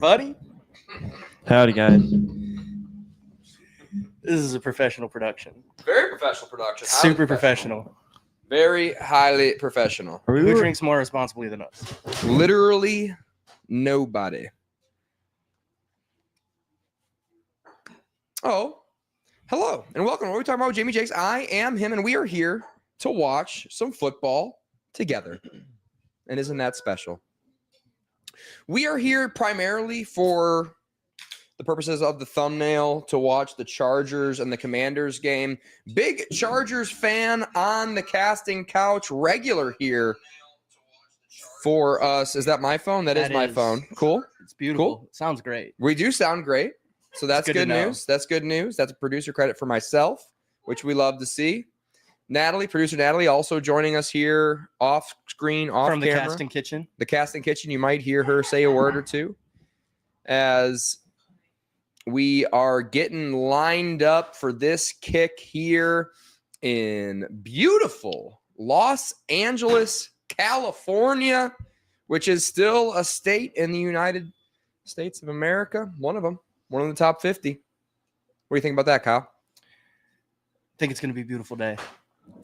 Buddy, Howdy, guys. this is a professional production. Very professional production. Super professional. Very highly professional. Who drinks more responsibly than us? Literally nobody. Oh, hello and welcome. What are we talking about with Jamie Jakes? I am him, and we are here to watch some football together. And isn't that special? We are here primarily for the purposes of the thumbnail to watch the Chargers and the Commanders game. Big Chargers fan on the casting couch, regular here for us. Is that my phone? That is my phone. Cool. It's beautiful. Cool. It sounds great. We do sound great. So that's good to good know. news. That's good news. That's a producer credit for myself, which we love to see. Natalie, producer Natalie, also joining us here off screen, off From the camera. casting kitchen. The casting kitchen. You might hear her say a word or two as we are getting lined up for this kick here in beautiful Los Angeles, California, which is still a state in the United States of America. One of them, one of the top 50. What do you think about that, Kyle? I think it's going to be a beautiful day.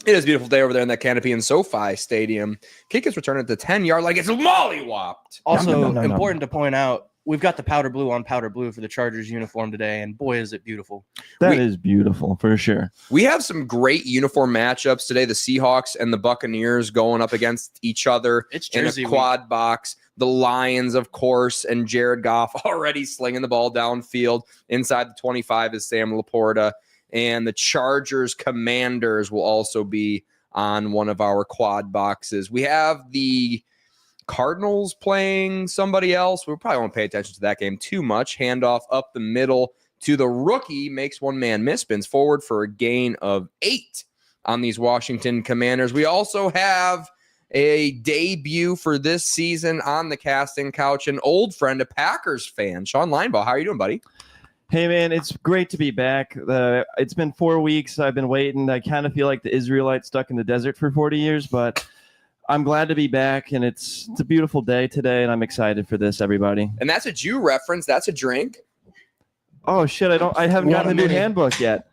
It is a beautiful day over there in that canopy in SoFi Stadium. Kick is returning at the 10-yard like it's mollywopped. Also, important to point out, we've got the powder blue on powder blue for the Chargers uniform today, and boy, is it beautiful. That is beautiful, for sure. We have some great uniform matchups today. The Seahawks and the Buccaneers going up against each other It's in Jersey a week. quad box. The Lions, of course, and Jared Goff already slinging the ball downfield. Inside the 25 is Sam Laporta. And the Chargers Commanders will also be on one of our quad boxes. We have the Cardinals playing somebody else. We probably won't pay attention to that game too much. Handoff up the middle to the rookie. Makes one man miss. Spins forward for a gain of 8 on these Washington Commanders. We also have a debut for this season on the casting couch. An old friend, a Packers fan. Sean Linebaugh, how are you doing, buddy? Hey, man, it's great to be back. It's been 4 weeks. I've been waiting. I kind of feel like the Israelites stuck in the desert for 40 years, but I'm glad to be back, and it's a beautiful day today, and I'm excited for this, everybody. And that's a Jew reference. That's a drink. Oh, shit, I haven't gotten the new handbook yet.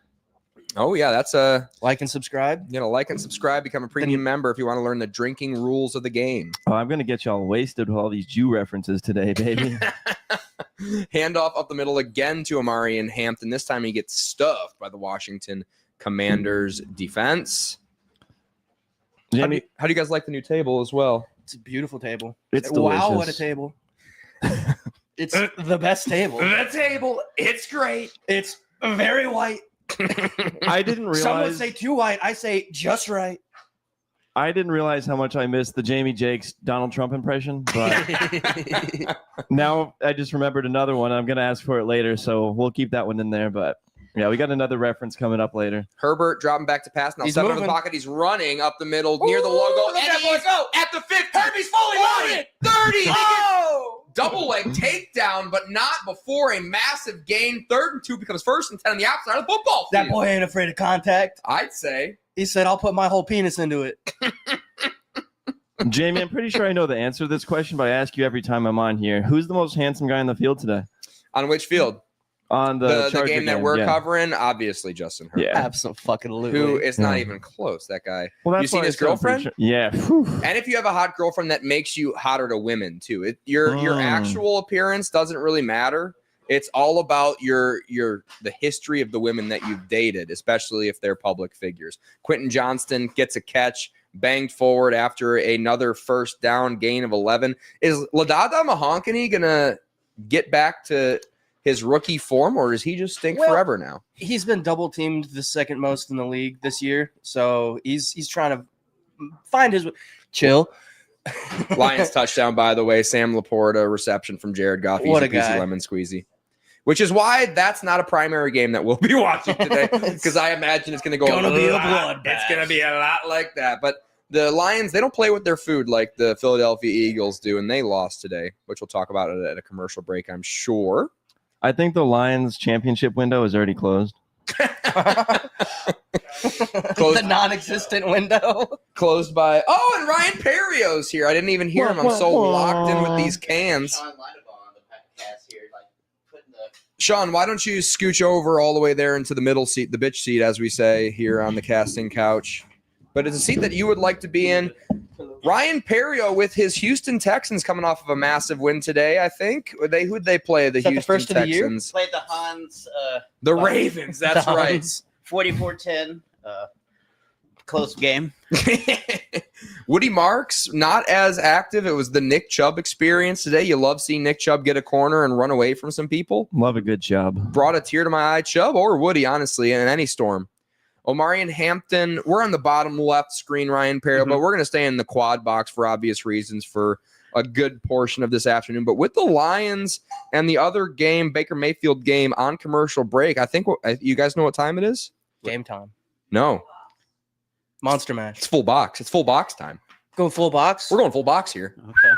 Oh, yeah, that's a, Like and subscribe. like and subscribe, become a premium member if you want to learn the drinking rules of the game. Oh, I'm going to get y'all wasted with all these Jew references today, baby. Handoff up the middle again to Amari and Hampton. This time he gets stuffed by the Washington Commanders defense. Jamie, How do you guys like the new table as well? It's a beautiful table. it's Wow, delicious. what a table. It's the best table. The table, it's great. It's very white. I didn't Some would realize say too white. I say just right. I didn't realize how much I missed the Jamie Jakes Donald Trump impression, but now I just remembered another one. I'm going to ask for it later, so we'll keep that one in there. But yeah, we got another reference coming up later. Herbert dropping back to pass. Now He's 7 over the moving. pocket. He's running up the middle near the logo. look at And that boy he's go. at the 50. Herbie's fully loaded. 30. Oh! Double leg takedown, but not before a massive gain. 3rd and 2 becomes 1st and 10 on the outside of the football field. That boy ain't afraid of contact. I'd say. He said, I'll put my whole penis into it. Jamie, I'm pretty sure I know the answer to this question, but I ask you every time I'm on here. Who's the most handsome guy on the field today? On which field? On the Charger game that we're yeah. covering, obviously Justin Herbert. Yeah. Absolutely. Who is not Yeah. even close, that guy. Well, You seen why I his said I'm pretty girlfriend? sure- Yeah. Whew. And if you have a hot girlfriend, that makes you hotter to women too. Your Mm. actual appearance doesn't really matter. It's all about the history of the women that you've dated, especially if they're public figures. Quentin Johnston gets a catch, banged forward after another first down, gain of 11. Is Ladada Mahonkany gonna get back to his rookie form, or does he just stink forever now? He's been double teamed the second most in the league this year. So he's trying to find his chill. Lions touchdown, by the way. Sam Laporta reception from Jared Goff. What Easy a peasy guy. lemon squeezy. Which is why that's not a primary game that we'll be watching today, because I imagine it's going to go Gonna be a lot- bloodbath. It's going to be a lot like that. But the Lions, they don't play with their food like the Philadelphia Eagles do, and they lost today, which we'll talk about at a commercial break, I'm sure. I think the Lions championship window is already closed. Closed. The non-existent window. Closed by and Ryan Perrio's here. I didn't even hear him. I'm so locked in with these cans. Sean Linebaugh on the podcast here. Sean, why don't you scooch over all the way there into the middle seat, the bitch seat, as we say here on the casting couch. But it's a seat that you would like to be in. Ryan Perrio with his Houston Texans coming off of a massive win today, I think. Who'd they play? The Is that the Houston first of the year? Texans. Played the Hans. The Ravens, that's The right. Huns. 44-10. Close game. Woody Marks, not as active. It was the Nick Chubb experience today. You love seeing Nick Chubb get a corner and run away from some people. Love a good job. Brought a tear to my eye. Chubb or Woody, honestly, in any storm. Omarion Hampton, we're on the bottom left screen, Ryan Perry, but we're going to stay in the quad box for obvious reasons for a good portion of this afternoon. But with the Lions and the other game, Baker Mayfield game on commercial break, I think you guys know what time it is? Game time. No, Monster Mash. it's full box. It's full box time. Go full box. We're going full box here. Okay.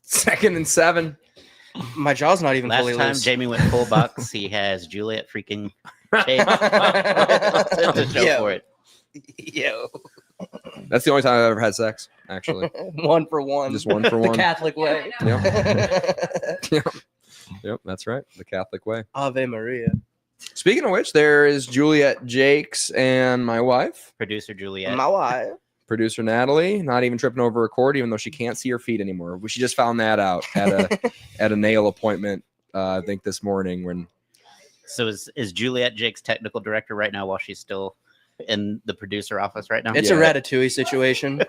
2nd and 7. My jaw's not even Last fully time loose. Jamie went full box, he has Juliet freaking Chase to show Yo. for it. Yo. That's the only time I've ever had sex, actually. 1 for 1. Just 1 for The 1. Catholic way. Yep, that's right. The Catholic way. Ave Maria. Speaking of which, there is Juliet Jakes and my wife, Producer Juliet. My wife. producer Natalie, not even tripping over a cord, even though she can't see her feet anymore. She just found that out at a nail appointment, I think this morning when. So is Juliet Jake's technical director right now while she's still in the producer office right now? It's Yeah. a Ratatouille situation.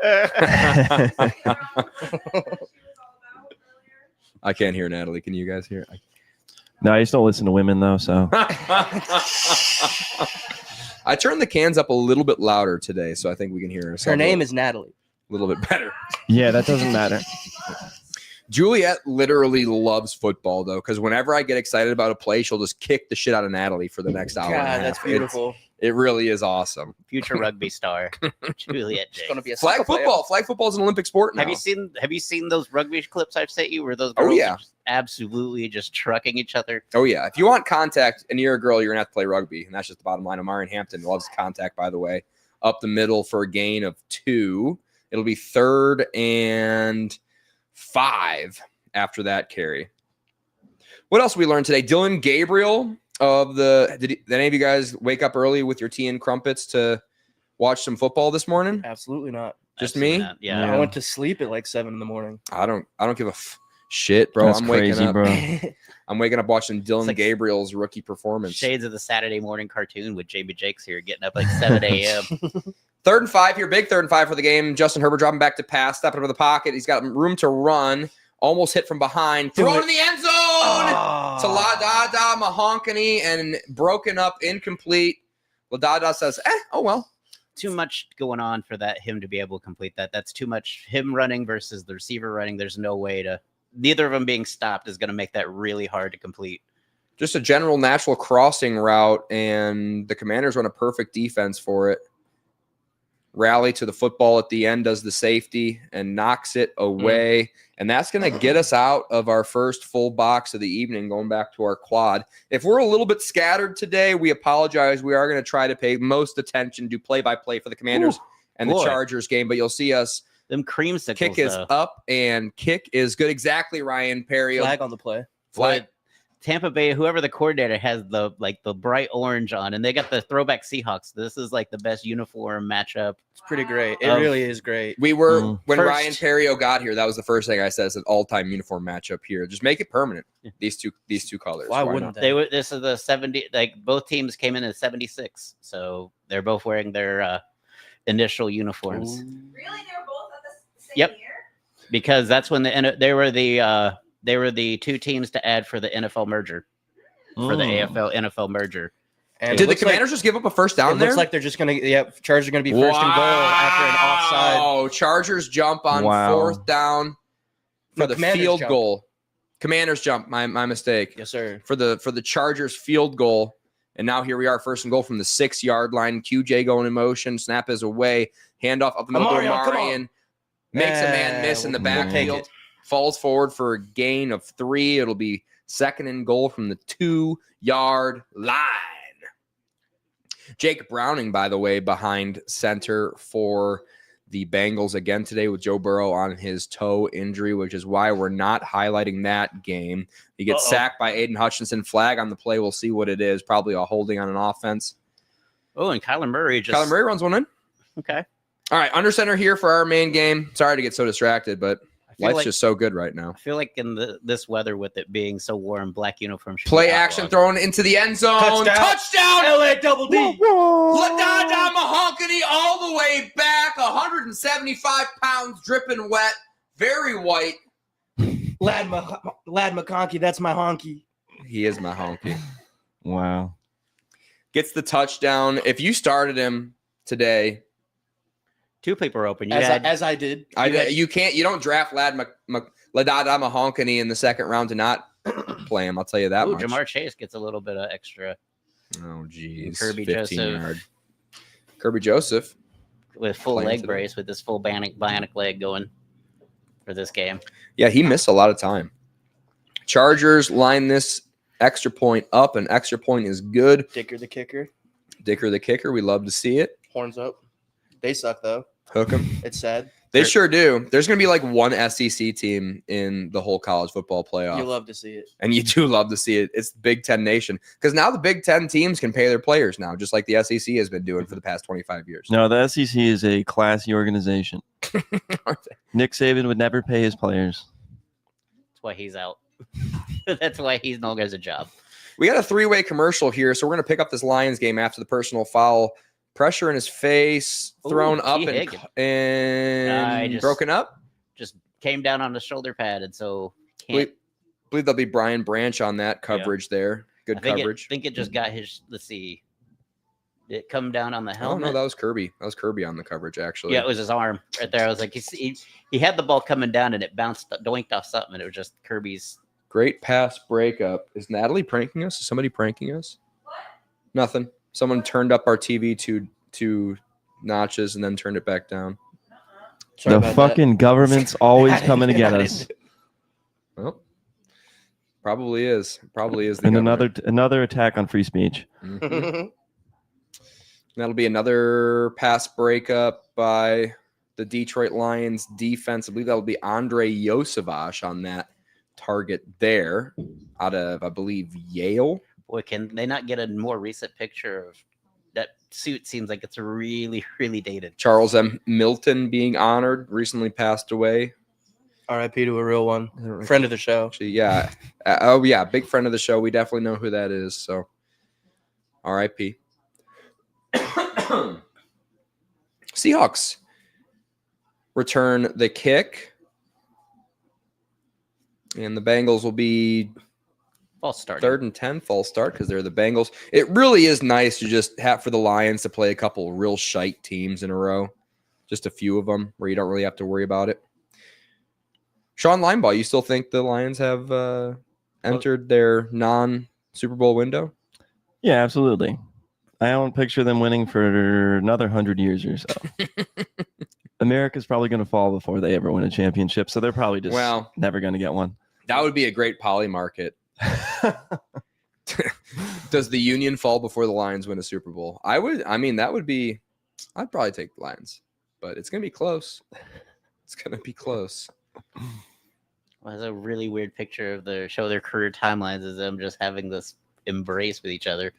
I can't hear Natalie. Can you guys hear? No, I just don't listen to women though. So I turned the cans up a little bit louder today, so I think we can hear her. Her name is Natalie. a little bit better. yeah, that doesn't matter. Juliet literally loves football, though, because whenever I get excited about a play, she'll just kick the shit out of Natalie for the next hour. and a God, half. that's beautiful. It really is awesome. Future rugby star Juliet It's Jakes. going to be a Flag soccer player. football. Flag football is an Olympic sport now. Have you seen those rugby clips I've sent you where those Oh, girls yeah. are just absolutely just trucking each other? Oh, yeah. If you want contact and you're a girl, you're going to have to play rugby. And that's just the bottom line. Omarion Hampton loves contact, by the way. Up the middle for a gain of 2. It'll be 3rd and 5 after that carry. What else we learned today? Dylan Gabriel of did any of you guys wake up early with your tea and crumpets to watch some football this morning? Absolutely not. Just Absolutely me? not. Yeah. I went to sleep at like 7 a.m. I don't give a shit, bro. That's I'm waking crazy, up. bro. I'm waking up watching Dylan like- Gabriel's rookie performance. Shades of the Saturday morning cartoon with JB Jakes here, getting up like 7 a.m. 3rd and 5 here, big 3rd and 5 for the game. Justin Herbert dropping back to pass, stepping over the pocket. He's got room to run. Almost hit from behind. Do Throw it. in the end zone Oh. to LaDada Mahonkany and broken up, incomplete. LaDada says, oh well. Too much going on for him to be able to complete that. That's too much him running versus the receiver running. There's no way to. Neither of them being stopped is going to make that really hard to complete. Just a general natural crossing route, and the Commanders run a perfect defense for it. Rally to the football at the end, does the safety, and knocks it away. And that's going to get us out of our first full box of the evening, going back to our quad. If we're a little bit scattered today, we apologize. We are going to try to pay most attention, do play-by-play for the Commanders and the boy. Chargers game. But you'll see us. Them creamsicles, Kick is though. up, and kick is good. Exactly, Ryan Perry. Flag on the play. Flag. But Tampa Bay, whoever the coordinator has the bright orange on, and they got the throwback Seahawks. This is like the best uniform matchup. It's pretty great. It Of- really is great. We were when First- Ryan Perrio got here. That was the first thing I said. It's an all-time uniform matchup here. Just make it permanent. Yeah. These two colors. Why not? wouldn't They were. This is the 70. Like both teams came in at 76, so they're both wearing their initial uniforms Really? They were both at the same Yep. year? because that's when they were the two teams to add for the NFL merger for the AFL NFL merger. And Did it the looks Commanders just give up a first like, down it there? looks like they're just going to, Chargers are going to be first and goal after an offside. Oh, Chargers jump on Wow. 4th down for No, the Commanders field jump. goal. Commanders jump. My mistake. Yes, sir. For the Chargers field goal. And now here we are, 1st and goal from the 6-yard line. QJ going in motion. Snap is away. Handoff up the middle to Omarion, come on. Omarion. Makes a man miss in the We'll take backfield. it. Falls forward for a gain of 3. It'll be 2nd and goal from the 2-yard line. Jake Browning, by the way, behind center for the Bengals again today with Joe Burrow on his toe injury, which is why we're not highlighting that game. He gets sacked by Aiden Hutchinson. Flag on the play. We'll see what it is. Probably a holding on an offense. Oh, and Kyler Murray Kyler Murray runs one in. Okay. All right, under center here for our main game. Sorry to get so distracted, but life's just so good right now. I feel like in this weather with it being so warm, black uniform should Play be action outlawed. thrown into the end zone. Touchdown! LA Double D. Ladada Mahonkany all the way back. 175 pounds, dripping wet, very white. Lad McConkey, that's my honky. He is my honky. Wow. Gets the touchdown. If you started him today, Two people are open. As I did. you don't draft Ladada Mahonkany in the second round to not play him. I'll tell you that much. Jamar Chase gets a little bit of extra Oh, geez. Kirby 15 Joseph. yard. Kirby Joseph. with full Playing leg today. brace with his full bionic leg going for this game. Yeah, he missed a lot of time. Chargers line this extra point up. An extra point is good. Dicker the kicker. Dicker the kicker. We love to see it. Horns up. They suck though. Hook him. It's sad. They sure do. There's going to be like one SEC team in the whole college football playoff. You love to see it. And you do love to see it. It's Big Ten Nation. Because now the Big Ten teams can pay their players now, just like the SEC has been doing for the past 25 years. No, the SEC is a classy organization. Nick Saban would never pay his players. That's why he's out. That's why he's no longer has a job. We got a three-way commercial here, so we're going to pick up this Lions game after the personal foul. Pressure in his face, thrown Ooh, up T. and Higgins. broken up. Just came down on the shoulder pad, and so Believe, can't. believe there'll be Brian Branch on that coverage there. Good I think coverage. I think it just got his. Let's see. Did it come down on the Oh, helmet? no, that was Kirby. That was Kirby on the coverage, actually. Yeah, it was his arm right there. I was like, he had the ball coming down, and it bounced, doinked off something, and it was just Kirby's. Great pass breakup. Is Natalie pranking us? Is somebody pranking us? What? Nothing. Someone turned up our TV two notches and then turned it back down. Sorry The about fucking government's always coming to get us. Well, probably is. Probably is. The And government. another attack on free speech. Mhm. that. That'll be another pass breakup by the Detroit Lions defense. I believe that'll be Andre Yosevich on that target there out of, I believe, Yale. Boy, can they not get a more recent picture of that suit? Seems like it's really, really dated. Charles M. Milton being honored, recently passed away. R.I.P. to a real one. Friend of the show. Actually, yeah. Oh, yeah. Big friend of the show. We definitely know who that is. So, RIP. Seahawks return the kick. And the Bengals will be False start. 3rd and 10, false start because they're the Bengals. It really is nice to just have for the Lions to play a couple real shite teams in a row. Just a few of them where you don't really have to worry about it. Sean Linebaugh, you still think the Lions have entered their non-Super Bowl window? Yeah, absolutely. I don't picture them winning for another 100 years or so. America's probably going to fall before they ever win a championship, so they're probably just Well, never going to get one. that would be a great poly market. Does the Union fall before the Lions win a Super Bowl? That would be, I'd probably take the Lions, but it's going to be close. It's going to be close. Well, it's a really weird picture of their career timelines as them just having this embrace with each other.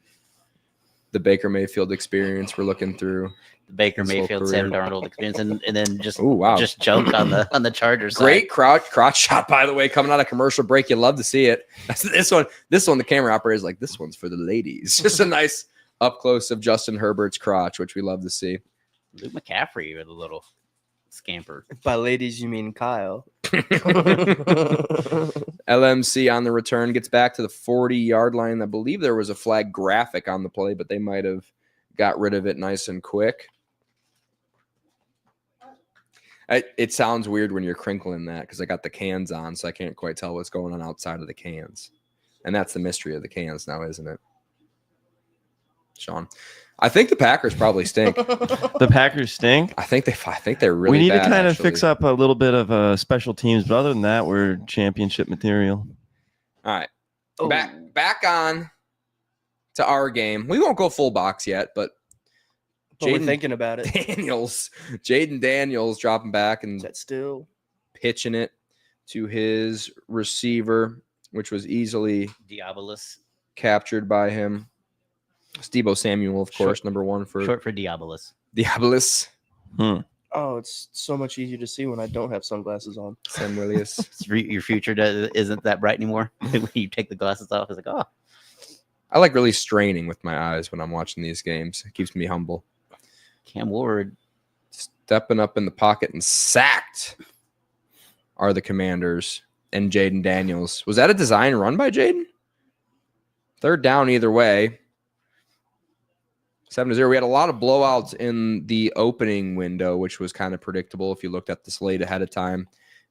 The Baker Mayfield experience we're looking through. The Baker His whole Mayfield, Sam career. Darnold experience, and then just Oh, wow. just jumped on the Chargers. Great crotch shot, by the way, coming out of commercial break. You love to see it. This one, the camera operator is like, this one's for the ladies. Just a nice up close of Justin Herbert's crotch, which we love to see. Luke McCaffrey with a little scamper. By ladies, you mean Kyle. LMC on the return gets back to the 40-yard line. I believe there was a flag graphic on the play, but they might have got rid of it nice and quick. It sounds weird when you're crinkling that because I got the cans on, so I can't quite tell what's going on outside of the cans. And that's the mystery of the cans now, isn't it? Sean, I think the Packers probably stink. The Packers stink. I think they're really we need bad, to kind of actually. fix up a little bit of special teams, but other than that, we're championship material. All right. Oh. Back on to our game. We won't go full box yet, but But we're Jaden thinking about it. Jaden Daniels dropping back and Is that still? pitching it to his receiver, which was easily Diabolus. captured by him. Stebo Samuel, of course, number one for Short for Diabolus. Diabolus. Oh, it's so much easier to see when I don't have sunglasses on. Sam Willius. Your future isn't that bright anymore. When you take the glasses off, it's like, oh. I like really straining with my eyes when I'm watching these games. It keeps me humble. Cam Ward. Stepping up in the pocket and sacked are the Commanders and Jaden Daniels. Was that a design run by Jaden? Third down either way. 7-0. We had a lot of blowouts in the opening window, which was kind of predictable if you looked at the slate ahead of time.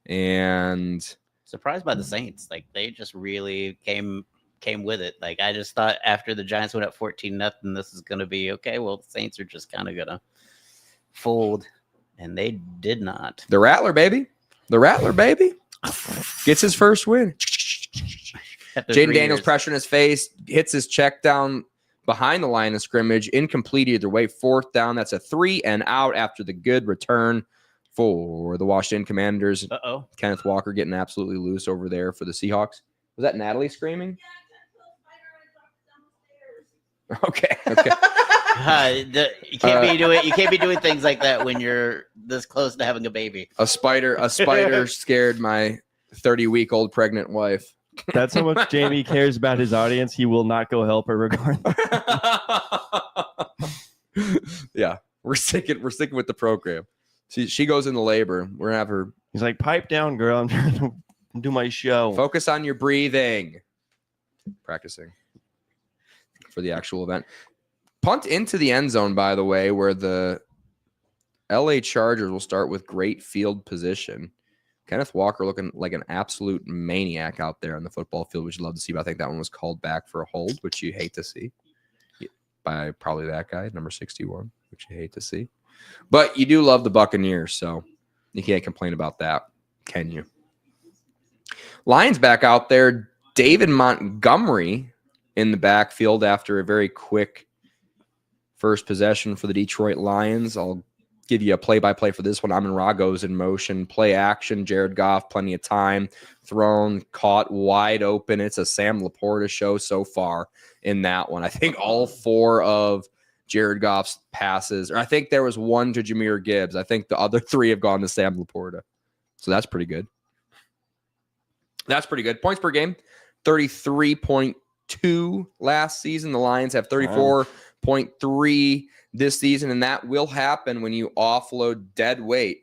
And Surprised by the Saints. Like they just really came with it. Like I just thought after the Giants went up 14-0, this is gonna be okay. Well, the Saints are just kind of gonna fold. And they did not. the Rattler, baby. The Rattler, baby. Gets his first win. After Jaden 3 Daniels years. pressure in his face, hits his check down behind the line of scrimmage, incomplete either way. 4th down. That's a 3 and out after the good return for the Washington Commanders. Uh-oh. Kenneth Walker getting absolutely loose over there for the Seahawks. Was that Natalie screaming? Okay. Okay. You can't be doing things like that when you're this close to having a baby. A spider scared my 30-week-old pregnant wife. That's how much Jamie cares about his audience. He will not go help her regardless. Yeah, we're sticking with the program. She goes into labor. We're gonna have her He's like, pipe down, girl. I'm trying to do my show. focus on your breathing. Practicing for the actual event. Punt into the end zone, by the way, where the LA Chargers will start with great field position. Kenneth Walker looking like an absolute maniac out there on the football field, which you'd love to see. But I think that one was called back for a hold, which you hate to see. By probably that guy, number 61, which you hate to see. But you do love the Buccaneers, so you can't complain about that, can you? Lions back out there. David Montgomery in the backfield after a very quick first possession for the Detroit Lions. I'll give you a play-by-play for this one. Amon-Ra goes in motion. Play action. Jared Goff, plenty of time. Thrown, caught, wide open. It's a Sam Laporta show so far in that one. I think all 4 of Jared Goff's passes, or I think there was one to Jahmyr Gibbs. I think the other 3 have gone to Sam Laporta. So that's pretty good. That's pretty good. Points per game, 33.2 last season. The Lions have 34.3 this season, and that will happen when you offload dead weight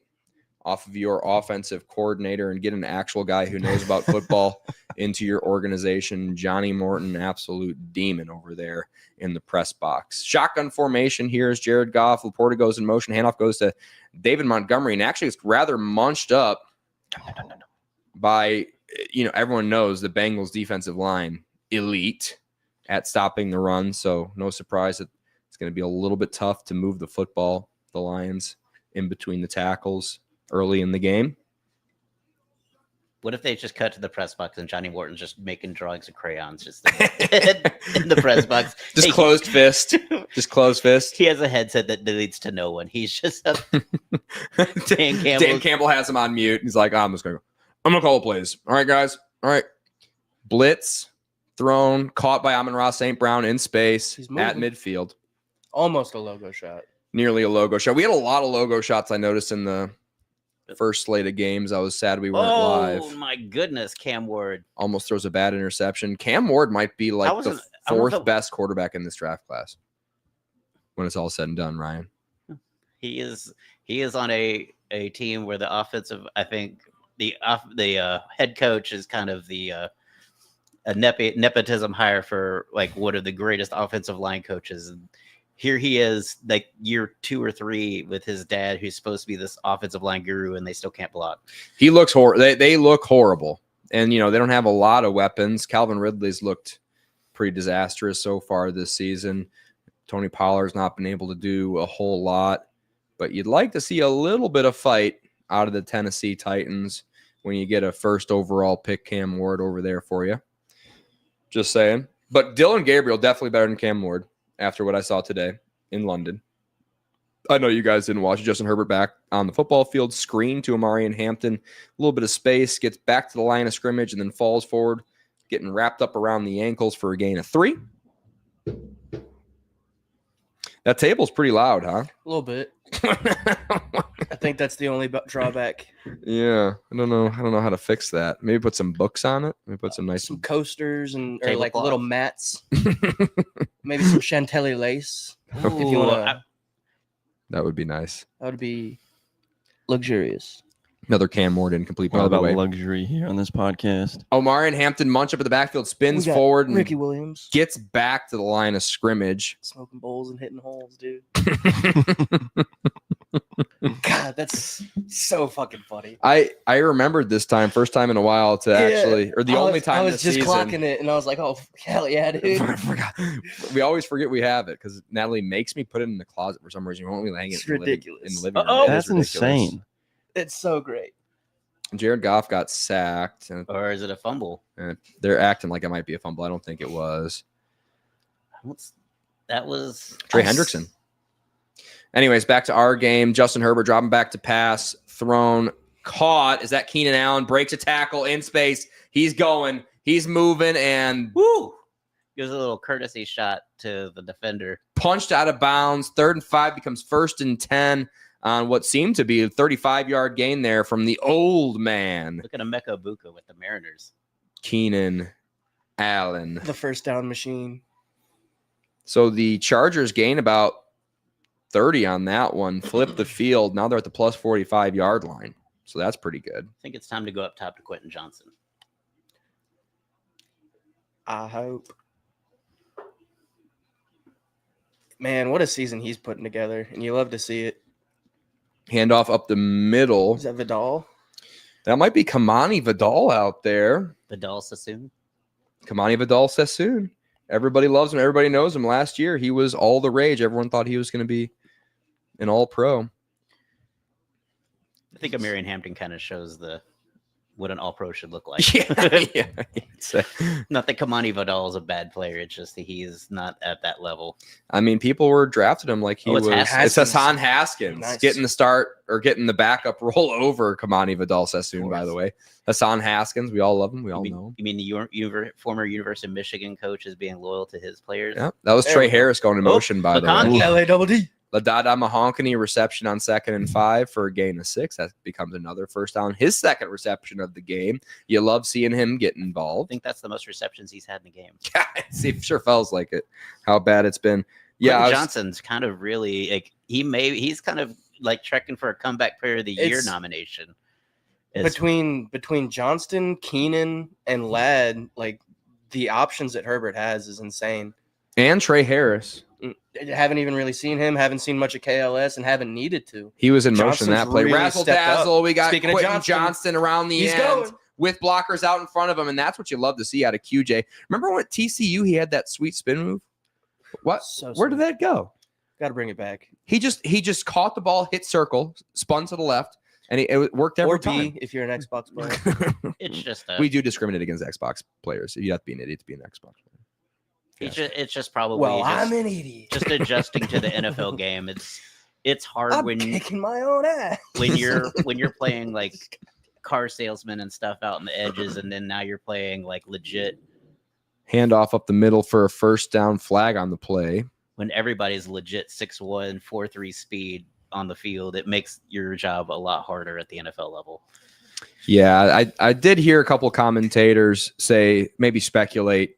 off of your offensive coordinator and get an actual guy who knows about football into your organization. Johnny Morton, absolute demon over there in the press box. Shotgun formation here is Jared Goff. Laporta goes in motion. Handoff goes to David Montgomery, and actually it's rather munched up by, everyone knows the Bengals defensive line, elite at stopping the run. So no surprise that it's going to be a little bit tough to move the football, the Lions, in between the tackles early in the game. What if they just cut to the press box and Johnny Morton's just making drawings of crayons just in the press box? Just Hey, closed fist. Just closed fist. He has a headset that leads to no one. He's just Dan Dan Campbell has him on mute. He's like, I'm going to call the plays. All right, guys. All right. Blitz, thrown, caught by Amon-Ra St. Brown in space He's at moving. midfield. Almost a logo shot. Nearly a logo shot. We had a lot of logo shots I noticed in the first slate of games. I was sad we weren't live. Oh my goodness, Cam Ward. Almost throws a bad interception. Cam Ward might be like the I was 4th best quarterback in this draft class when it's all said and done, Ryan. He is on a team where the offensive, I think the head coach is kind of the a nepotism hire for like one of the greatest offensive line coaches. And here he is, like year 2 or 3 with his dad, who's supposed to be this offensive line guru, and they still can't block. He looks they look horrible. And, they don't have a lot of weapons. Calvin Ridley's looked pretty disastrous so far this season. Tony Pollard's not been able to do a whole lot. But you'd like to see a little bit of fight out of the Tennessee Titans when you get a first overall pick Cam Ward over there for you. Just saying. But Dylan Gabriel definitely better than Cam Ward after what I saw today in London. I know you guys didn't watch it. Justin Herbert back on the football field, screen to Amari and Hampton, a little bit of space, gets back to the line of scrimmage, and then falls forward, getting wrapped up around the ankles for a gain of 3. That table's pretty loud, huh? A little bit. I think that's the only drawback. Yeah, I don't know how to fix that. Maybe put some books on it. Maybe put some nice. Some coasters or like Tablecloth. little mats. Maybe some chantilly lace. If you Ooh, want That would be nice. that would be luxurious. Another Cam Morton complete, All by the about way. luxury here on this podcast. Omari and Hampton munch up at the backfield, spins We got forward, and Ricky Williams gets back to the line of scrimmage. smoking bowls and hitting holes, dude. God, that's so fucking funny. I remembered this time, first time in a while to actually, or the only time I was this just season. clocking it, and I was like, "Oh hell yeah, dude!" I forgot. We always forget we have it because Natalie makes me put it in the closet for some reason. We won't be hanging it It's in the living- ridiculous. in the living room. Uh-oh. It is That's ridiculous. insane. It's so great. Jared Goff got sacked, and or is it a fumble? they're acting like it might be a fumble. I don't think it was. That was Trey Hendrickson. Anyways, back to our game. Justin Herbert dropping back to pass, thrown, caught. Is that Keenan Allen? Breaks a tackle in space. He's going. He's moving and Woo! Gives a little courtesy shot to the defender. punched out of bounds. 3rd and 5 becomes 1st and 10 on what seemed to be a 35-yard gain there from the old man, Look at Emeka Buka with the Mariners. Keenan Allen. The first down machine. So the Chargers gain about 30 on that one, flip the field. Now they're at the plus 45-yard line. So that's pretty good. I think it's time to go up top to Quentin Johnson. I hope. Man, what a season he's putting together, and you love to see it. Handoff up the middle. Is that Vidal? That might be Kamani Vidal out there. Vidal Sassoon. Kamani Vidal Sassoon. Everybody loves him. Everybody knows him. Last year, he was all the rage. Everyone thought he was going to be an all-pro. I think Amarian Hampton kind of shows what an all-pro should look like. yeah. Not that Kamani Vidal is a bad player. It's just that he's not at that level. I mean, people were drafted him like he it's was. Haskins. It's Hassan Haskins Nice. getting the start or getting the backup roll over Kamani Vidal Sassoon, by the way. Hassan Haskins, we all love him. We all know him. You mean the former University of Michigan coach is being loyal to his players? Yeah, that was There Trey we go. Harris going in motion, by the way. McConkey. LADD. Ladada Mahonkany reception on 2nd and 5 for a gain of 6. That becomes another first down. His second reception of the game. You love seeing him get I involved. think that's the most receptions he's had in the game. It sure feels like it. How bad it's been. Yeah, Quentin I was- Johnson's kind of really like he's kind of like trekking for a comeback player of the year It's- nomination. It's- Between Johnston, Keenan, and Ladd, like the options that Herbert has is insane. and Trey Harris. Haven't even really seen him. Haven't seen much of KLS, and haven't needed to. He was in motion Johnson's that play. really Razzle stepped up. dazzle. We got Speaking of Quentin Johnston, Johnston around the He's end going. with blockers out in front of him, and that's what you love to see out of QJ. Remember when at TCU he had that sweet spin move? What? So Where did that go? Got to bring it back. He just caught the ball, hit circle, spun to the left, and it worked every Or time. B if you're an Xbox player. it's just We do discriminate against Xbox players. You have to be an idiot to be an Xbox player. it's just probably Well, just, I'm an idiot. just adjusting to the NFL game. It's hard I'm when kicking my own ass. when you're playing like car salesman and stuff out in the edges, and then now you're playing like legit Handoff up the middle for a first down, flag on the play. when everybody's legit 6'1", 4'3" speed on the field. It makes your job a lot harder at the NFL level. Yeah, I did hear a couple commentators say, maybe speculate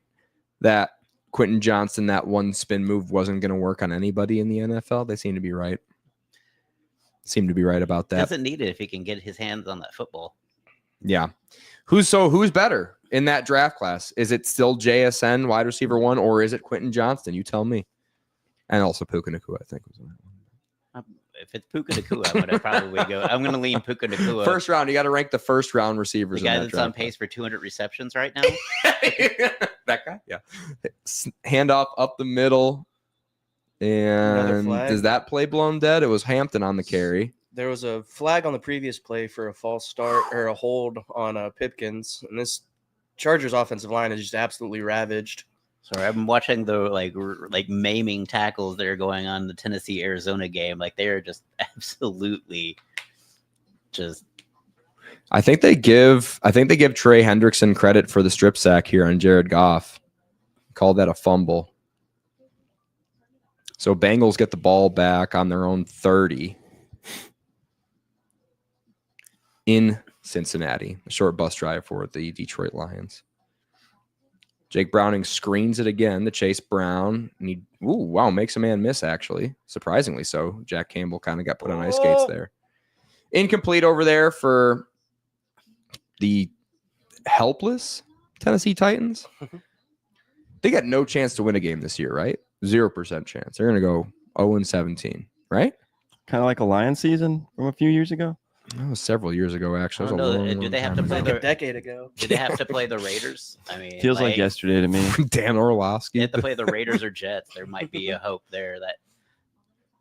that Quentin Johnston, that one spin move wasn't going to work on anybody in the NFL. They seem to be right. Seem to be right about that. Doesn't need it if he can get his hands on that football. Yeah. Who's better in that draft class? Is it still JSN, wide receiver 1, or is it Quentin Johnston? You tell me. And also Puka Nacua, I think was in that one. If it's Puka Nacua, I'm gonna probably go. I'm gonna lean Puka Nacua. First round, you got to rank the first round the receivers. guy in that that's on draft pace for 200 receptions right now. that guy, yeah. Handoff up the middle, and flag. does that play blown dead? It was Hampton on the carry. There was a flag on the previous play for a false start or a hold on Pipkins, and this Chargers offensive line is just absolutely ravaged. Sorry, I'm watching the like maiming tackles that are going on in the Tennessee Arizona game. Like they are just absolutely just. I think they give Trey Hendrickson credit for the strip sack here on Jared Goff. Call that a fumble. So Bengals get the ball back on their own 30 in Cincinnati. A short bus drive for the Detroit Lions. Jake Browning screens it again to Chase Brown. And makes a man miss, actually. Surprisingly so. Jack Campbell kind of got put on ice skates there. Incomplete over there for the helpless Tennessee Titans. They got no chance to win a game this year, right? 0% chance. They're going to go 0-17, right? Kind of like a Lion season from a few years ago. That was several years ago, actually. I don't know. Do they have to play Like the a decade ago. Do they have to play the Raiders? I mean, Feels like yesterday to me. Dan Orlovsky. They have to play the Raiders or Jets. There might be a hope there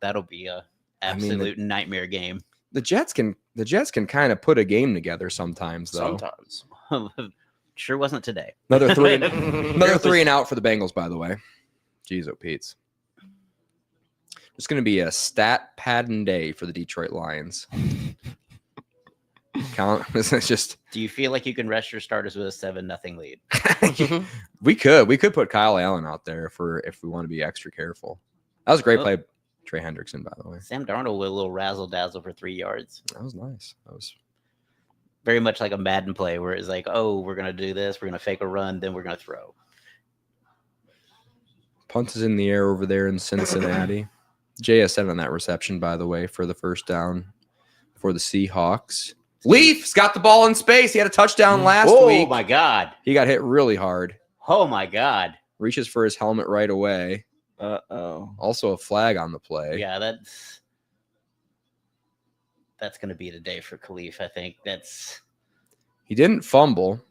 that'll be a absolute nightmare game. The Jets can kind of put a game together sometimes, though. Sometimes. Sure wasn't today. Another three and out for the Bengals, by the way. Jeez, oh Pete's. It's going to be a stat padding day for the Detroit Lions. It's just. Do you feel like you can rest your starters with a 7-0 lead? We could put Kyle Allen out there if we want to be extra careful. That was a great play, Trey Hendrickson, by the way. Sam Darnold with a little razzle dazzle for 3 yards. That was nice. That was very much like a Madden play where it's like, oh, we're gonna do this, we're gonna fake a run, then we're gonna throw. Punt is in the air over there in Cincinnati. JSN on that reception, by the way, for the first down for the Seahawks. Leaf's got the ball in space. He had a touchdown last week. Oh, my God. He got hit really hard. Oh, my God. Reaches for his helmet right away. Uh-oh. Also a flag on the play. Yeah, that's going to be the day for Khalif, I think. He didn't fumble.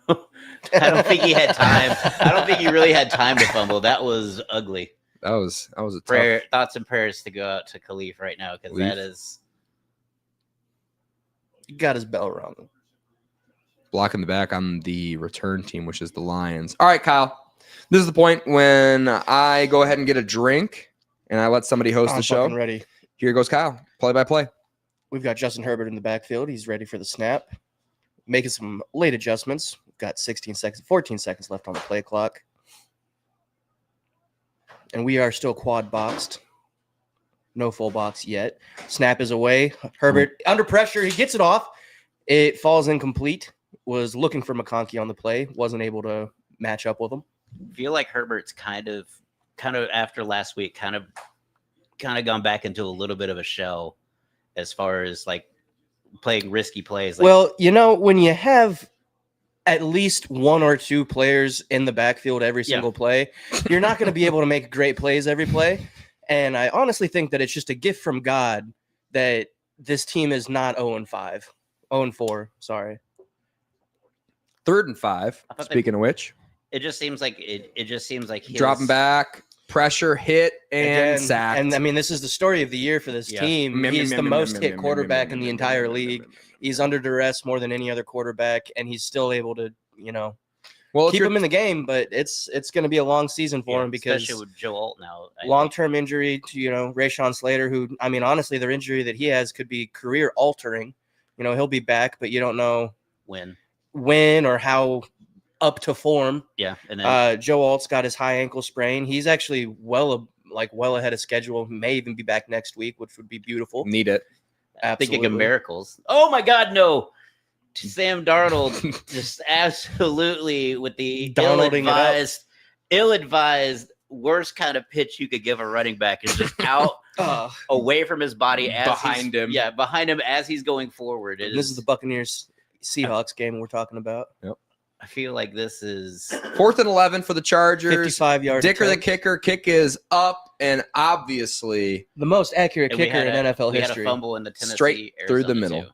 I don't think he had time. I don't think he really had time to fumble. That was ugly. That was a tough. Thoughts and prayers to go out to Khalif right now because that is. He got his bell rung. Blocking the back on the return team, which is the Lions. All right, Kyle. This is the point when I go ahead and get a drink and I let somebody host the show. Ready. Here goes Kyle. Play by play. We've got Justin Herbert in the backfield. He's ready for the snap. Making some late adjustments. We've got 14 seconds left on the play clock. And we are still quad boxed. No full box yet. Snap is away. Herbert under pressure. He gets it off. It falls incomplete. Was looking for McConkey on the play. Wasn't able to match up with him. I feel like Herbert's kind of after last week, kind of gone back into a little bit of a shell as far as like playing risky plays. Well, when you have at least one or two players in the backfield every single play, you're not going to be able to make great plays every play. And I honestly think that it's just a gift from God that this team is not 0-5. 0-4, sorry. 3rd and 5. Speaking of which. It just seems like his... dropping back, pressure, hit, and sacked. And I mean, this is the story of the year for this team. He's the most hit quarterback in the entire league. He's under duress more than any other quarterback, and he's still able to, keep him in the game. But it's going to be a long season for him because especially with Joe Alt now, long-term injury to Rashawn Slater, who I mean, honestly, the injury that he has could be career altering. He'll be back, but you don't know when or how up to form. Yeah, and then Joe Alt's got his high ankle sprain. He's actually well ahead of schedule. May even be back next week, which would be beautiful. Need it. Absolutely. Thinking of miracles. Oh my God, no! Sam Darnold just absolutely with the ill-advised, worst kind of pitch you could give a running back is just out away from his body behind him. Yeah, behind him as he's going forward. This is the Buccaneers Seahawks game we're talking about. Yep. I feel like this is 4th and 11 for the Chargers. 55 yards. Dicker the kicker. Kick is up and obviously the most accurate kicker in NFL history. We had a fumble in the Tennessee straight through the middle. Too.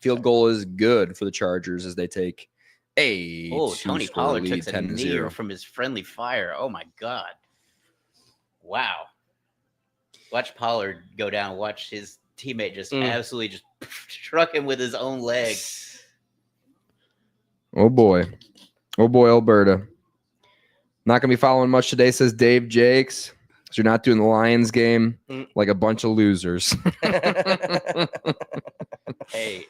Field goal is good for the Chargers as they take a Tony Pollard took a knee 10-0 from his friendly fire. Oh my God. Wow. Watch Pollard go down. Watch his teammate just absolutely just struck him with his own leg. Oh boy, Alberta. Not going to be following much today, says Dave Jakes. So you're not doing the Lions game like a bunch of losers. Hey,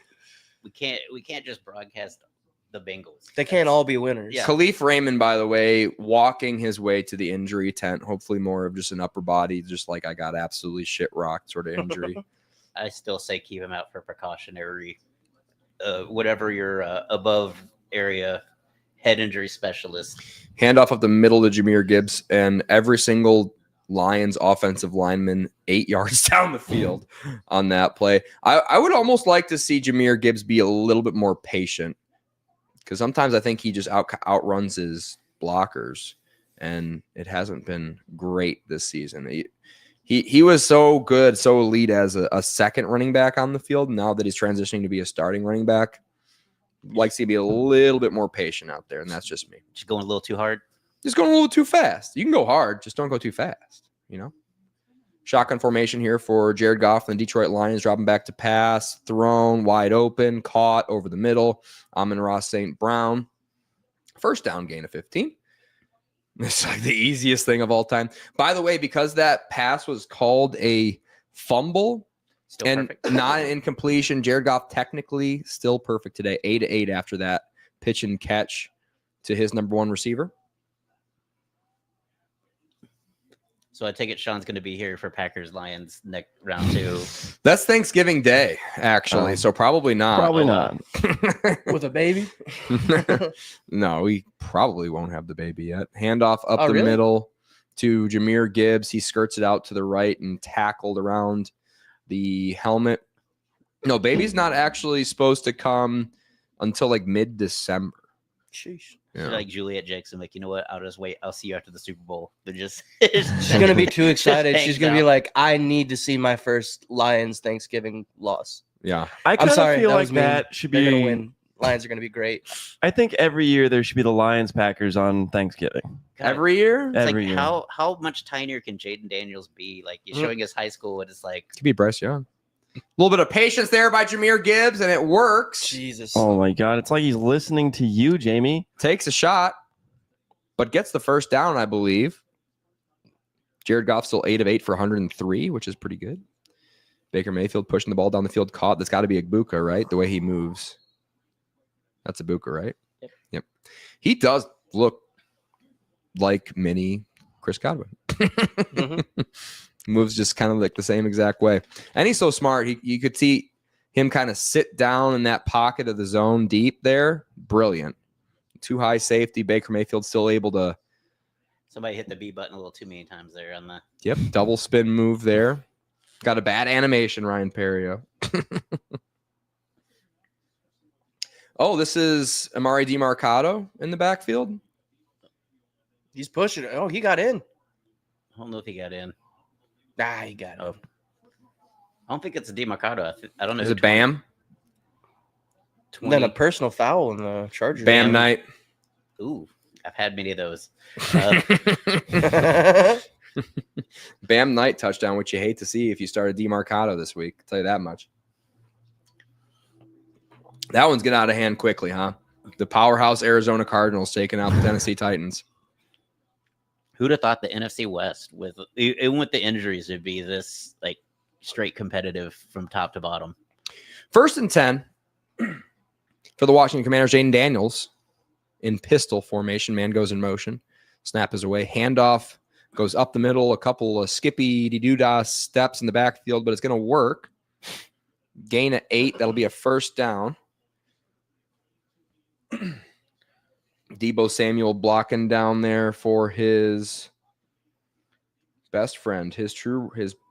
we can't just broadcast the Bengals. They can't all be winners. Yeah. Khalif Raymond, by the way, walking his way to the injury tent, hopefully more of just an upper body, just like I got absolutely shit rocked sort of injury. I still say keep him out for precautionary, whatever your above area head injury specialist. Handoff up the middle to Jahmyr Gibbs, and every single Lions offensive lineman 8 yards down the field on that play. I would almost like to see Jahmyr Gibbs be a little bit more patient, because sometimes I think he just outruns his blockers, and it hasn't been great this season. He was so good, so elite as a second running back on the field. Now that he's transitioning to be a starting running back, likes to be a little bit more patient out there, and that's just me. Just going a little too hard. Just going a little too fast. You can go hard, just don't go too fast, you know? Shotgun formation here for Jared Goff and the Detroit Lions, dropping back to pass, thrown, wide open, caught over the middle. Amon-Ra St. Brown. First down, gain of 15. It's like the easiest thing of all time. By the way, because that pass was called a fumble Still and perfect. not an incompletion, Jared Goff technically still perfect today. 8-8 after that pitch and catch to his number one receiver. So I take it Sean's going to be here for Packers Lions next round 2. That's Thanksgiving Day, actually, so probably not. Probably not. With a baby. No, we probably won't have the baby yet. Handoff up Oh, the really? middle to Jahmyr Gibbs. He skirts it out to the right and tackled around the helmet. No, baby's not actually supposed to come until like mid-December. Sheesh. Yeah. Like Juliet Jackson, like, you know what? I'll just wait. I'll see you after the Super Bowl. They're just She's gonna be too excited. She's hangs gonna be out. like, I need to see my first Lions Thanksgiving loss. Yeah. I kind of sorry, feel that like was mean. that should They're gonna be. win. Lions are gonna be great. I think every year there should be the Lions Packers on Thanksgiving. God, Every year? it's Every like year. how much tinier can Jaden Daniels be? Like you're showing his high school, and it's like Could be Bryce Young. A little bit of patience there by Jahmyr Gibbs, and it works. Jesus. Oh my God! It's like he's listening to you, Jamie. Takes a shot, but gets the first down, I believe. Jared Goff still 8 of 8 for 103, which is pretty good. Baker Mayfield pushing the ball down the field, caught. That's got to be Igbokwe, right? The way he moves. That's Igbokwe, right? Yep. He does look like mini Chris Godwin. Mhm. Moves just kind of like the same exact way. And he's so smart. You could see him kind of sit down in that pocket of the zone deep there. Brilliant. Too high safety. Baker Mayfield still able to, somebody hit the B button a little too many times there on the. yep, double spin move there. Got a bad animation, Ryan Perrio. Oh, this is Amari DiMarcado in the backfield. He's pushing it. Oh, he got in. I don't know if he got in. Nah, he got Oh. in. I don't think it's a DeMarcado. I don't know. Is who it Bam? 20, Then a personal foul in the Chargers. Bam Knight. Ooh, I've had many of those. Bam Knight touchdown, which you hate to see if you start a DeMarcado this week. I'll tell you that much. That one's getting out of hand quickly, huh? The powerhouse Arizona Cardinals taking out the Tennessee Titans. Who'd have thought the NFC West, with even with the injuries, would be this like straight competitive from top to bottom? 1st and 10 for the Washington Commanders. Jaden Daniels in pistol formation. Man goes in motion. Snap is away. Handoff goes up the middle. A couple of skippy-dee-doo-dah steps in the backfield, but it's going to work. Gain of 8. That'll be a first down. Deebo Samuel blocking down there for his best friend, his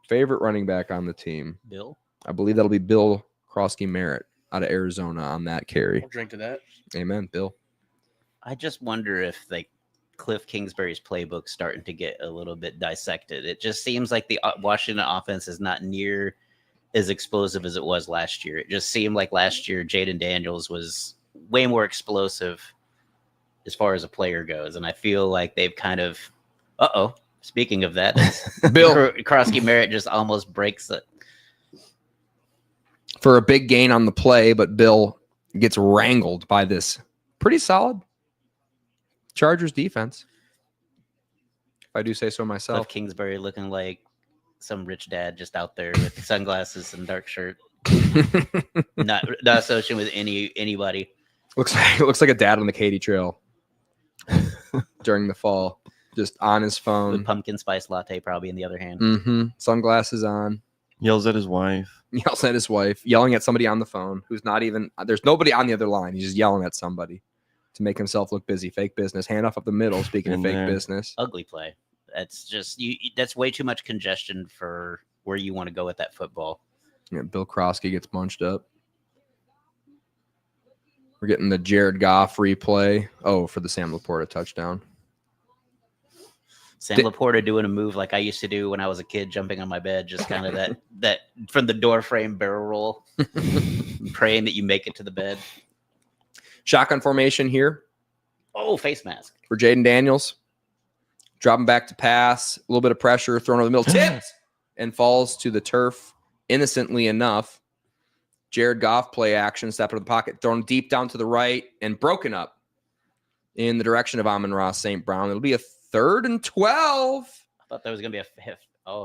favorite running back on the team. Bill, I believe that'll be Bill Krosky Merritt out of Arizona on that carry. I'll drink to that. Amen, Bill. I just wonder if like Cliff Kingsbury's playbook starting to get a little bit dissected. It just seems like the Washington offense is not near as explosive as it was last year. It just seemed like last year Jaden Daniels was way more explosive as far as a player goes, and I feel like they've kind of. Speaking of that, Bill Krosky Merritt just almost breaks it. for a big gain on the play, but Bill gets wrangled by this pretty solid Chargers defense. I do say so Cliff myself. Kingsbury looking like some rich dad just out there with sunglasses and dark shirt, not associated with anybody. looks like a dad on the Katy Trail during the fall, just on his With phone. pumpkin spice latte probably in the other hand. Sunglasses on. Yells at his wife. Yells at his wife, yelling at somebody on the phone who's not even, there's nobody on the other line. He's just yelling at somebody to make himself look busy. Fake business. Handoff up the middle. Speaking of In fake there. business. Ugly play. That's just that's way too much congestion for where you want to go with that football. Yeah, Bill Krosky gets bunched up. We're getting the Jared Goff replay. Oh, for the Sam Laporta touchdown. Sam Laporta doing a move like I used to do when I was a kid, jumping on my bed, just kind of that from the door frame barrel roll, praying that you make it to the bed. Shotgun formation here Oh, face mask. for Jaden Daniels. Dropping back to pass. A little bit of pressure. Thrown over the middle. Tipped and falls to the turf innocently enough. Jared Goff play action. Step out of the pocket. Thrown deep down to the right and broken up in the direction of Amon-Ra St. Brown. It'll be a 3rd and 12. I thought that was going to be it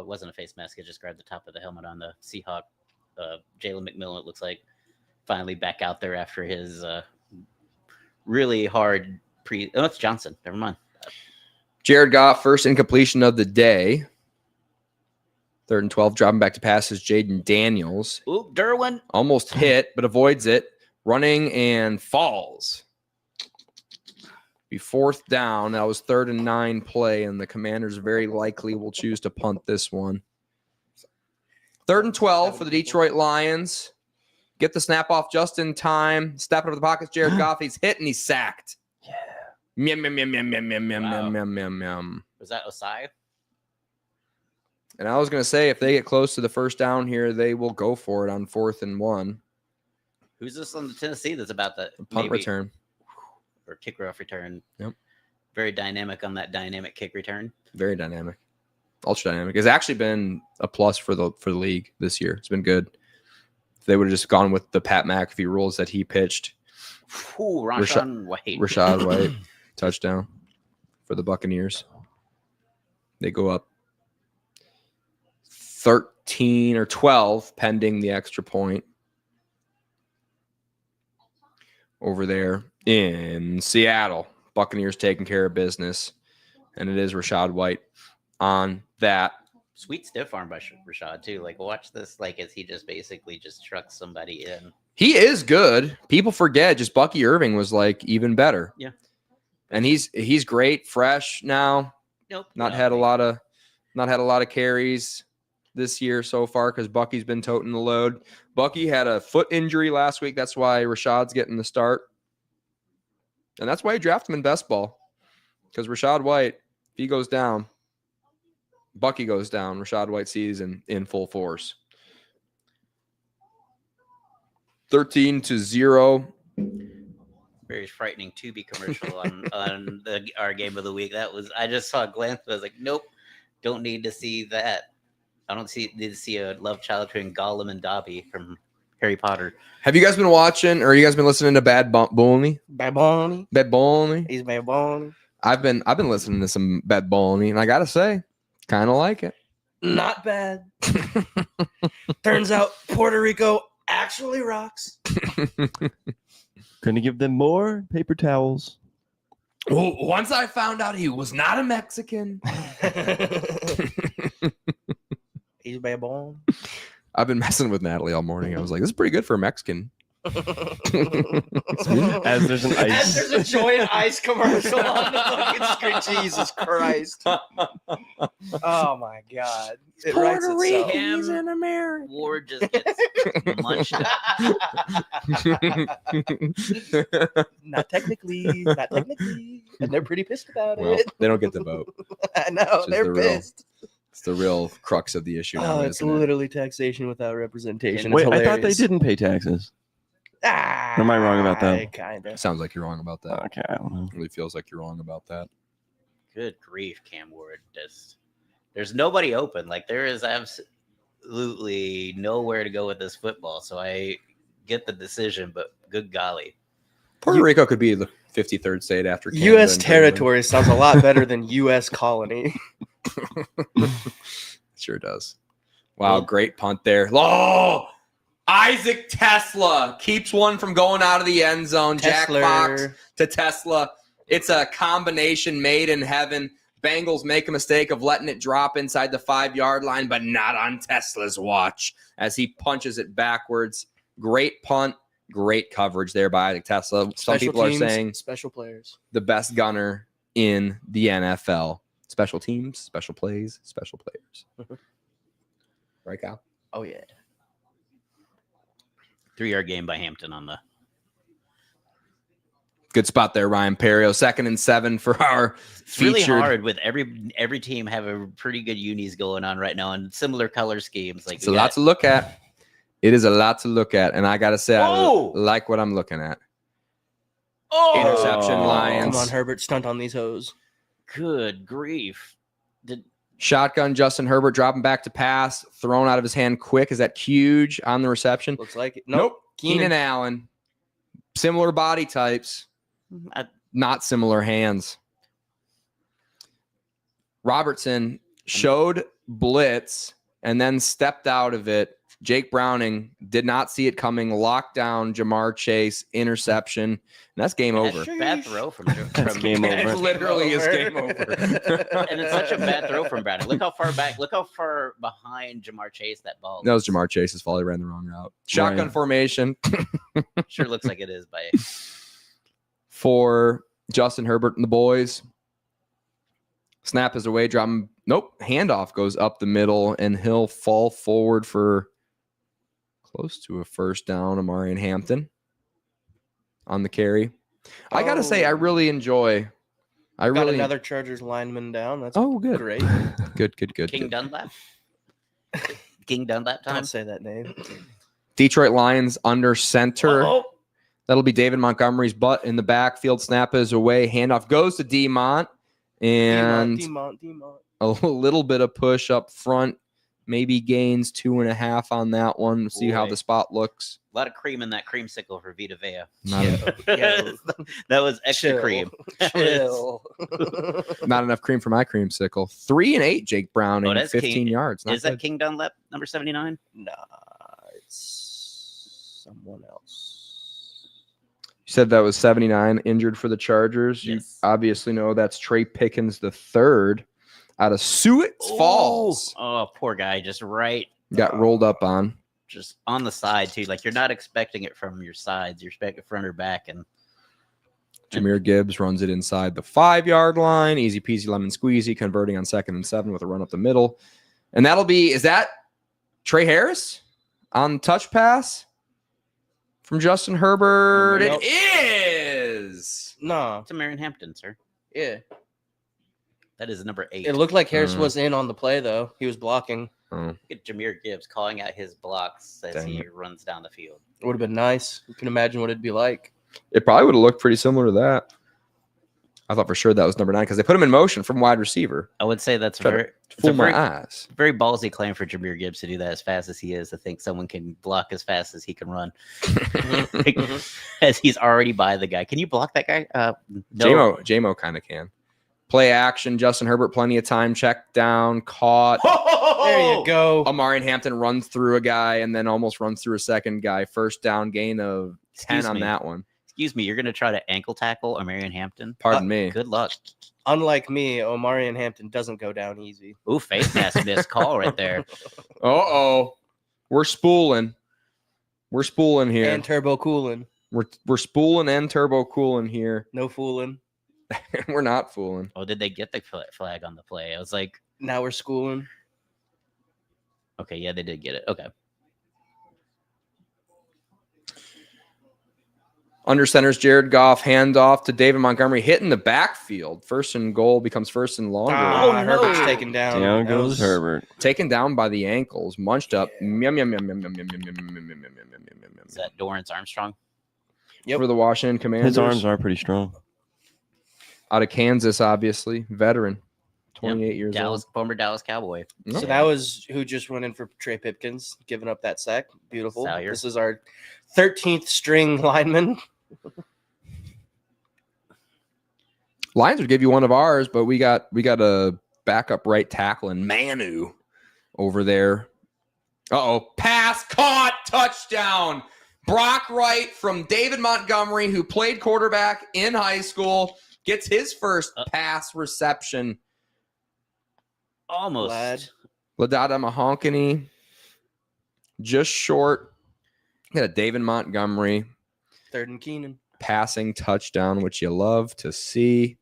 wasn't a face mask. It just grabbed the top of the helmet on the Seahawk. Jalen McMillan, it looks like, finally back out there after his really hard Oh, it's Johnson. Never mind. Jared Goff, first incompletion of the day. 3rd and 12, dropping back to pass is Jaden Daniels. Ooh, Derwin. Almost hit, but avoids it. Running and falls. Be 4th down. That was 3rd and 9 play, and the Commanders very likely will choose to punt this one. 3rd and 12 for the Detroit Lions. Get the snap off just in time. Step out of the pockets. Jared Goff. He's hit and he's sacked. Yeah. Meow, meow, meow, meow, meow, meow, meow, Wow. meow, meow, meow. Was that Osai? And I was going to say, if they get close to the first down here, they will go for it on 4th and 1. Who's this on the Tennessee that's about that Punt return. or kick off return? Yep. Very dynamic on that dynamic kick return. Very dynamic. Ultra dynamic. It's actually been a plus for the league this year. It's been good. If they would have just gone with the Pat McAfee rules that he pitched. Ooh, Rashad White touchdown for the Buccaneers. They go up 13 or 12 pending the extra point over there in Seattle. Buccaneers taking care of business, and it is Rashad White on that. Sweet stiff arm by Rashad too. Like, watch this. Like, as he just basically just trucks somebody in. He is good. People forget just Bucky Irving was like even better. Yeah. And he's great, fresh now. Nope. Not had a lot of carries this year so far because Bucky's been toting the load. Bucky had a foot injury last week. That's why Rashad's getting the start. And that's why you draft him in best ball. Because Rashad White, if he goes down, Bucky goes down. Rashad White sees in full force. 13-0. Very frightening Tubi commercial on our game of the week. I just saw a glance. I was like, nope, don't need to see that. I don't need to see a love child between Gollum and Dobby from Harry Potter. Have you guys been watching or you guys been listening to Bad Bunny? Bad Bunny. Bad Bunny? He's Bad Bunny. I've been listening to some Bad Bunny, and I gotta say, kind of like it. Not bad. Turns out Puerto Rico actually rocks. Couldn't give them more paper towels. Well, once I found out he was not a Mexican. He's Bad Bunny. I've been messing with Natalie all morning. I was like, this is pretty good for a Mexican. As there's an As ice. there's a Joy and Ice commercial on the fucking screen. Jesus Christ. Oh my God. It writes itself. He's an American. Ward just gets munched up. Not technically. Not technically. And they're pretty pissed about Well, it. they don't get the vote. I know. Which is They're the real pissed. It's the real crux of the issue now, Oh, it's isn't it? literally taxation without representation. Wait, It's I thought they hilarious. didn't pay taxes. Ah, Am I wrong about that? Kind of. Sounds like you're wrong about that. Okay, I don't know. Really feels like you're wrong about that. Good grief, Cam Ward. There's nobody open. Like, there is absolutely nowhere to go with this football. So I get the decision, but good golly. Puerto Rico could be the 53rd state after Canada U.S. and Greenland. territory sounds a lot better than U.S. colony. Sure does. Wow, Well- great punt there. Oh, Isaac Tesla keeps one from going out of the end zone. Jack Fox Tesla. to Tesla. It's a combination made in heaven. Bengals make a mistake of letting it drop inside the 5-yard line, but not on Tesla's watch as he punches it backwards. Great punt, great coverage there by Isaac Tesla. Some Special people are teams, saying special players. the best gunner in the NFL. Special teams, special plays, special players. Right, Kyle? Oh yeah. 3-yard game by Hampton on the. Good spot there, Ryan Perio. 2nd and 7 for our It's really featured. hard with every team have a pretty good unis going on right now and similar color schemes. Like It's a lot to look at. It is a lot to look at, and I gotta say, Whoa! I like what I'm looking at. Oh. Interception, Lions. Come on, Herbert, stunt on these hoes. Good grief! Did Shotgun, Justin Herbert dropping back to pass, thrown out of his hand quick. Is that huge on the reception? Looks like it. Nope. Keenan Keenan. Allen. Similar body types, I, not similar hands. Robertson showed blitz and then stepped out of it. Jake Browning did not see it coming. Locked down Jamar Chase, interception. And that's game over. bad throw from That's game It over. literally is game over. and it's such a bad throw from Browning. Look how far back. Look how far behind Jamar Chase that ball. That was Jamar Chase's fault. He ran the wrong route. Shotgun Right. formation Sure looks like it is by. for Justin Herbert and the boys. Snap is away, drop him. Nope. Handoff goes up the middle, and he'll fall forward for close to a first down. Amarian Hampton on the carry. I gotta say, I Oh. really enjoy. I Got really. another Chargers lineman down. That's Oh, good. great. Good. King Good. Dunlap. King Dunlap time. Don't say that name. Detroit Lions under center. Oh, That'll be David Montgomery's butt in the backfield. Snap is away. Handoff goes to Demont. And Demont. a little bit of push up front. Maybe gains 2.5 on that one. See how Boy. the spot looks. a lot of cream in that creamsicle for Vita Vea. Not, Yeah. That was extra Chill. cream. Chill. not enough cream for my creamsicle. 3 and 8, Jake Browning, Oh, that's 15 King- yards. Not Is that good. King Dunlap number 79? Nah, it's someone else. You said that was 79 injured for the Chargers. You Yes. obviously know that's Trey Pickens the third out of Sioux Falls. Oh, poor guy. Just right. Got rolled up on. Just on the side, too. Like, you're not expecting it from your sides. You're expecting it front or back. And Jahmyr Gibbs runs it inside the 5-yard line. Easy peasy lemon squeezy, converting on 2nd and 7 with a run up the middle. And that'll be, is that Trey Harris on touch pass from Justin Herbert? Nope. It is. No. it's a Marion Hampton, sir. Yeah. That is number 8. It looked like Harris Mm. was in on the play, though. He was blocking. Oh, Look at Jahmyr Gibbs calling out his blocks as Dang he it. runs down the field. It would have been nice. You can imagine what it'd be like. it probably would have looked pretty similar to that. I thought for sure that was number 9 because they put him in motion from wide receiver. I would say that's Try to very, it's a Fool my very, eyes. very ballsy claim for Jahmyr Gibbs to do that as fast as he is. I think someone can block as fast as he can run. As he's already by the guy. Can you block that guy? No. JMO kind of can. Play action. Justin Herbert, plenty of time. Check down. Caught. There you go. Amarian Hampton runs through a guy and then almost runs through a second guy. First down gain of 10 Excuse on me. that one. Excuse me, you're going to try to ankle tackle Marion Hampton? Pardon me. Good luck. Unlike me, Omarion Hampton doesn't go down easy. Ooh, face mask missed call right there. Uh-oh. We're spooling. We're spooling here. And turbo cooling. We're spooling and turbo cooling here. No fooling. We're not fooling. Oh, did they get the flag on the play? I was like, Now we're schooling. okay, yeah, they did get it. Okay. Under center's Jared Goff, handoff to David Montgomery, hitting the backfield. First and goal becomes first and longer. Oh, no. Herbert's taken down. Down That goes was- Herbert. Taken down by the ankles, munched up. Yum, yum, yum, yum, yum, yum, yum, yum, yum, yum, yum, yum, yum, yum, Is that Dorrance Armstrong? Yep. for the Washington Commanders. His arms are pretty strong. Out of Kansas, obviously. Veteran. 28 years Former Dallas Cowboy. old. So that was who just went in for Trey Pipkins, giving up that sack. Beautiful. Salyer. This is our 13th string lineman. Lions would give you one of ours, but we got a backup right tackle in Manu over there. Uh-oh. Pass caught. Touchdown. Brock Wright from David Montgomery, who played quarterback in high school, gets his first pass reception. Almost. Glad. Ladada Mahonkany, just short. Got a David Montgomery 3rd and Keenan. passing touchdown, which you love to see.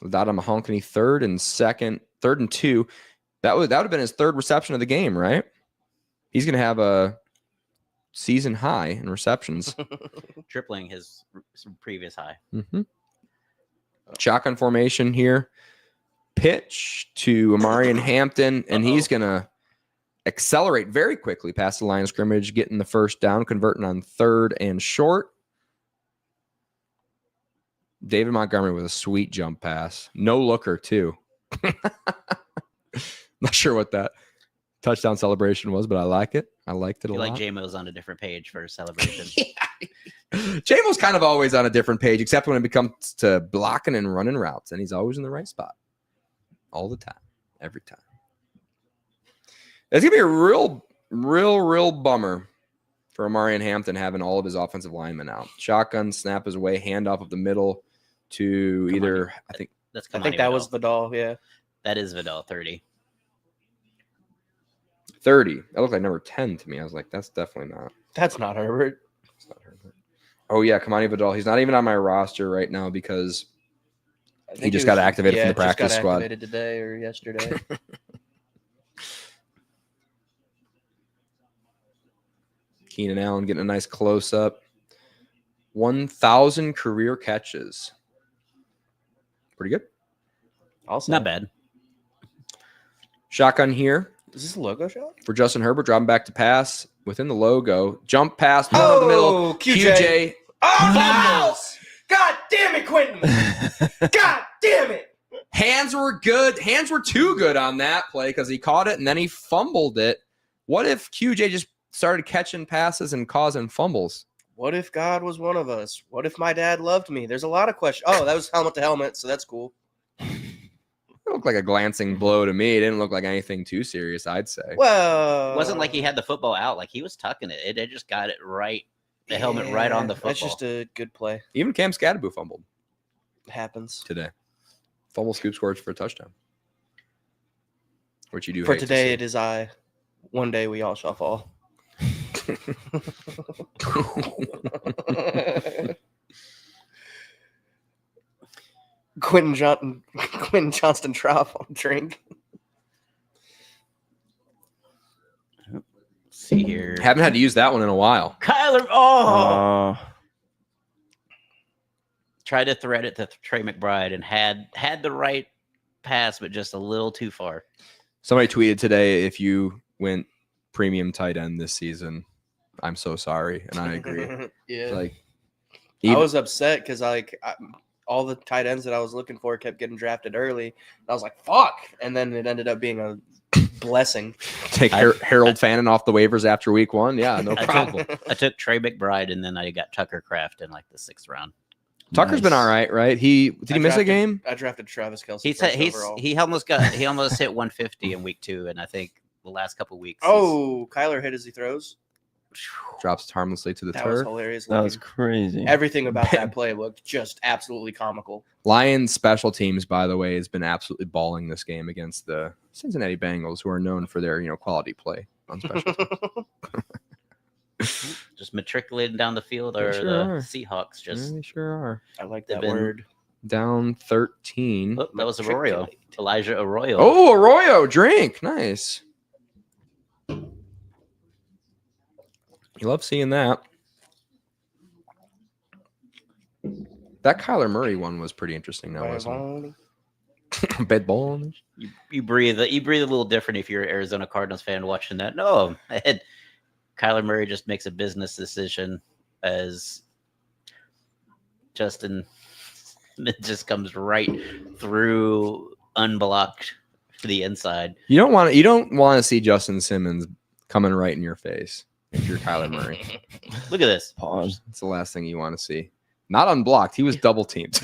Ladada Mahonkany 3rd and 2. That would have been his 3rd reception of the game, right? He's going to have a season high in receptions. Tripling his previous high. Mm-hmm. Shotgun formation here. Pitch to Amarian Hampton, and he's going to accelerate very quickly past the line of scrimmage, getting the first down, converting on 3rd and short. David Montgomery with a sweet jump pass. No looker, too. Not sure what that touchdown celebration was, but I like it. I liked it a lot. Like J-Mo's on a different page for celebration. J-Mo's kind of always on a different page, except when it comes to blocking and running routes, and he's always in the right spot. All the time. Every time. It's going to be a real bummer for Amarian Hampton having all of his offensive linemen out. Shotgun, snap is away, handoff of the middle to either, I think I think that was Vidal, yeah. That is Vidal, 30. 30. That looked like number 10 to me. I was like, that's definitely not. That's not Herbert. That's not Herbert. Oh, yeah, Kamani Vidal. He's not even on my roster right now because he just got activated from the practice squad. Activated today or yesterday. Keenan Allen getting a nice close-up. 1,000 career catches. Pretty good. Also, Not bad. Shotgun here Is this a logo shot? for Justin Herbert. Dropping back to pass within the logo. Jump pass. Middle of the middle. QJ. Oh, no! God damn it, Quentin! God damn it! Hands were good. Hands were too good on that play because he caught it and then he fumbled it. What if QJ just started catching passes and causing fumbles? What if God was one of us? What if my dad loved me? There's a lot of questions. Oh, that was helmet to helmet, so that's cool. It looked like a glancing blow to me. It didn't look like anything too serious, I'd say. Well, It wasn't like he had the football out. Like he was tucking it. It just got it right. The helmet right on the football. That's just a good play. Even Cam Scadaboo fumbled It happens. today. Fumble scoop scores for a touchdown. Which you do For hate to today, see. it is I. One day we all shall fall. Quentin Johnston Trough on drink. See here. Haven't had to use that one in a while. Kyler. Oh. Tried to thread it to Trey McBride and had the right pass, but just a little too far. Somebody tweeted today, if you went premium tight end this season, I'm so sorry. And I agree. Yeah. Like, I was upset because all the tight ends that I was looking for kept getting drafted early. And I was like, fuck. And then it ended up being a blessing. take Harold Fannin off the waivers after week 1. Yeah, no problem. I took Trey McBride and then I got Tucker Kraft in like the 6th round. Tucker's been all right, right? Did he miss a game? I drafted Travis Kelce. He almost hit 150 in week 2, and I think the last couple weeks. Oh, Kyler hit as he throws. Drops harmlessly to the That was turf. hilarious. That was crazy. Everything about that play looked just absolutely comical. Lions special teams, by the way, has been absolutely balling this game against the Cincinnati Bengals, who are known for their quality play on special teams. Just matriculating down the field, They or sure the are. Seahawks just. They sure are. I like They've that been- word. Down 13. Oh, that was Arroyo, Elijah Arroyo. Oh, Arroyo, drink. Nice. You love seeing that. That Kyler Murray one was pretty interesting, though, wasn't it? Bed ball. You breathe a little different if you're an Arizona Cardinals fan watching that. No, Kyler Murray just makes a business decision as Justin just comes right through unblocked to the inside. You don't want to see Justin Simmons coming right in your face if you're Kyler Murray. Look at this. Pause. It's the last thing you want to see. Not unblocked. He was double teamed.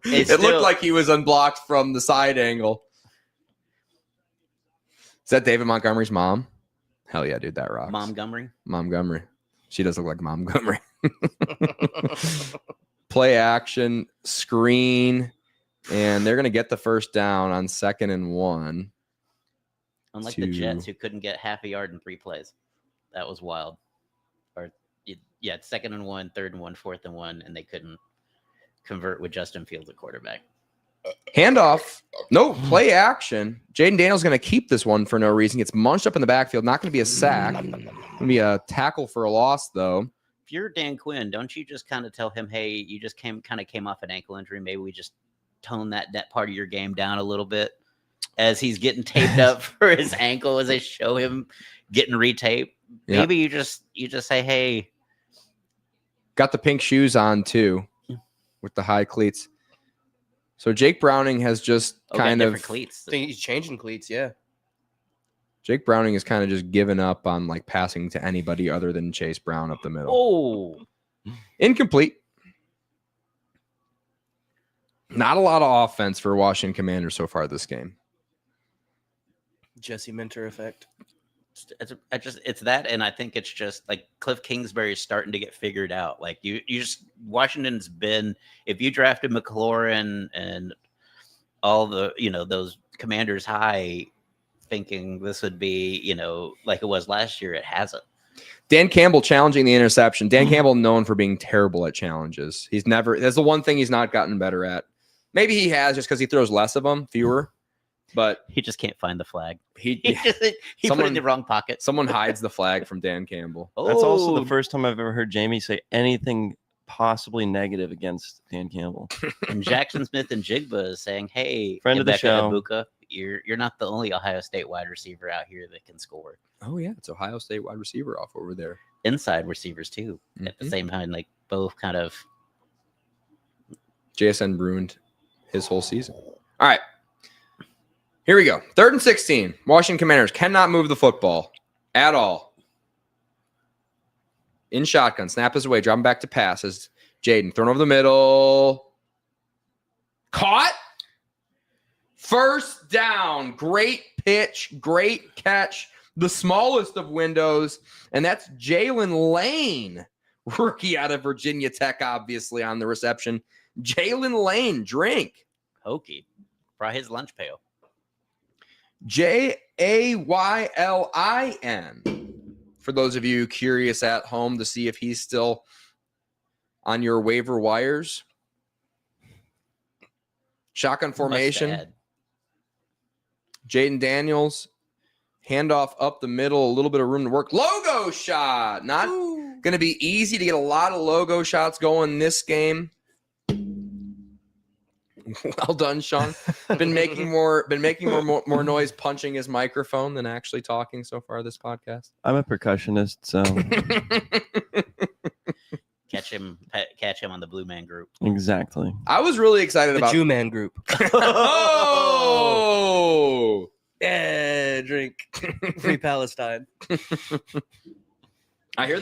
It looked like he was unblocked from the side angle. Is that David Montgomery's mom? Hell yeah, dude, that rocks. Montgomery. She does look like Montgomery. Play action, screen, and they're going to get the first down on 2nd and 1. Unlike the Jets, who couldn't get half a yard in 3 plays. That was wild. Or, yeah, 2nd and 1, 3rd and 1, 4th and 1, and they couldn't convert with Justin Fields at quarterback. Handoff. No, play action. Jaden Daniels going to keep this one for no reason. Gets munched up in the backfield. Not going to be a sack. Going to be a tackle for a loss, though. If you're Dan Quinn, don't you just kind of tell him, hey, you just came off an ankle injury. Maybe we just tone that part of your game down a little bit as he's getting taped up for his ankle as they show him getting retaped. Yeah. Maybe you just say, hey. Got the pink shoes on, too, with the high cleats. So Jake Browning has just kind of cleats. I think he's changing cleats, yeah. Jake Browning has kind of just given up on like passing to anybody other than Chase Brown up the middle. Oh, incomplete. Not a lot of offense for Washington Commanders so far this game. Jesse Minter effect. It's that, and I think it's just like Cliff Kingsbury is starting to get figured out. Like you just Washington's been, if you drafted McLaurin and all the those Commanders high, thinking this would be like it was last year, it hasn't. Dan Campbell challenging the interception. Dan Campbell known for being terrible at challenges. That's the one thing he's not gotten better at. Maybe he has just because he throws less of them, fewer. But he just can't find the flag. He put it in the wrong pocket. Someone hides the flag from Dan Campbell. That's also the first time I've ever heard Jamie say anything possibly negative against Dan Campbell. And Jackson Smith and Jigba is saying, hey, friend of the show, Ibuka, you're not the only Ohio State wide receiver out here that can score. Oh, yeah. It's Ohio State wide receiver off over there. Inside receivers, too. Mm-hmm. At the same time, like both kind of. JSN ruined his whole season. All right. Here we go. 3rd and 16. Washington Commanders cannot move the football at all. In shotgun. Snap is away. Dropping back to pass as Jaden. Thrown over the middle. Caught. First down. Great pitch. Great catch. The smallest of windows. And that's Jalen Lane. Rookie out of Virginia Tech, obviously, on the reception. Jalen Lane. Drink. Hokey. Brought his lunch pail. Jaylin. For those of you curious at home to see if he's still on your waiver wires. Shotgun formation. Jaden Daniels. Handoff up the middle. A little bit of room to work. Logo shot. Not going to be easy to get a lot of logo shots going this game. Well done, Sean. Been making more noise punching his microphone than actually talking so far this podcast. I'm a percussionist, so catch him on the Blue Man Group. Exactly. I was really excited about the Jew Man Group. Oh, yeah, drink free Palestine. I hear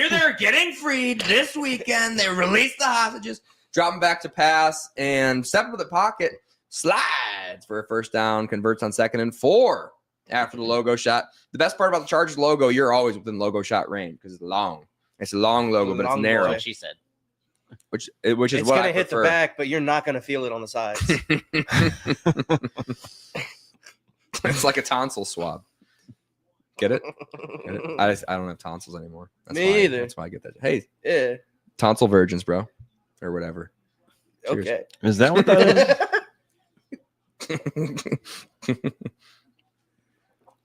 they're getting freed this weekend. They released the hostages. Dropping back to pass and stepping to the pocket, slides for a first down, converts on 2nd and 4 after the logo shot. The best part about the Chargers logo, you're always within logo shot range because it's long. It's a long logo, but it's narrow. What she said. Which is it's what going I to hit prefer. the back, but you're not going to feel it on the sides. It's like a tonsil swab. Get it? Get it? I don't have tonsils anymore. Me either. That's why I get that. Hey, Yeah. tonsil virgins, bro. Or whatever. Cheers. Okay. Is that what that is?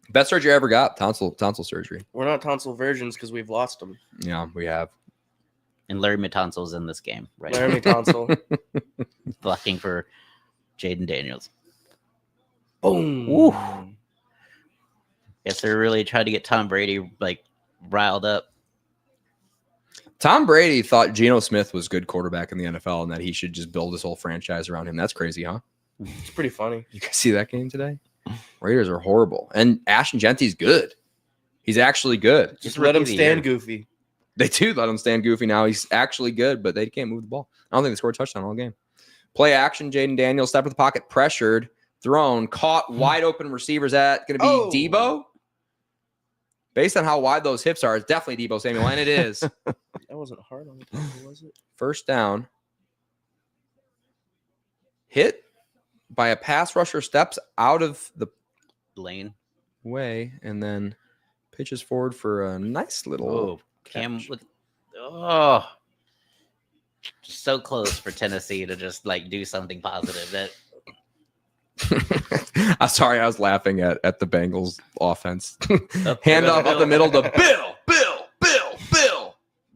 Best surgery I ever got, tonsil surgery. We're not tonsil virgins because we've lost them. Yeah, we have. And Larry Matonsil's in this game, right? Laramie tonsil. Blocking for Jaden Daniels. Boom. Woo. Guess they're really trying to get Tom Brady like riled up. Tom Brady thought Geno Smith was good quarterback in the NFL and that he should just build his whole franchise around him. That's crazy, huh? It's pretty funny. You guys see that game today? Raiders are horrible. And Ashton Genty's good. He's actually good. Just let him stand goofy. They do let him stand goofy now. He's actually good, but they can't move the ball. I don't think they scored a touchdown all game. Play action, Jaden Daniels, step in the pocket, pressured, thrown, caught, wide open receivers at going to be Debo. Based on how wide those hips are, it's definitely Debo Samuel, and it is. That wasn't hard on the tackle, was it? First down. Hit by a pass rusher, steps out of the Lane. way, and then pitches forward for a nice little Oh, Cam catch. with so close for Tennessee to just like do something positive. That I'm sorry, I was laughing at the Bengals offense. Handoff up the middle to Bill.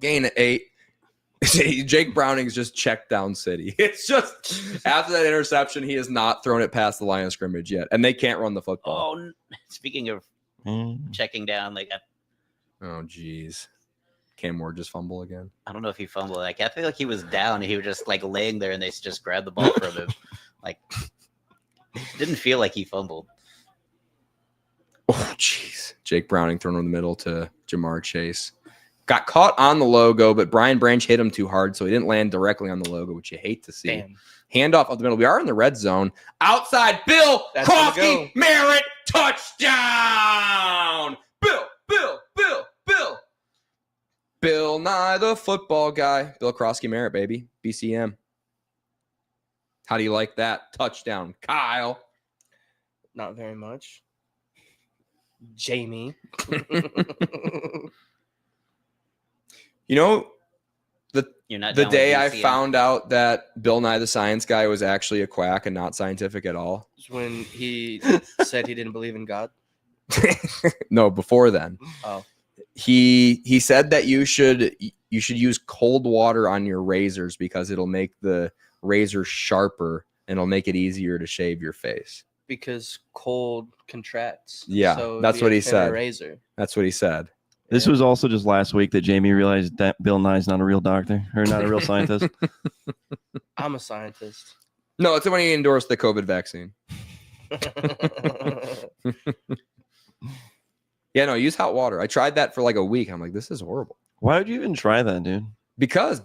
Gain at 8. Jake Browning's just checked down city. It's just after that interception, he has not thrown it past the line of scrimmage yet, and they can't run the football. oh, speaking of checking down, like Oh, geez. Cam Ward just fumble again. I don't know if he fumbled. Like I feel like he was down and he was just like laying there and they just grabbed the ball from him. Like didn't feel like he fumbled. Oh, jeez. Jake Browning thrown in the middle to Jamar Chase. Got caught on the logo, but Brian Branch hit him too hard, so he didn't land directly on the logo, which you hate to see. Damn. Handoff up the middle. We are in the red zone. Outside, Bill That's gonna go. Coffey Merritt, touchdown! Bill. Bill Nye, the football guy. Bill Krosky Merritt, baby. BCM. How do you like that? Touchdown, Kyle. Not very much. Jamie. You know, You're not the down day with I BCM? found out that Bill Nye the Science Guy was actually a quack and not scientific at all. When he said he didn't believe in God. No, before then. Oh. He said that you should use cold water on your razors because it'll make the razor sharper and it'll make it easier to shave your face. Because cold contracts. Yeah, So it'd that's be what a he thinner said. Razor. That's what he said. This Yeah. was also just last week that Jamie realized that Bill Nye's not a real doctor or not a real scientist. I'm a scientist. No, it's when he endorsed the COVID vaccine. Yeah, no, use hot water. I tried that for like a week. I'm like, this is horrible. Why would you even try that, dude? Because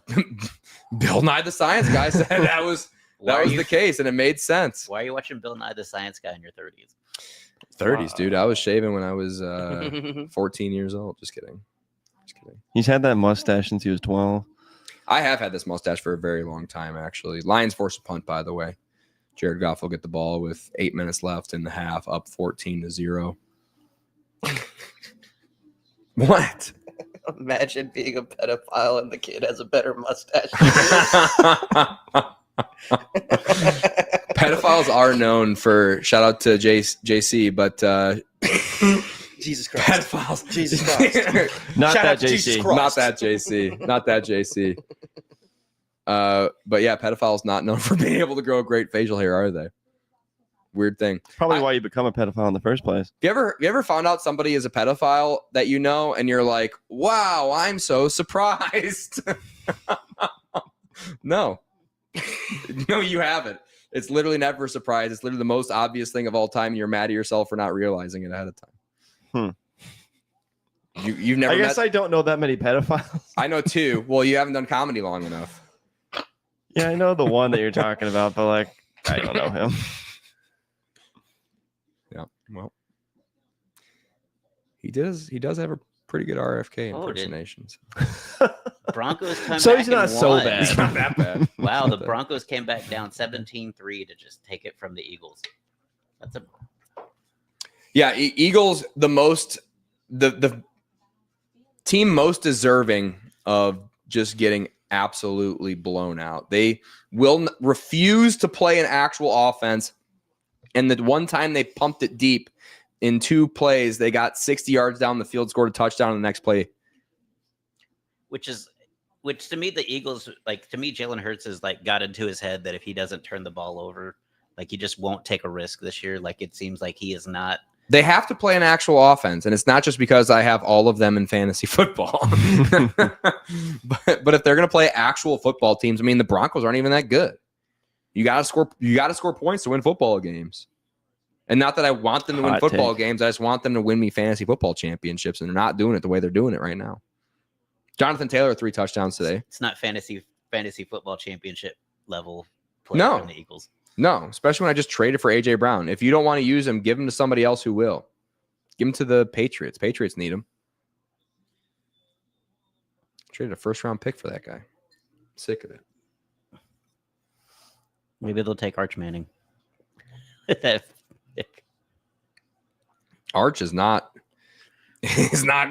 Bill Nye the Science Guy said that was the case, and it made sense. Why are you watching Bill Nye the Science Guy in your 30s? 30s, dude. I was shaving when I was 14 years old. Just kidding. He's had that mustache since he was 12. I have had this mustache for a very long time, actually. Lions force a punt, by the way. Jared Goff will get the ball with 8 minutes left in the half, up 14-0. What? Imagine being a pedophile and the kid has a better mustache. Pedophiles are known for, shout out to JC, but Jesus Christ. pedophiles. Jesus Christ. Not Shout that out to Jesus JC. Christ. Not that JC. Not that JC. But yeah, pedophiles not known for being able to grow great facial hair, are they? Weird thing. Probably why you become a pedophile in the first place. You ever found out somebody is a pedophile that you know and you're like, wow, I'm so surprised? No. No, you haven't. It's literally never a surprise. It's literally the most obvious thing of all time. And you're mad at yourself for not realizing it ahead of time. You've never I guess met... I don't know that many pedophiles. I know two. Well, you haven't done comedy long enough. Yeah, I know the one that you're talking about, but like, I don't know him. Yeah. Well, he does have a pretty good RFK Oh, did- impersonations. Broncos come So back he's not and so won. bad. He's not that bad. Wow, the Broncos came back down 17-3 to just take it from the Eagles. That's a Yeah, Eagles the team most deserving of just getting absolutely blown out. They will refuse to play an actual offense. And the one time they pumped it deep in 2 plays, they got 60 yards down the field, scored a touchdown on the next play. which to me the Eagles, like, to me Jalen Hurts has like got into his head that if he doesn't turn the ball over, like, he just won't take a risk this year. Like, it seems like he is not. They have to play an actual offense, and it's not just because I have all of them in fantasy football. but if they're going to play actual football teams, I mean, the Broncos aren't even that good. You got to score points to win football games. And not that I want them to win Hot football take. games, I just want them to win me fantasy football championships, and they're not doing it the way they're doing it right now. Jonathan Taylor 3 touchdowns today. It's not fantasy football championship level play No. from the Eagles. No, especially when I just traded for AJ Brown. If you don't want to use him, give him to somebody else who will. Give him to the Patriots. Patriots need him. Traded a first-round pick for that guy. Sick of it. Maybe they'll take Arch Manning. That- Arch is not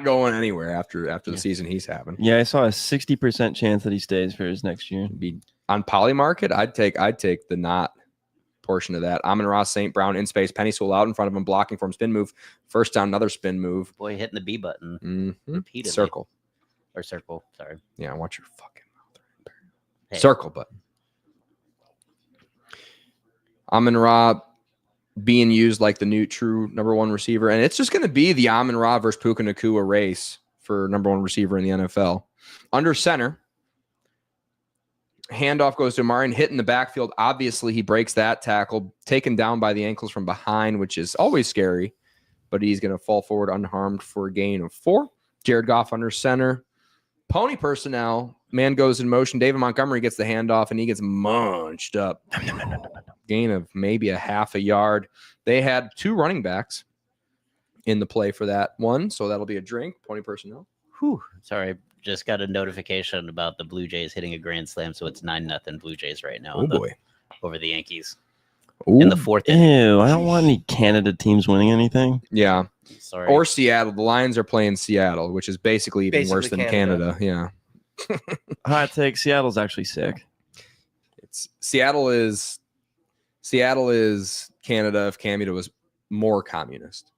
going anywhere after the season he's having. Yeah, I saw a 60% chance that he stays for his next year. Be on Polymarket, I'd take the not portion of that. Amon-Ra St. Brown in space. Penny Sewell out in front of him, blocking for him. Spin move. First down, another spin move. Boy, hitting the B button Mhm. repeatedly. Circle. Or circle. Sorry. Yeah, watch your fucking mouth. Hey. Circle button. Amon-Ra being used like the new true number one receiver. And it's just going to be the Amon-Ra versus Puka Nacua race for number one receiver in the NFL. Under center, handoff goes to Marion, hit in the backfield. Obviously, he breaks that tackle, taken down by the ankles from behind, which is always scary. But he's going to fall forward unharmed for a gain of 4. Jared Goff under center. Pony personnel. Man goes in motion. David Montgomery gets the handoff, and he gets munched up. Gain of maybe a half a yard. They had 2 running backs in the play for that one, so that'll be a drink. Pony personnel. Whew. Sorry. Just got a notification about the Blue Jays hitting a grand slam, so it's 9-0 Blue Jays right now over the Yankees in the 4th inning. Ew, I don't want any Canada teams winning anything. Yeah. Sorry. Or Seattle. The Lions are playing Seattle, which is basically even worse than Canada. Canada. Yeah. Hot take, Seattle's actually sick. It's Seattle is Canada if Canada was more communist.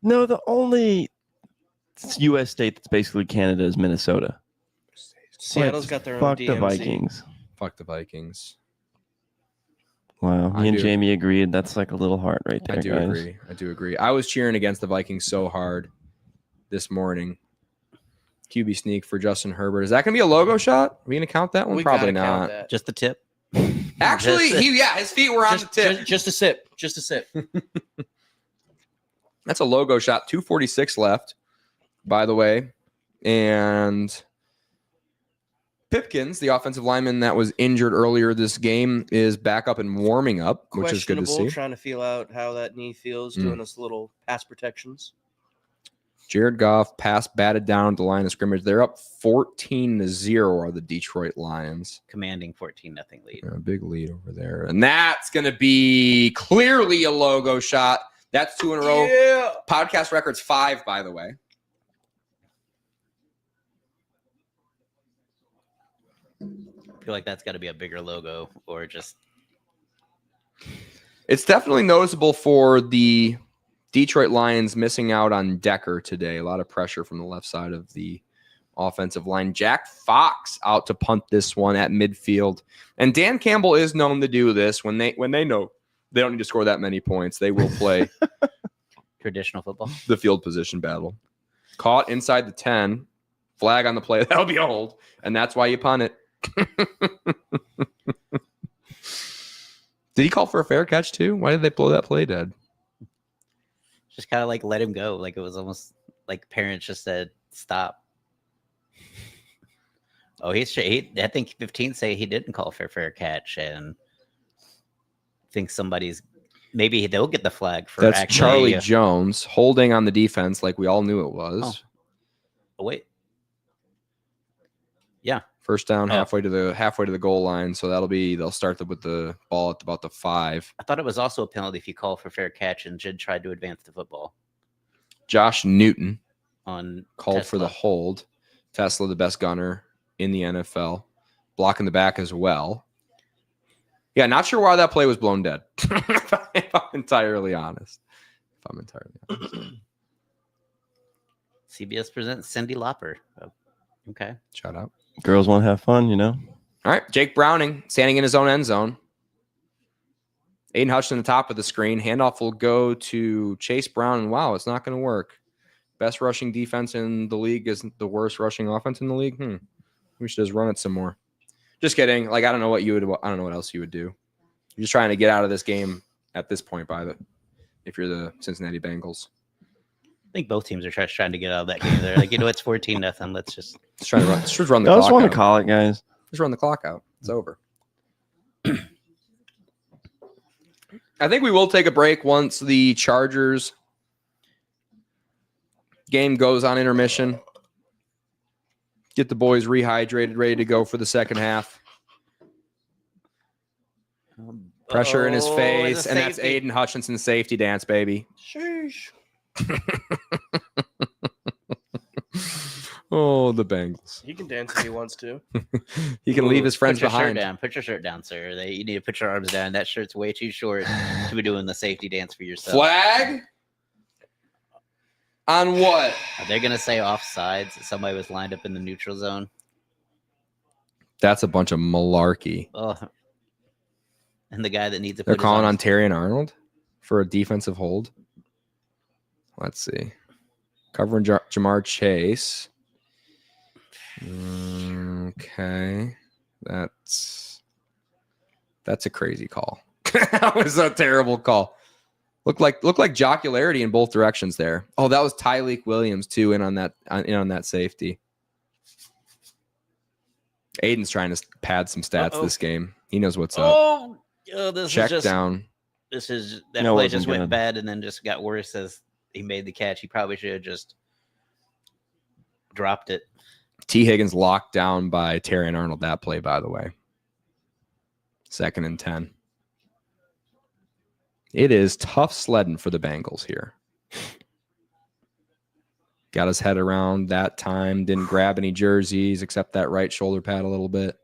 No, the only U.S. state that's basically Canada is Minnesota. Seattle's got their own Fuck the DMC. Vikings. Fuck the Vikings. Wow, I me and do. Jamie agreed. That's like a little heart right there, I do guys. agree. I was cheering against the Vikings so hard this morning. QB sneak for Justin Herbert. Is that going to be a logo shot? Are we going to count that one? We Probably gotta count not. that. Just the tip. Actually, his feet were on the tip. Just a sip. Just a sip. That's a logo shot. 2:46 left, by the way. And Pipkins, the offensive lineman that was injured earlier this game, is back up and warming up, which is good to see. Trying to feel out how that knee feels, doing this little pass protections. Jared Goff pass batted down at the line of scrimmage. They're up 14-0 are the Detroit Lions. Commanding 14-0 lead. A big lead over there. And that's going to be clearly a logo shot. That's 2 in a row. Yeah. Podcast record's 5, by the way. I feel like that's got to be a bigger logo or just It's definitely noticeable for the Detroit Lions missing out on Decker today. A lot of pressure from the left side of the offensive line. Jack Fox out to punt this one at midfield. And Dan Campbell is known to do this when they know they don't need to score that many points. They will play traditional football. the field position battle. Caught inside the 10. Flag on the play. That'll be a hold. And that's why you punt it. Did he call for a fair catch too? Why did they blow that play dead? Just kind of like let him go. Like it was almost like parents just said, stop. Oh, I think 15 say he didn't call for a fair catch and think maybe they'll get the flag for That's actually, Charlie Jones holding on the defense like we all knew it was. Oh, wait. Yeah. First down halfway to the goal line. So they'll start with the ball at about the 5. I thought it was also a penalty if you call for fair catch and Jid tried to advance the football Josh Newton on called for the Tesla. hold. Tesla, the best gunner in the NFL, blocking the back as well. Yeah, not sure why that play was blown dead. If I'm entirely honest. CBS presents Cindy Lauper. Oh, okay. Shout out. Girls want to have fun, you know? All right, Jake Browning standing in his own end zone. Aiden Hutchinson at the top of the screen. Handoff will go to Chase Brown, and wow, it's not going to work. Best rushing defense in the league isn't the worst rushing offense in the league. We should just run it some more. Just kidding. Like I don't know what else you would do. You're just trying to get out of this game at this point if you're the Cincinnati Bengals. think both teams are trying to get out of that game. They're like, it's 14-0. Let's just Let's run the I clock just want out. to call it, guys. Just run the clock out. It's over. I think we will take a break once the Chargers game goes on intermission. Get the boys rehydrated, ready to go for the second half. Pressure in his face, and that's Aiden Hutchinson's safety dance, baby. Sheesh. Oh, the Bengals. He can dance if he wants to. He can leave his friends put your behind. Shirt down. Put your shirt down, sir. You need to put your arms down. That shirt's way too short to be doing the safety dance for yourself. Flag? On what? Are they going to say offsides? Somebody was lined up in the neutral zone. That's a bunch of malarkey. Oh. And the guy that needs to They're put his calling on arms- Terry and Arnold for a defensive hold. Let's see. Covering Jamar Chase. Okay. That's a crazy call. That was a terrible call. Looked like jocularity in both directions there. Oh, that was Tyleek Williams too in on that safety. Aiden's trying to pad some stats this game. He knows what's up. This Check is just down. This is that No, it play wasn't just went good. bad and then just got worse as he made the catch. He probably should have just dropped it. T. Higgins locked down by Terry and Arnold that play, by the way. 2nd and 10. It is tough sledding for the Bengals here. Got his head around that time. Didn't grab any jerseys except that right shoulder pad a little bit.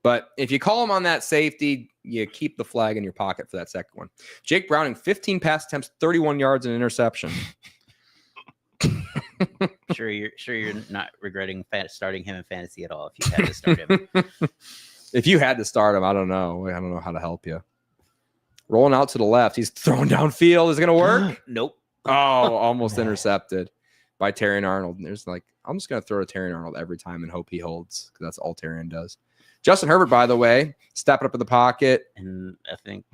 But if you call him on that safety, you keep the flag in your pocket for that second one. Jake Browning, 15 pass attempts, 31 yards, and interception. Sure you're not regretting starting him in fantasy at all if you had to start him. If you had to start him, I don't know. I don't know how to help you. Rolling out to the left. He's throwing downfield. Is it going to work? Nope. Oh, almost intercepted by Terrion Arnold. And there's like, I'm just going to throw to Terrion Arnold every time and hope he holds because that's all Terrion does. Justin Herbert, by the way, stepping up in the pocket. And I think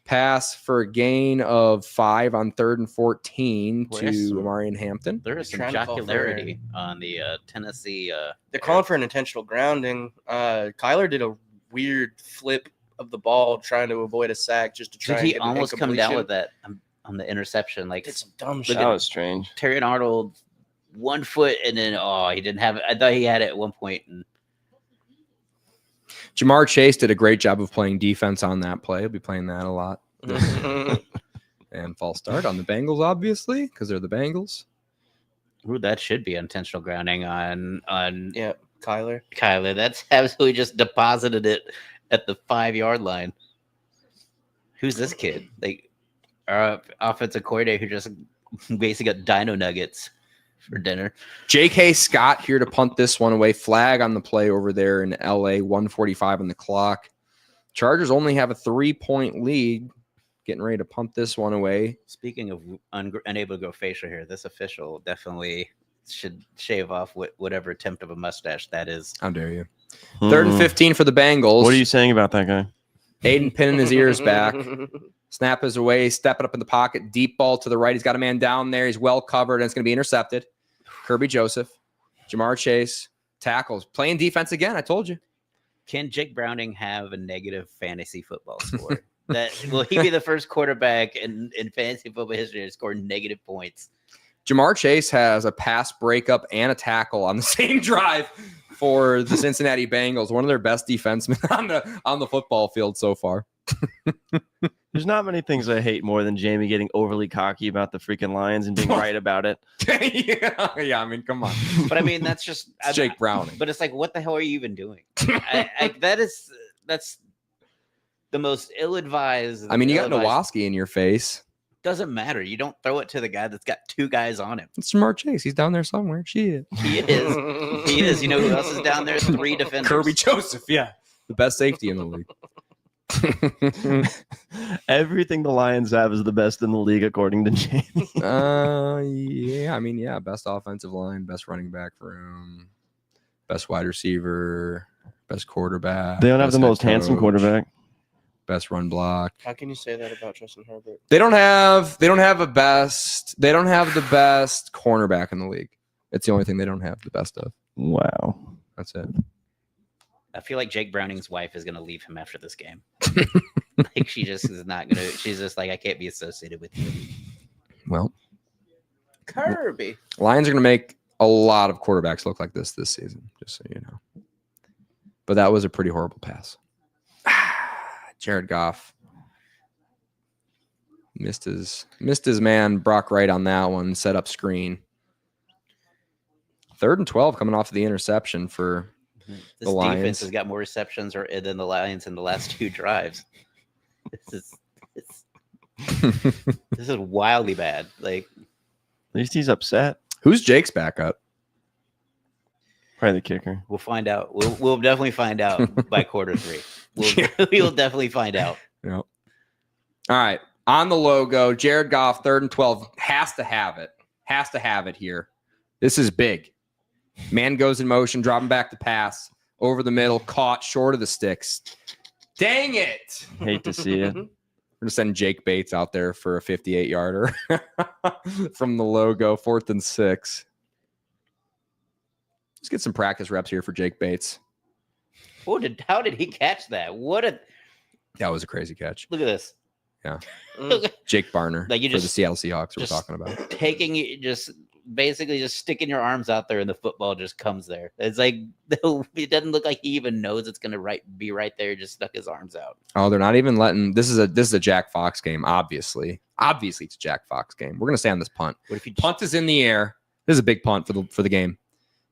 Pass for a gain of 5 on 3rd and 14 Well, to there's some- Amarian Hampton. there is some Trying to call for jocularity on the Tennessee. They're calling for an intentional grounding. Kyler did a weird flip of the ball trying to avoid a sack just to try Did and he get an almost come down incompletion. with that on the interception? Like It's some dumb Look shit. at- That was strange. Terry and Arnold, 1 foot, and then he didn't have it. I thought he had it at one point, and Jamar Chase did a great job of playing defense on that play. He'll be playing that a lot. And false start on the Bengals, obviously, because they're the Bengals. ooh, that should be intentional grounding on Yeah, Kyler. Kyler. That's absolutely just deposited it at the 5-yard line. Who's this kid? Like our offensive coordinator who just basically got dino nuggets for dinner. J.K. Scott here to punt this one away. Flag on the play over there in L.A., 1:45 on the clock. Chargers only have a 3-point lead. Getting ready to punt this one away. Speaking of unable to go facial hair, this official definitely should shave off whatever attempt of a mustache that is. How dare you? 3rd and 15 for the Bengals. What are you saying about that guy? Aiden pinning his ears back. Snap is away, stepping up in the pocket. Deep ball to the right. He's got a man down there. He's well covered, and it's going to be intercepted. Kirby Joseph, Jamar Chase, tackles. Playing defense again, I told you. Can Jake Browning have a negative fantasy football score? Will he be the first quarterback in fantasy football history to score negative points? Jamar Chase has a pass breakup and a tackle on the same drive for the Cincinnati Bengals. One of their best defensemen on the football field so far. There's not many things I hate more than Jamie getting overly cocky about the freaking Lions and being right about it. yeah, I mean, come on. But I mean, that's just It's Jake Browning. But it's like, what the hell are you even doing? That's the most ill-advised. I mean, you got ill-advised- Nowoski in your face. Doesn't matter. You don't throw it to the guy that's got 2 guys on him. It's Jamar Chase. He's down there somewhere. Shit. He is. He is. You know who else is down there? 3 defenders. Kirby Joseph, yeah. The best safety in the league. Everything the Lions have is the best in the league, according to Jamie. Yeah. I mean, yeah. Best offensive line, best running back room, best wide receiver, best quarterback. They don't have best the head most handsome coach. quarterback. best run block. How can you say that about Justin Herbert? They don't have the best cornerback in the league. It's the only thing they don't have the best of. Wow. That's it. I feel like Jake Browning's wife is gonna leave him after this game. Like she just is not gonna. She's just like, I can't be associated with you. Well, Kirby. Lions are going to make a lot of quarterbacks look like this season, just so you know. But that was a pretty horrible pass. Jared Goff missed his man Brock Wright on that one. Set up screen. 3rd and 12 coming off of the interception for This the Lions. defense has got more receptions than the Lions in the last 2 drives. This is wildly bad. Like, At least he's upset. Who's Jake's backup? Probably the kicker. we'll find out. We'll definitely find out by quarter 3. We'll definitely find out. Yep. All right. On the logo, Jared Goff, 3rd and 12, has to have it. Has to have it here. This is big. Man goes in motion, dropping back to pass. Over the middle, caught short of the sticks. Dang it. Hate to see it. We're going to send Jake Bates out there for a 58-yarder from the logo, 4th and 6. Let's get some practice reps here for Jake Bates. How did he catch that? That was a crazy catch. Look at this. Jake Barner Like you for the just- Seattle Seahawks we're just talking about. Taking it, just basically just sticking your arms out there and the football just comes there. It's like it doesn't look like he even knows it's gonna be right there. Just stuck his arms out. Oh, they're not even letting. This is a Jack Fox game. Obviously, it's a Jack Fox game. We're gonna stay on this punt. What if you Punt is in the air. This is a big punt for the game.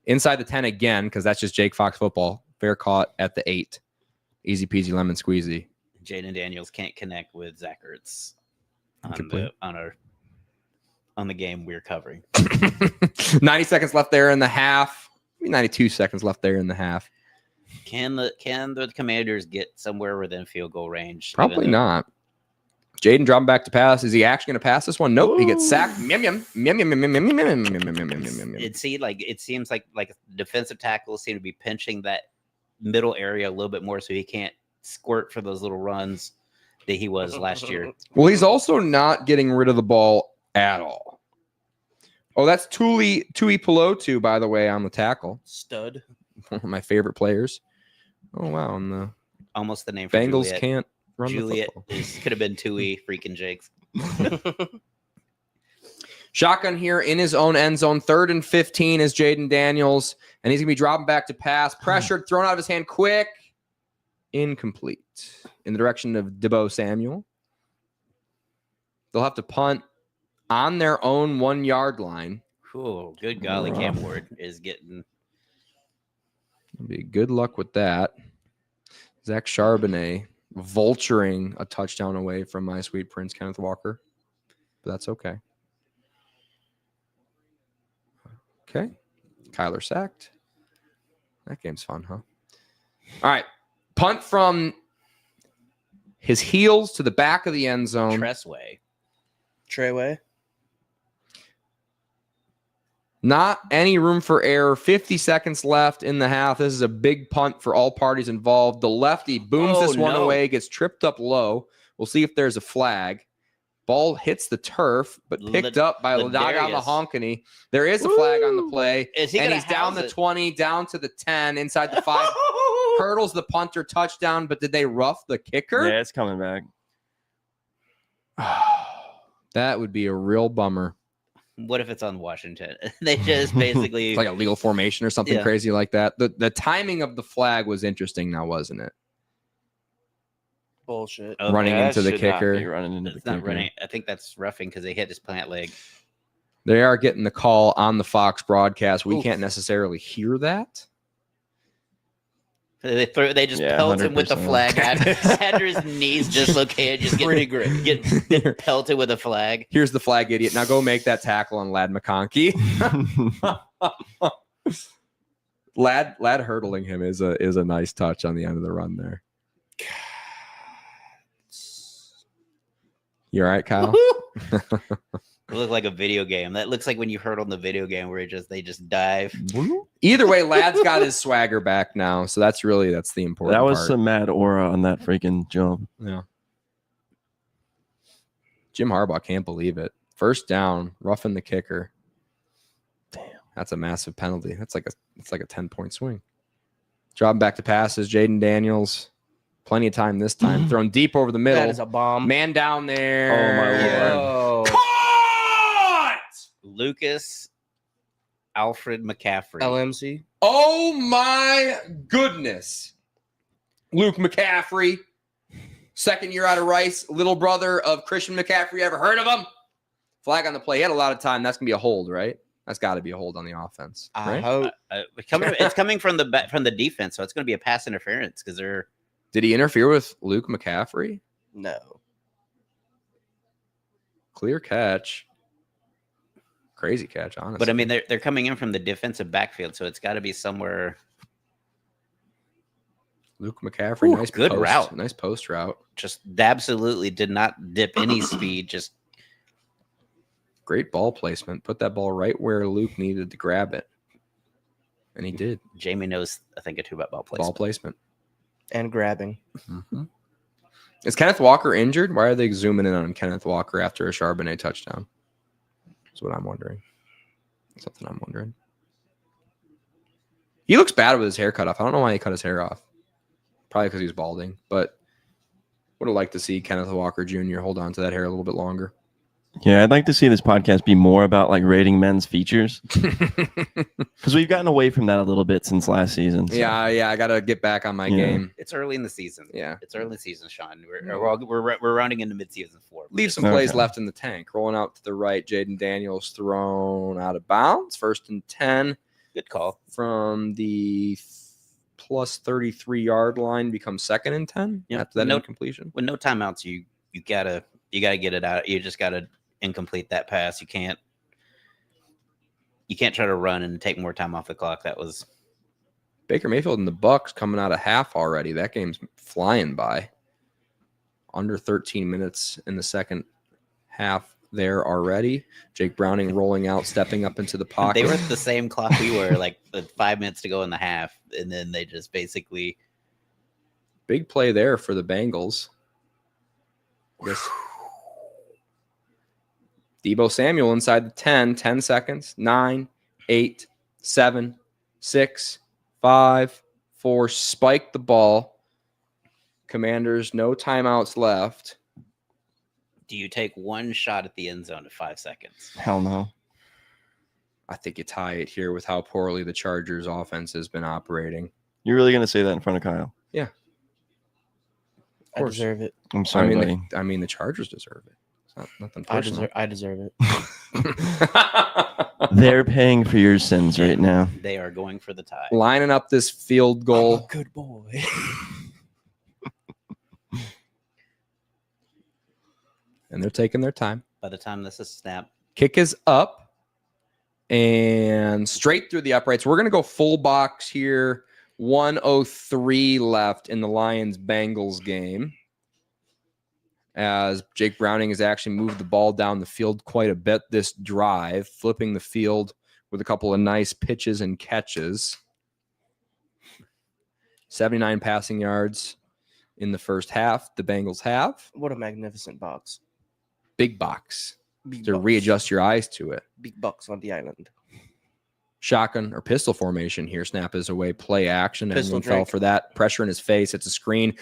Inside the 10 again, because that's just Jake Fox football. Fair caught at the 8. Easy peasy lemon squeezy. Jaden Daniels can't connect with Zach Ertz Complete. on the game we're covering. 90 seconds left there in the half. Maybe 92 seconds left there in the half. Can the Commanders get somewhere within field goal range? Probably even though- not. Jaden dropping back to pass. Is he actually going to pass this one? Nope. He gets sacked. It seems like defensive tackles seem to be pinching that middle area a little bit more, so he can't squirt for those little runs that he was last year. Well, he's also not getting rid of the ball at all. Oh, that's Tuli Pelotu, by the way, on the tackle. Stud. One of my favorite players. Oh, wow. And the Almost the name for Bengals Juliet. can't run Juliet the football. could have been Tui freaking Jakes. Shotgun here in his own end zone. 3rd and 15 is Jaden Daniels. And he's going to be dropping back to pass. Pressured, thrown out of his hand quick. Incomplete. In the direction of Debo Samuel. They'll have to punt on their own 1-yard line. Oh, good golly, Cam Ward is getting. It'll be good luck with that. Zach Charbonnet vulturing a touchdown away from my sweet Prince Kenneth Walker. But that's okay. Okay. Kyler sacked. That game's fun, huh? All right. Punt from his heels to the back of the end zone. Tressway. Treyway. Not any room for error. 50 seconds left in the half. This is a big punt for all parties involved. The lefty booms this one away, gets tripped up low. We'll see if there's a flag. Ball hits the turf, but picked up by Ladaga Mahonkany. There is a flag on the play. Is he and gonna he's down house the it? 20, down to the 10, inside the 5. Hurdles the punter, touchdown, but did they rough the kicker? Yeah, it's coming back. That would be a real bummer. What if it's on Washington? They just basically It's like a legal formation or something Yeah. crazy like that. The timing of the flag was interesting now, wasn't it? Bullshit. Okay, Running that into the should not be kicker. running into It's the not kicker. running. I think that's roughing because they hit his plant leg. They are getting the call on the Fox broadcast. We Oof. can't necessarily hear that. They just Yeah, pelt him with the 100%. flag after his knees dislocated. Just Pretty great. get pelted with a flag. Here's the flag idiot. Now go make that tackle on Lad McConkey. Lad hurdling him is a nice touch on the end of the run there. You all right, Kyle? It looked like a video game. That looks like when you heard on the video game where they just dive. Either way, Lad's got his swagger back now, so that's the important That was part. some mad aura on that freaking jump. Yeah. Jim Harbaugh can't believe it. First down, roughing the kicker. Damn, that's a massive penalty. It's like a 10-point swing. Dropping back to passes, Jaden Daniels. Plenty of time this time. Thrown deep over the middle. That is a bomb. Man down there. Oh, my Lord. Yo. Caught! Lucas Alfred McCaffrey. LMC. Oh my goodness. Luke McCaffrey. Second year out of Rice. Little brother of Christian McCaffrey. Ever heard of him? Flag on the play. He had a lot of time. That's going to be a hold, right? That's got to be a hold on the offense. I Right? hope. It's coming from the defense, so it's going to be a pass interference because they're. Did he interfere with Luke McCaffrey? No. Clear catch. Crazy catch, honestly. But I mean, they're coming in from the defensive backfield, so it's got to be somewhere. Luke McCaffrey, Ooh, nice good post, route. Nice post route. Just absolutely did not dip any speed. Just Great ball placement. Put that ball right where Luke needed to grab it. And he did. Jamie knows, I think, a two about ball Ball placement. placement. And grabbing. Is Kenneth Walker injured? Why are they zooming in on Kenneth Walker after a Charbonnet touchdown? That's what I'm wondering. Something I'm wondering. He looks bad with his hair cut off. I don't know why he cut his hair off. Probably because he was balding. But would have liked to see Kenneth Walker Jr. hold on to that hair a little bit longer. Yeah, I'd like to see this podcast be more about like rating men's features because we've gotten away from that a little bit since last season. So. Yeah. I got to get back on my Yeah. game. It's early in the season. Yeah. It's early in the season, Sean. We're rounding into midseason 4. Leave some Okay. plays left in the tank. Rolling out to the right. Jaden Daniels thrown out of bounds. First and 10 Good call. from the plus 33-yard line. Becomes second and 10 Yep. after that No- incompletion. With no timeouts, you gotta get it out. You just gotta incomplete that pass. You can't try to run and take more time off the clock. That was Baker Mayfield and the Bucks coming out of half already. That game's flying by. Under 13 minutes in the second half there already. Jake Browning rolling out, stepping up into the pocket. they were at the same clock we were, like the 5 minutes to go in the half, and then they just basically Big play there for the Bengals. Yes. Deebo Samuel inside the 10 seconds. 9, 8, 7, 6, 5, 4. Spike the ball. Commanders, no timeouts left. do you take one shot at the end zone at 5 seconds? Hell no. I think you tie it here with how poorly the Chargers offense has been operating. You're really gonna say that in front of Kyle? I course. deserve it. I'm sorry, buddy. I mean, the Chargers deserve it. It's not nothing personal. I deserve it. They're paying for your sins right now. They are going for the tie. Lining up this field goal. I'm a good boy. And they're taking their time. By the time this is snapped, Kick is up and straight through the uprights. We're going to go full box here. 1:03 left in the Lions-Bengals game, as Jake Browning has actually moved the ball down the field quite a bit this drive, flipping the field with a couple of nice pitches and catches. 79 passing yards in the first half. The Bengals have. What a magnificent box. Big box Big to bucks. readjust your eyes to it. Big bucks on the island. Shotgun or pistol formation here. Snap is away. Play action. Pistol And fell drink. for that. Pressure in his face. It's a screen.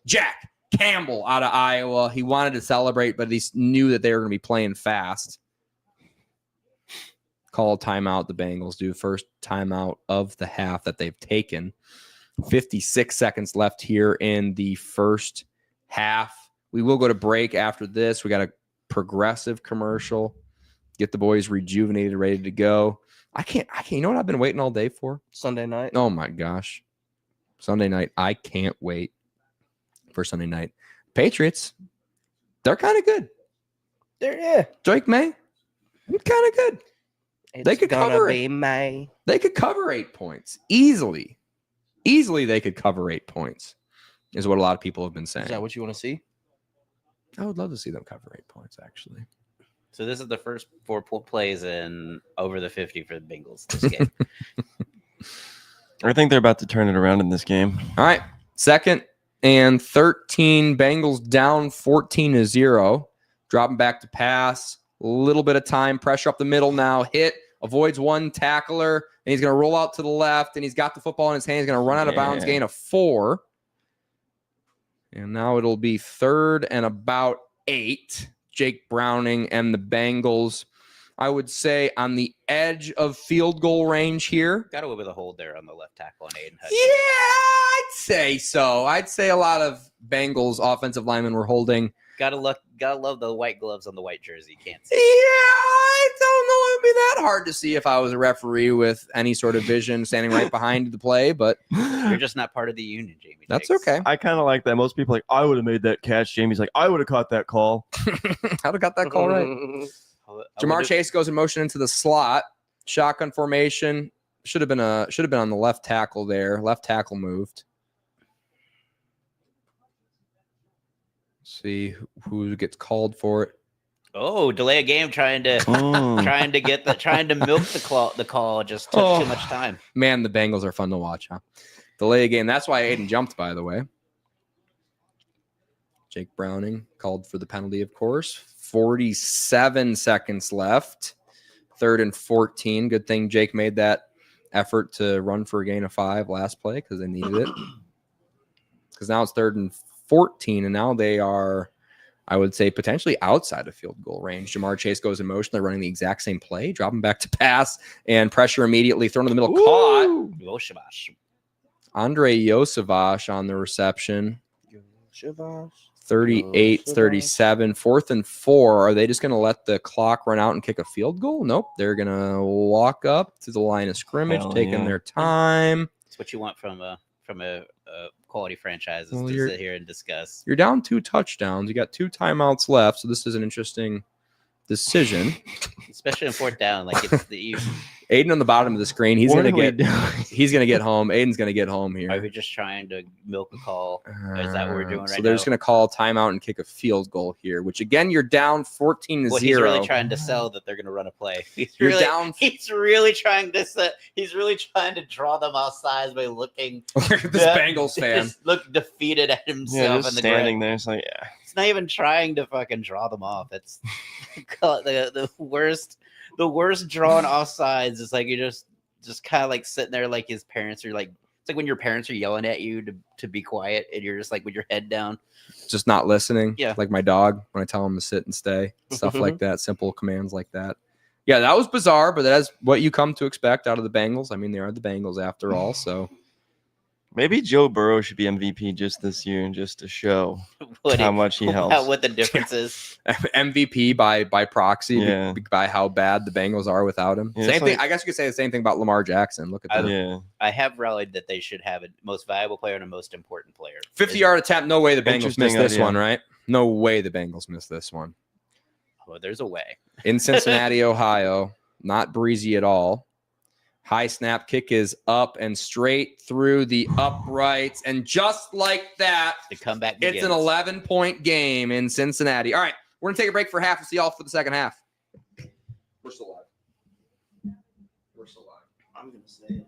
Jack Campbell out of Iowa. He wanted to celebrate, but he knew that they were going to be playing fast. Call timeout. The Bengals do. First timeout of the half that they've taken. 56 seconds left here in the first half. We will go to break after this. We got a progressive commercial. Get the boys rejuvenated, ready to go. I can't, you know what I've been waiting all day for? Sunday night. Oh my gosh. Sunday night. I can't wait for Sunday night. Patriots, they're kind of good. There, Drake May, kind of good. It's They could gonna cover be May. They could cover 8 points easily. Easily, they could cover 8 points, is what a lot of people have been saying. Is that what you want to see? I would love to see them cover 8 points, actually. So this is the first 4 plays in over the 50 for the Bengals this game. I think they're about to turn it around in this game. All right. 2nd and 13. Bengals down 14-0. Dropping back to pass. A little bit of time. Pressure up the middle now. Hit. Avoids one tackler. And he's going to roll out to the left. And he's got the football in his hand. He's going to run out of bounds. Gain of 4. And now it'll be 3rd and about 8. Jake Browning and the Bengals, I would say, on the edge of field goal range here. Got away with a hold there on the left tackle on Aiden Hutchinson. Yeah, I'd say so. I'd say a lot of Bengals offensive linemen were holding. Gotta love the white gloves on the white jersey. Can't Yeah, see. I don't know. It'd be that hard to see if I was a referee with any sort of vision standing right behind the play, but You're just not part of the union, Jamie. that's Jakes. okay. I kind of like that. Most people are like, I would have made that catch. Jamie's like, I would have caught that call. I'd have got that call right. Jamar Chase goes in motion into the slot. Shotgun formation. Should have been on the left tackle there. Left tackle moved. See who gets called for it. Oh, delay a game trying to milk the call just took too much time. Man, the Bengals are fun to watch, huh? Delay a game. That's why Aiden jumped, by the way. Jake Browning called for the penalty, of course. 47 seconds left. 3rd and 14. Good thing Jake made that effort to run for a gain of 5 last play because they needed it. Because now it's 3rd and 14, and now they are, I would say, potentially outside of field goal range. Jamar Chase goes in motion. They're running the exact same play, dropping back to pass, and pressure immediately thrown in the middle. Caught. Yoshavash. Andre Yosavash on the reception. 38-37. 4th and 4. Are they just going to let the clock run out and kick a field goal? Nope. They're going to walk up to the line of scrimmage, taking their time. That's what you want from a quality franchise, is Well, to sit here and discuss. You're down 2 touchdowns. You got 2 timeouts left, so this is an interesting decision. Especially in 4th down. Like it's the Aiden on the bottom of the screen. He's What gonna are we get. doing? He's gonna get home. Aiden's gonna get home here. are we just trying to milk a call? Is that what we're doing So right they're now? just gonna call timeout and kick a field goal here. Which again, you're down 14-0. Well, he's really trying to sell that they're going to run a play. You're down. He's really trying to set. He's really trying to draw them offsides by looking. Look at this Bengals fan. Just look defeated at Yeah, himself just in the standing ground. there. It's like, yeah. It's not even trying to fucking draw them off. It's the worst. The worst drawn offsides is like you just kind of like sitting there like his parents are like. It's like when your parents are yelling at you to be quiet and you're just like with your head down. Just not listening. Yeah. Like my dog when I tell him to sit and stay. Stuff like that. Simple commands like that. Yeah, that was bizarre, but that's what you come to expect out of the Bengals. I mean, they are the Bengals after all. So Maybe Joe Burrow should be MVP just this year and just to show What how it- much he helps. What the difference is. MVP by proxy, Yeah. by how bad the Bengals are without him. Yeah, Same it's thing. like- I guess you could say the same thing about Lamar Jackson. Look at that. Yeah. I have rallied that they should have a most valuable player and a most important player. 50-yard attempt. No way the Bengals Interesting missed this idea. one, right? No way the Bengals missed this one. Oh, there's a way. In Cincinnati, Ohio. Not breezy at all. High snap kick is up and straight through the uprights. And just like that, The comeback it's an begins. 11-point game in Cincinnati. All right, we're going to take a break for half. We'll see y'all for the second half. We're still live. We're still live. I'm gonna say it.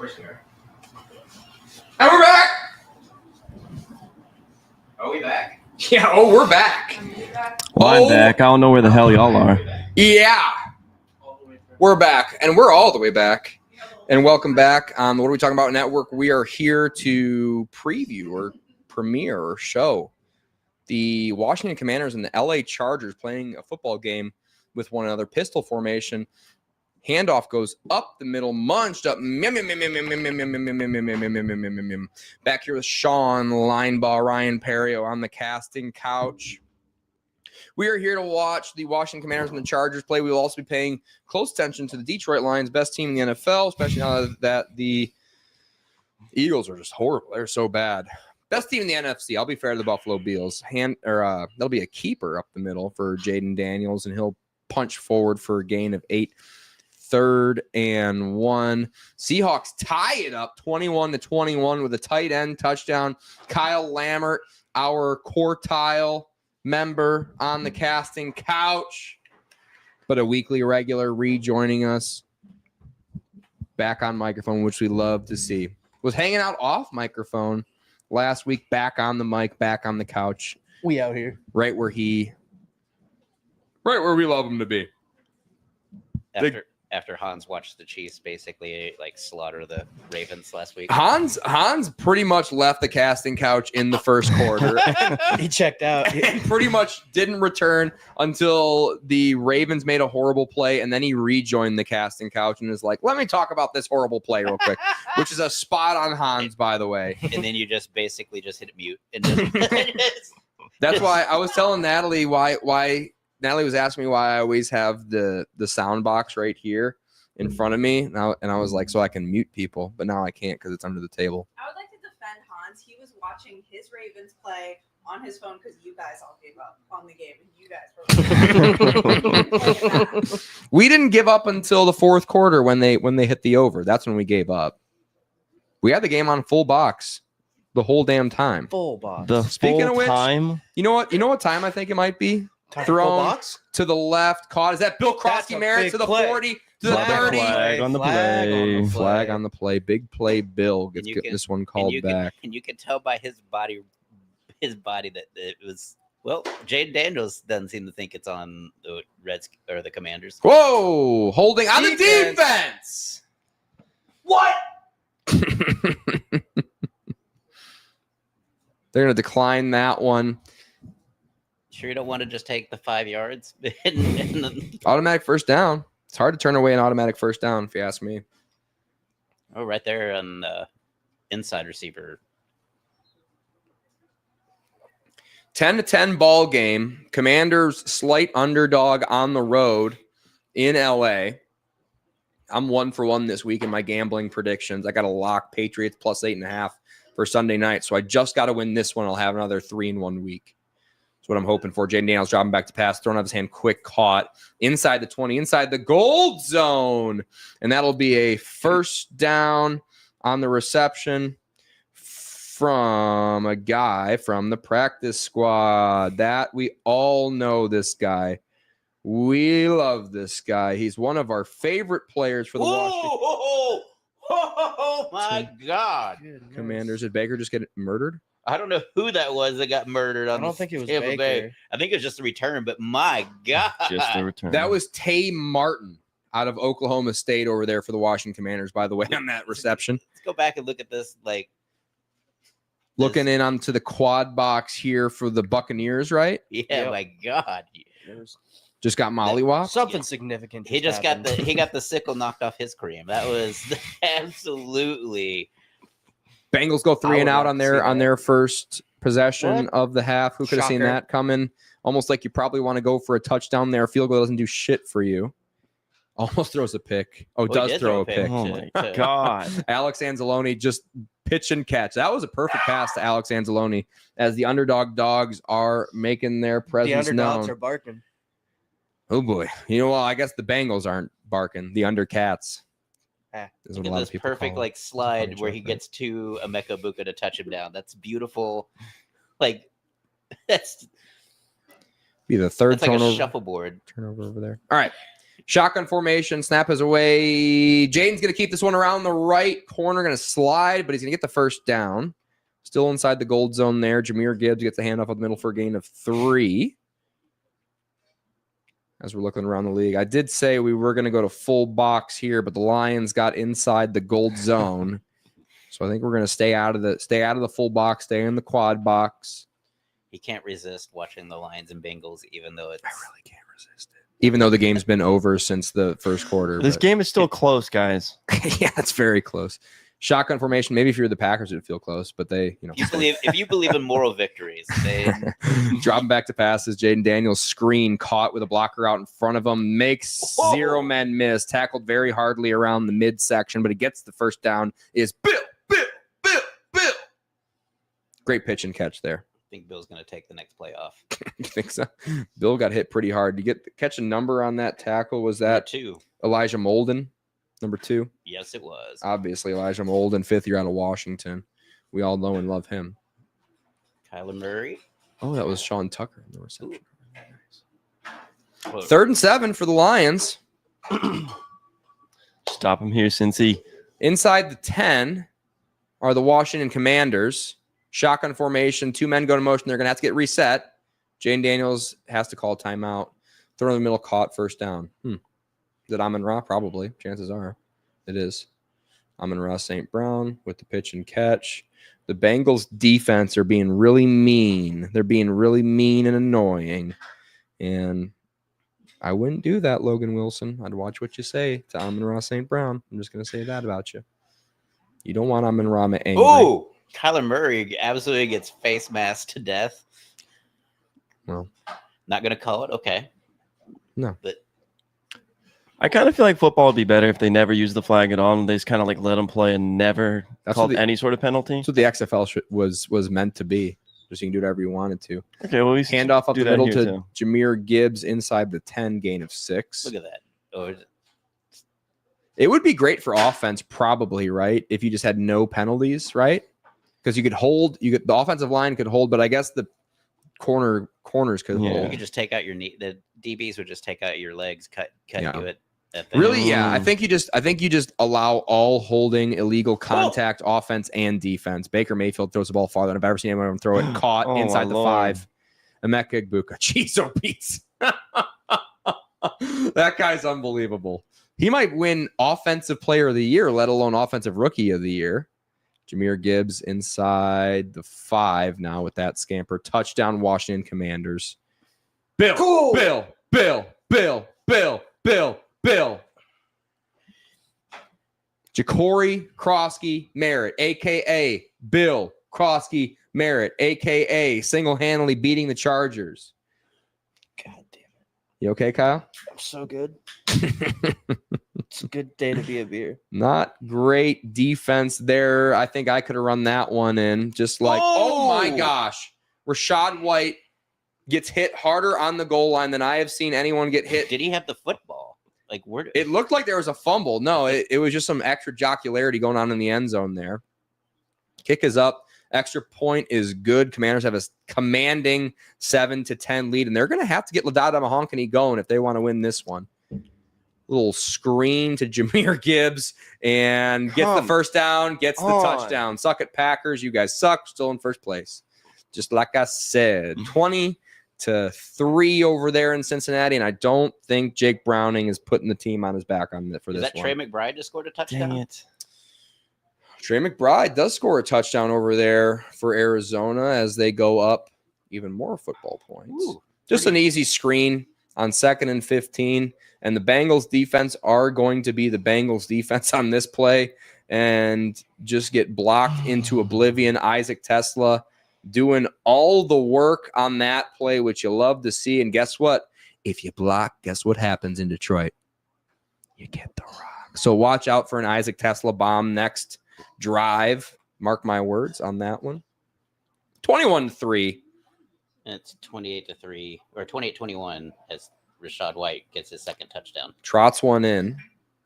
course we are. And we're back. Are we back? Yeah. Oh, we're back. Well, I'm Oh. back. I don't know where the hell y'all are. Yeah. We're back, and we're all the way back. And welcome back. What are we talking about network? We are here to preview or premiere or show the Washington Commanders and the LA Chargers playing a football game with one another. Pistol formation. Handoff goes up the middle, munched up. Back here with Sean, Linebaugh, Ryan Perio on the casting couch. We are here to watch the Washington Commanders and the Chargers play. We will also be paying close attention to the Detroit Lions, best team in the NFL, especially now that the Eagles are just horrible. They're so bad. Best team in the NFC. I'll be fair to the Buffalo Bills. That'll be a keeper up the middle for Jaden Daniels, and he'll punch forward for a gain of 8. 3rd and 1. Seahawks tie it up 21-21 with a tight end touchdown. Kyle Lammert, our quartile member on the casting couch, but a weekly regular rejoining us back on microphone, which we love to see. Was hanging out off microphone last week, back on the mic, back on the couch, We out here. right where we love him to be. After Hans watched the Chiefs basically like slaughter the Ravens last week. Hans pretty much left the casting couch in the first quarter. He checked out. He pretty much didn't return until the Ravens made a horrible play, and then he rejoined the casting couch and is like, let me talk about this horrible play real quick, which is a spot on Hans, by the way. And then you just basically just hit mute and just That's why I was telling Natalie why Natalie was asking me why I always have the sound box right here in front of me. And I was like, so I can mute people, but now I can't because it's under the table. I would like to defend Hans. He was watching his Ravens play on his phone because you guys all gave up on the game. And you guys were We didn't give up until the fourth quarter when they hit the over. That's when we gave up. We had the game on full box the whole damn time. Full box. The Speaking of full which- time. You know what time I think it might be? Full Thrown box? to the left, caught. Is that Bill That's Krosky a Merritt big to the play. 40, to the Flag 30? on the play. Flag on the play. Big play. Bill gets you this one called back. and you can tell by his body that it was Jaden Daniels doesn't seem to think it's on the Reds or the Commanders. Whoa! Holding on the Defense. defense. What? They're going to decline that one. Sure, you don't want to just take the 5 yards. Automatic first down. It's hard to turn away an automatic first down, if you ask me. Oh, right there on the inside receiver. 10-10 ball game. Commanders slight underdog on the road in LA. I'm 1-for-1 this week in my gambling predictions. I got to lock Patriots plus 8.5 for Sunday night. So I just got to win this one. I'll have another 3 in 1 week. That's what I'm hoping for. Jaden Daniels dropping back to pass, throwing out his hand, quick caught inside the 20, inside the gold zone. And that'll be a first down on the reception from a guy from the practice squad. That we all know this guy. We love this guy. He's one of our favorite players for the Washington Oh my God. Commanders. Did Baker just get murdered? I don't know who that was that got murdered I on don't think it was Tampa Baker. Bay. I think it was just the return, but my God. Just the return. That was Tay Martin out of Oklahoma State over there for the Washington Commanders, by the way, on that reception. Let's go back and look at this. Like, Looking in onto the quad box here for the Buccaneers, right? yeah, Yep. my God. Just got mollywopped. Something significant. He just got happened. he got the sickle knocked off his cream. That was absolutely. Bengals go 3 and would out love on to see their that. first possession What? of the half. Who could have seen Shocker. that coming? Almost like you probably want to go for a touchdown there. Field goal doesn't do shit for you. Almost throws a pick. Oh, he does did throw a pick. Oh to- my to- God. Alex Anzalone just pitch and catch. That was a perfect pass to Alex Anzalone as the underdog dogs are making their The presence underdogs known. are barking. Oh boy. You know, well, I guess the Bengals aren't barking. The undercats. Ah. Is Look what a at lot this of people perfect call it. like slide Funny where joke, he right? gets to Emeka Buka to touch him down. That's beautiful. Like that's Be the third that's like a turnover shuffleboard. over there. All right. Shotgun formation. Snap is away. Jaden's going to keep this one around the right corner. Going to slide, but he's going to get the first down. Still inside the gold zone there. Jahmyr Gibbs gets the handoff up the middle for a gain of 3. As we're looking around the league, I did say we were going to go to full box here, but the Lions got inside the gold zone. So I think we're going to stay out of the full box, stay in the quad box. He can't resist watching the Lions and Bengals, even though it's. I really can't resist it. Even though the game's been over since the first quarter. This game is still close, guys. Yeah, it's very close. Shotgun formation. Maybe if you're the Packers, it'd feel close, but they, If you believe in moral victories, they dropping back to passes. Jaden Daniels screen caught with a blocker out in front of him. Makes 0 men miss. Tackled very hardly around the midsection, but he gets the first down. Is Bill. Great pitch and catch there. I think Bill's going to take the next play off. You think so? Bill got hit pretty hard. You catch a number on that tackle? Was that 2? Elijah Molden? Number 2? Yes, it was. Obviously, Elijah Molden, 5th year out of Washington. We all know and love him. Kyler Murray. Oh, that was Sean Tucker in the reception. Whoa. 3rd and 7 for the Lions. Stop him here, Cincy. Inside the 10 are the Washington Commanders. Shotgun formation. 2 men go to motion. They're going to have to get reset. Jane Daniels has to call timeout. Throw in the middle, caught, first down. Is it Amon-Ra? Probably. Chances are. It is. Amon-Ra St. Brown with the pitch and catch. The Bengals defense are being really mean. They're being really mean and annoying. And I wouldn't do that, Logan Wilson. I'd watch what you say to Amon-Ra St. Brown. I'm just going to say that about you. You don't want Amon-Ra angry. Oh, Kyler Murray absolutely gets face masked to death. Well, not going to call it. Okay. No. But I kind of feel like football would be better if they never used the flag at all and they just kind of like let them play and never called any sort of penalty. That's what the XFL was meant to be. Just you can do whatever you wanted to. Okay, well, we Handoff up do the that middle here to too. Jahmyr Gibbs inside the 10, gain of 6. look at that. Oh, It would be great for offense, probably, right? If you just had no penalties, right? Because you could hold, the offensive line could hold, but I guess the corners could Yeah. you hold. could just take out your knee. The DBs would just take out your legs, cut Yeah. you at the Really, yeah. I think you just allow all holding, illegal contact, offense and defense. Baker Mayfield throws the ball farther than I've ever seen anyone throw it. Caught Oh, inside my the Lord. 5. Emeka Egbuka. Jeez, oh, Pete. That guy's unbelievable. He might win Offensive Player of the Year, let alone Offensive Rookie of the Year. Jahmyr Gibbs inside the 5 now with that scamper. Touchdown, Washington Commanders. Bill. Ja'Cory Krosky Merritt, a.k.a. Bill Krosky Merritt, a.k.a. single-handedly beating the Chargers. God damn it. You okay, Kyle? I'm so good. It's a good day to be a beer. Not great defense there. I think I could have run that one in. Just like, oh my gosh. Rachaad White gets hit harder on the goal line than I have seen anyone get hit. Did he have the football? Like where? It looked like there was a fumble. No, it was just some extra jocularity going on in the end zone there. Kick is up. Extra point is good. Commanders have a commanding 7-10 lead, and they're going to have to get Ladada Mahonkany going if they want to win this one. Little screen to Jahmyr Gibbs and gets the first down, gets the touchdown. Suck it, Packers. You guys suck. Still in first place. Just like I said, 20-3 over there in Cincinnati, and I don't think Jake Browning is putting the team on his back for Is this that one. Trey McBride just scored a touchdown? Dang it. Trey McBride does score a touchdown over there for Arizona as they go up even more football points. Ooh, Just an easy screen on 2nd and 15. And the Bengals defense are going to be the Bengals defense on this play and just get blocked into oblivion. Isaac Tesla doing all the work on that play, which you love to see. And guess what? If you block, guess what happens in Detroit? You get the rock. So watch out for an Isaac Tesla bomb next drive. Mark my words on that one. 21-3. And it's 28-3 or 28-21 as Rachaad White gets his second touchdown. Trots one in.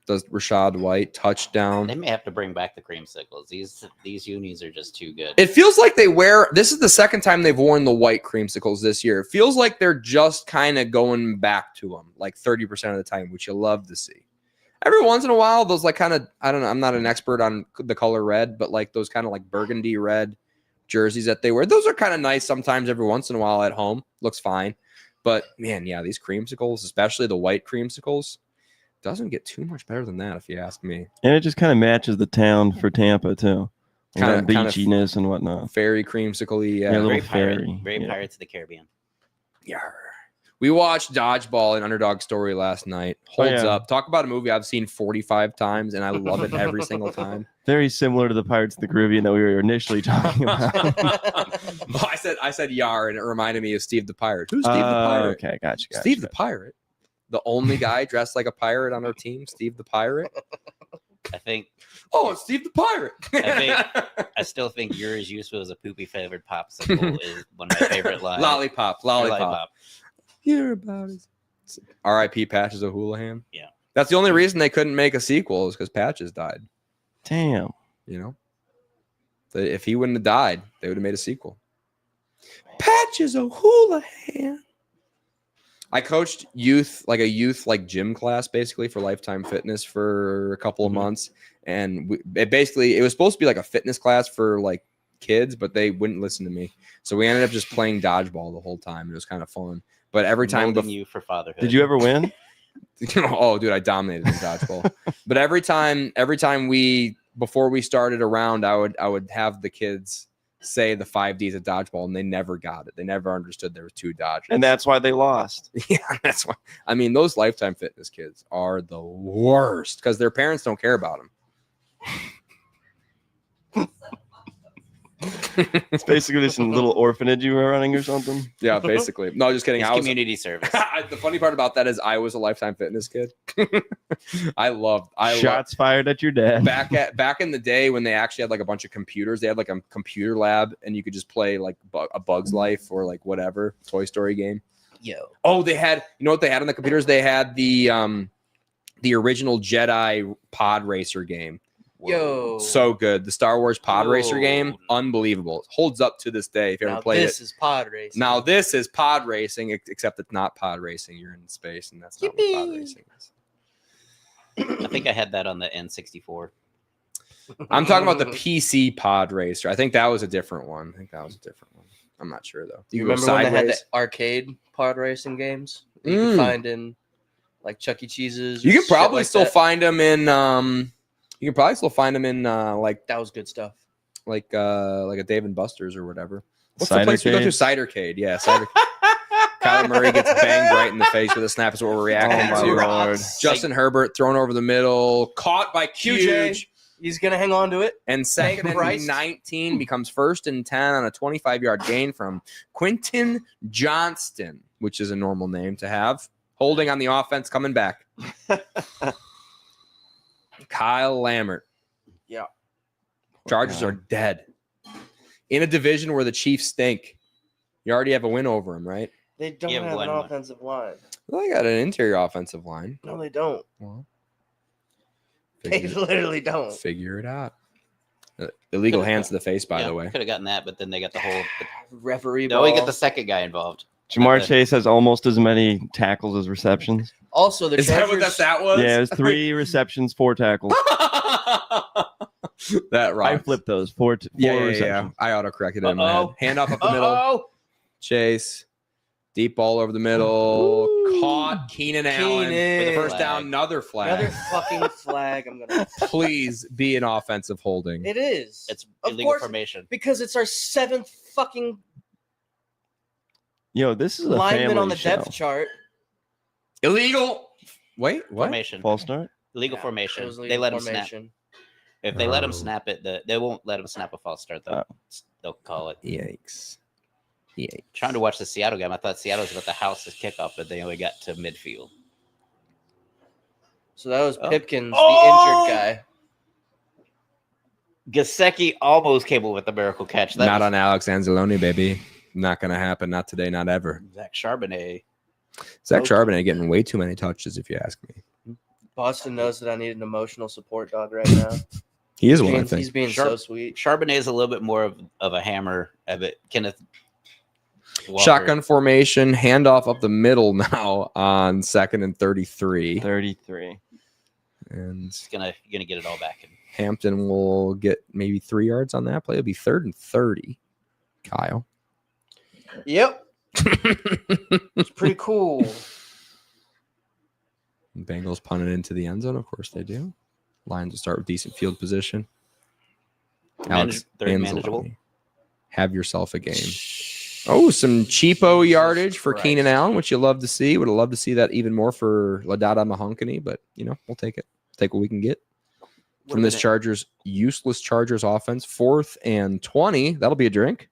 Does Rashad White touchdown? They may have to bring back the creamsicles. These unis are just too good. It feels like they wear. This is the second time they've worn the white creamsicles this year. It feels like they're just kind of going back to them, like 30% of the time, which you love to see. Every once in a while, those like kind of, I don't know, I'm not an expert on the color red, but like those kind of like burgundy red jerseys that they wear, those are kind of nice sometimes every once in a while at home. Looks fine. But man, yeah, these creamsicles, especially the white creamsicles, doesn't get too much better than that if you ask me. And it just kind of matches the town for Tampa too. Kinda- Kind of beachiness and whatnot. Fairy creamsicle-y, Yeah, a little Very fairy. Yeah. Pirates of the Caribbean. Yarr. We watched Dodgeball and Underdog Story last night. Holds yeah. up. Talk about a movie I've seen 45 times, and I love it every single time. Very similar to the Pirates of the Caribbean that we were initially talking about. Oh, I said Yar, and it reminded me of Steve the Pirate. Who's Steve the Pirate? Okay, gotcha. Steve the Pirate. The only guy dressed like a pirate on our team, Steve the Pirate. I think Oh, it's Steve the Pirate. I still think yours useful as a poopy flavored popsicle is one of my favorite lines. Lollipop. Lollipop. Hear about it. R.I.P. Patches O'Houlihan. Yeah. That's the only reason they couldn't make a sequel is because Patches died. Damn. You know, if he wouldn't have died, they would have made a sequel. Patches O'Houlihan. I coached youth gym class basically for Lifetime Fitness for a couple of months, and it was supposed to be like a fitness class for like kids, but they wouldn't listen to me, so we ended up just playing dodgeball the whole time. It was kind of fun, but every time Molding you for fatherhood. Did you ever win? oh, dude, I dominated in dodgeball. But every time before we started a round, I would have the kids say the 5 Ds of dodgeball, and they never got it. They never understood there were 2 dodges. And that's why they lost. Yeah, that's why. I mean, those Lifetime Fitness kids are the worst because their parents don't care about them. It's basically just a little orphanage you were running or something. Yeah, basically. No, just kidding. It's I was community service. the funny part about that is I was a Lifetime Fitness kid. I loved Shots fired at your dad. back in the day when they actually had like a bunch of computers. They had like a computer lab, and you could just play like a Bug's Life or like whatever Toy Story game. Yo. Oh, they had, you know what they had on the computers? They had the original Jedi pod racer game. Yo. So good. The Star Wars pod racer Whoa. game, unbelievable. It holds up to this day if you ever Now played this it. is pod racing. Now this is pod racing, except it's not pod racing. You're in space, and that's not what pod Yippee. racing is. I think I had that on the N64. I'm talking about the PC pod racer. I think that was a different one. I'm not sure though. You You go remember when they had the sideways. arcade pod racing games that you Mm. could find in like Chuck E. Cheese's? You or can shit probably like still that? find them in. You can probably still find them in like That was good stuff. a Dave and Buster's or whatever. What's the place we go to? Cidercade? Cidercade. Yeah, Cider. Kyler Murray gets banged right in the face with a snap. Is what we're reacting Oh my to. Lord. Justin Herbert thrown over the middle, caught by QJ. QJ, He's gonna hang on to it. and second and Christ. 19 becomes 1st and 10 on a 25-yard gain from Quentin Johnston, which is a normal name to have. Holding on the offense, coming back. Kyle Lammert. Yeah. Chargers are dead. In a division where the Chiefs stink. You already have a win over them, right? They don't Yeah, have an Glenn won. offensive line. Well, they got an interior offensive line. No, they don't. Well, They figure, literally don't. figure it out. Illegal hands to the face, by the way. Could have gotten that, but then they got the whole. Referee No, we ball. get the second guy involved. Jamar Okay. Chase has almost as many tackles as receptions. Also, the Is that what Chargers. that was? Yeah, it was 3 receptions, 4 tackles. That I rocks. flipped those. 4 Yeah, receptions. I autocorrected it in my Uh-oh. head. Hand off up the middle. Oh, Chase. Deep ball over the middle. Ooh. Caught Keenan Allen Keenan. for the first down. Flag. Another flag. another fucking flag. I'm gonna. Please be an offensive holding. It is. It's Of illegal course, formation. because it's our 7th fucking Yo, this is a lineman family on the show. depth chart. Illegal. Wait, what? Formation. False start? Illegal Yeah, formation. it was They legal let him snap. formation. If they let him Oh. snap it, they won't let him snap a false start though. They'll call it. Yikes. Yikes. Trying to watch the Seattle game, I thought Seattle was about to house his kickoff, but they only got to midfield. So that was Oh. Pipkins, Oh! the injured guy. Gasecki almost came up with a miracle catch. Not on Alex Anzalone, baby. Not going to happen. Not today, not ever. Zach Charbonnet. Zach Okay. Charbonnet getting way too many touches, if you ask me. Boston knows that I need an emotional support dog right now. He is one, I He's think. being so sweet. Charbonnet is a little bit more of a hammer of it. Kenneth Walker. Shotgun formation, handoff up the middle now on 2nd and 33. 33. And He's gonna get it all back. Hampton will get maybe 3 yards on that play. It'll be 3rd and 30. Kyle. Yep. It's pretty cool. Bengals punt it into the end zone. Of course they do. Lions will start with decent field position. Alex Very manageable. Anzalone. Have yourself a game. Oh, some cheapo yardage for Christ. Keenan Allen, which you love to see. Would have loved to see that even more for Ladada Mahonkany, but we'll take it. Take what we can get from this Chargers useless Chargers offense. 4th and 20. That'll be a drink.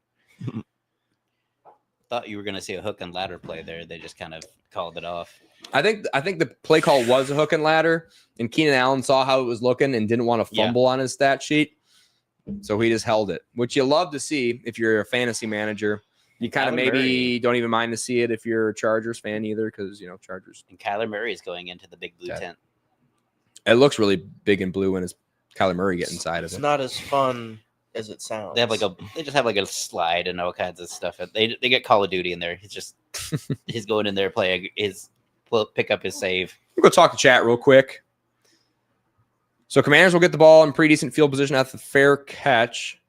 Thought you were gonna see a hook and ladder play there. They just kind of called it off. I think the play call was a hook and ladder, and Keenan Allen saw how it was looking and didn't want to fumble on his stat sheet, so he just held it, which you love to see if you're a fantasy manager. You kind of maybe don't even mind to see it if you're a Chargers fan either, because Chargers. And Kyler Murray is going into the big blue tent. It looks really big and blue when it's Kyler Murray get inside of It's it. not as fun as it sounds. They have they just have like a slide and all kinds of stuff. They get Call of Duty in there. He's going in there playing pick up his save. We'll go talk to chat real quick. So Commanders will get the ball in pretty decent field position at the fair catch.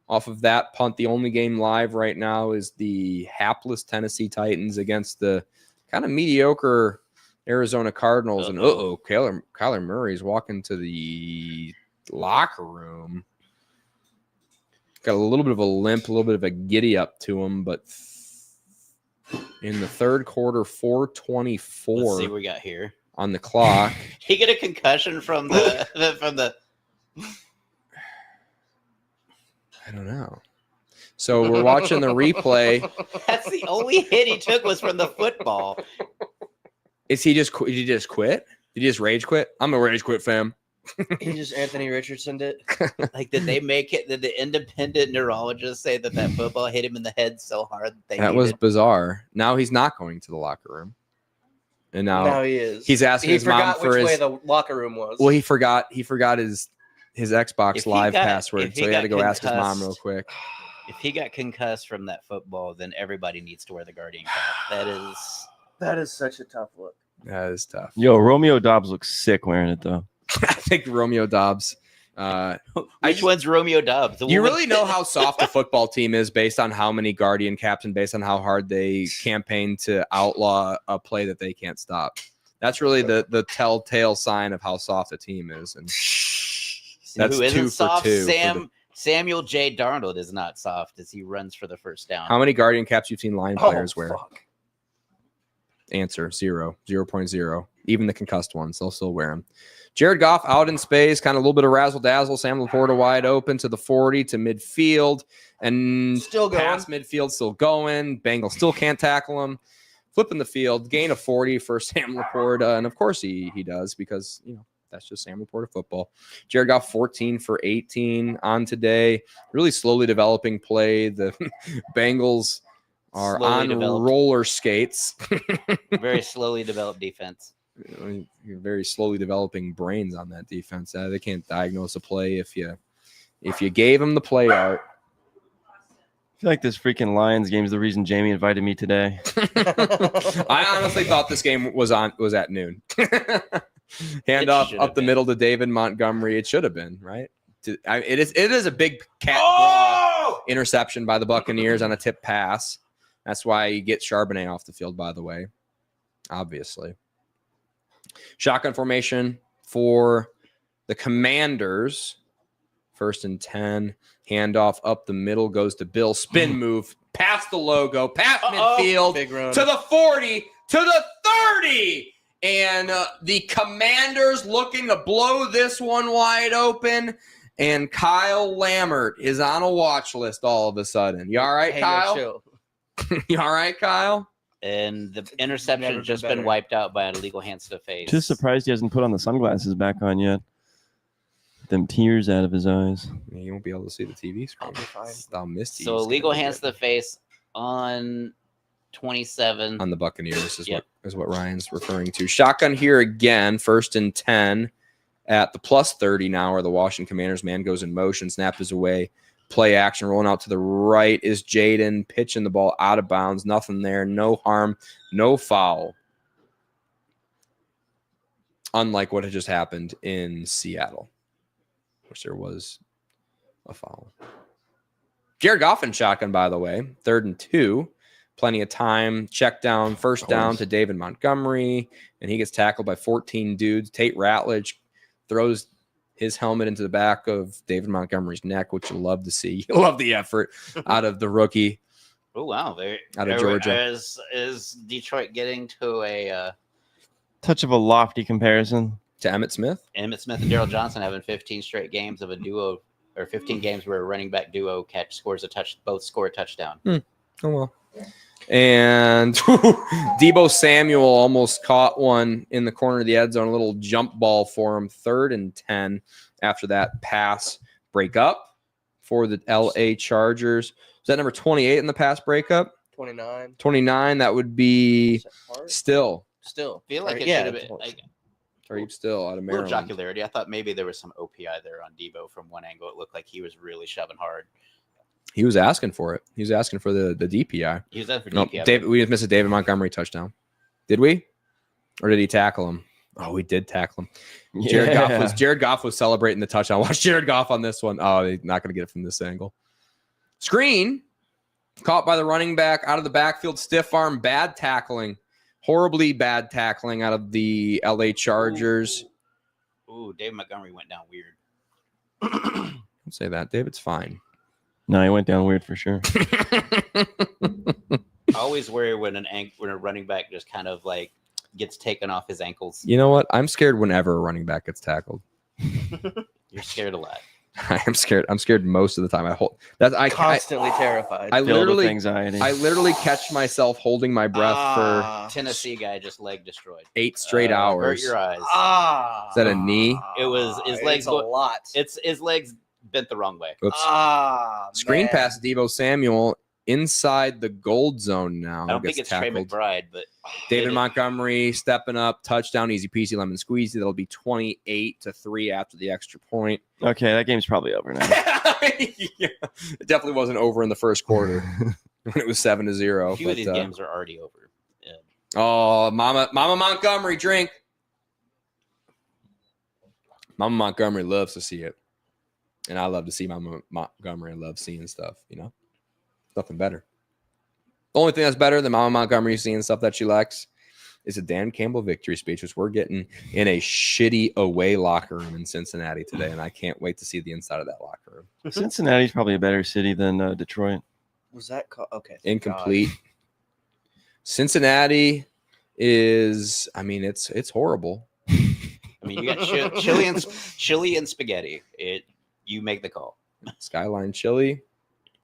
Off of that punt, the only game live right now is the hapless Tennessee Titans against the kind of mediocre Arizona Cardinals. And Kyler Murray's walking to the locker room. Got a little bit of a limp, a little bit of a giddy up to him, but in the 3rd quarter, Let's 4:24 see what we got here. on the clock. He get a concussion from the I don't know. So we're watching the replay. That's the only hit he took was from the football. Did he just quit? Did he just rage quit? I'm a rage quit fam. He just Anthony Richardson did. Like, did they make it? Did the independent neurologist say that football hit him in the head so hard That was bizarre. Now he's not going to the locker room, and now he is. he's asking his mom for which way his. the locker room was. Well, he forgot his Xbox If he Live got- password, if he so he had to got go ask his mom concussed- real quick. If he got concussed from that football, then everybody needs to wear the Guardian cap. That is such a tough look. That is tough. Yo, Romeo Dobbs looks sick wearing it though. I think Romeo Dobbs. Which one's Romeo Dobbs? The You woman- really know how soft a football team is based on how many Guardian caps and based on how hard they campaign to outlaw a play that they can't stop. That's really the telltale sign of how soft a team is. And that's who isn't 2 for soft? 2 for Samuel J. Darnold is not soft as he runs for the first down. how many Guardian caps you've seen Lion players wear? Fuck. Answer 0.0. Even the concussed ones, they'll still wear them. Jared Goff out in space, kind of a little bit of razzle dazzle. Sam Laporta wide open to the 40 to midfield, and Still going. past midfield, still going. Bengals still can't tackle him. Flipping the field, gain of 40 for Sam Laporta, and of course he does because that's just Sam Laporta football. Jared Goff 14 for 18 on today. Really slowly developing play. The Bengals are Slowly on developed. roller skates. Very slowly developed defense. Very slowly developing brains on that defense. They can't diagnose a play if you gave them the play art. I feel like this freaking Lions game is the reason Jamie invited me today. I honestly thought this game was at noon. Handoff should up have the been. middle to David Montgomery. It should have been, right? It is a big cat claw interception by the Buccaneers on a tip pass. That's why you get Charbonnet off the field, by the way. Obviously. Shotgun formation for the Commanders. 1st and 10. Handoff up the middle goes to Bill. Spin move. Past the logo. Past midfield. Big run. To the 40. To the 30. And the Commanders looking to blow this one wide open. And Kyle Lammert is on a watch list all of a sudden. You all right, Hey, yo, Kyle? chill. You all right, Kyle? And the never interception been just better. been wiped out by an illegal hands to face. Just surprised he hasn't put on the sunglasses back on yet. Them tears out of his eyes. Yeah, you won't be able to see the TV screen. I'll be fine. It's how misty. So it's illegal gonna be. hands to the face on 27 on the Buccaneers is Yep. what Ryan's referring to. Shotgun here again, 1st and 10 at the +30 now, where the Washington Commanders man goes in motion, snap is away, play action, rolling out to the right is Jaden, pitching the ball out of bounds, nothing there, no harm, no foul. Unlike what had just happened in Seattle, which there was a foul. Jared Goff in shotgun, by the way, 3rd and 2. Plenty of time. Check down, first down to David Montgomery, and he gets tackled by 14 dudes. Tate Ratledge throws his helmet into the back of David Montgomery's neck, which you'll love to see. You'll love the effort out of the rookie. Oh wow! Out of Georgia. Is Detroit getting to a Touch of a lofty comparison. To Emmitt Smith? Emmitt Smith and Daryl Johnson having 15 straight games of a duo, or 15 games where a running back duo both score a touchdown. Oh well. And Deebo Samuel almost caught one in the corner of the end zone, a little jump ball for him. 3rd and 10 after that pass breakup for the LA Chargers. Is that number 28 in the pass breakup? 29. 29, that would be Still. Still. I feel like it Yeah, should have been it's- like Tareeb Still out of a little Maryland. jocularity. I thought maybe there was some OPI there on Debo from one angle. It looked like he was really shoving hard. He was asking for it. He was asking for the DPI. He was out for No, DPI. we just missed a David Montgomery touchdown. Did we? Or did he tackle him? Oh, we did tackle him. Jared Goff was celebrating the touchdown. Watch Jared Goff on this one. Oh, he's not going to get it from this angle. Screen caught by the running back out of the backfield. Stiff arm, bad tackling. Horribly bad tackling out of the LA Chargers. Ooh, Dave Montgomery went down weird. Don't say that. David's fine. No, he went down weird for sure. I always worry when when a running back just kind of like gets taken off his ankles. You know what? I'm scared whenever a running back gets tackled. You're scared a lot. I am scared. I'm scared most of the time. I Constantly terrified. I Filled with literally anxiety. I literally catch myself holding my breath Tennessee guy just leg destroyed. for 8 straight Hurt hours. your eyes. Is that a knee? It was his legs. It's a lot. It's his legs bent the wrong way. Oops. Screen Man. pass Deebo Samuel inside the gold zone now. I don't think Gets it's Trey tackled. McBride, but David it- Montgomery stepping up, touchdown, easy peasy, lemon squeezy. That'll be 28-3 after the extra point. Okay, that game's probably over now. Yeah, it definitely wasn't over in the first quarter when it was 7-0. A few of these but, games are already over. Yeah. Oh, Mama Montgomery, drink. Mama Montgomery loves to see it. And I love to see Mama Montgomery. I love seeing stuff, you know? Nothing better. The only thing that's better than Mama Montgomery seeing stuff that she likes is a Dan Campbell victory speech, which we're getting in a shitty away locker room in Cincinnati today. And I can't wait to see the inside of that locker room. Cincinnati's probably a better city than Detroit. Was that okay? thank Incomplete. Cincinnati is, I mean, it's horrible. I mean, you got chili and spaghetti. You make the call. Skyline chili.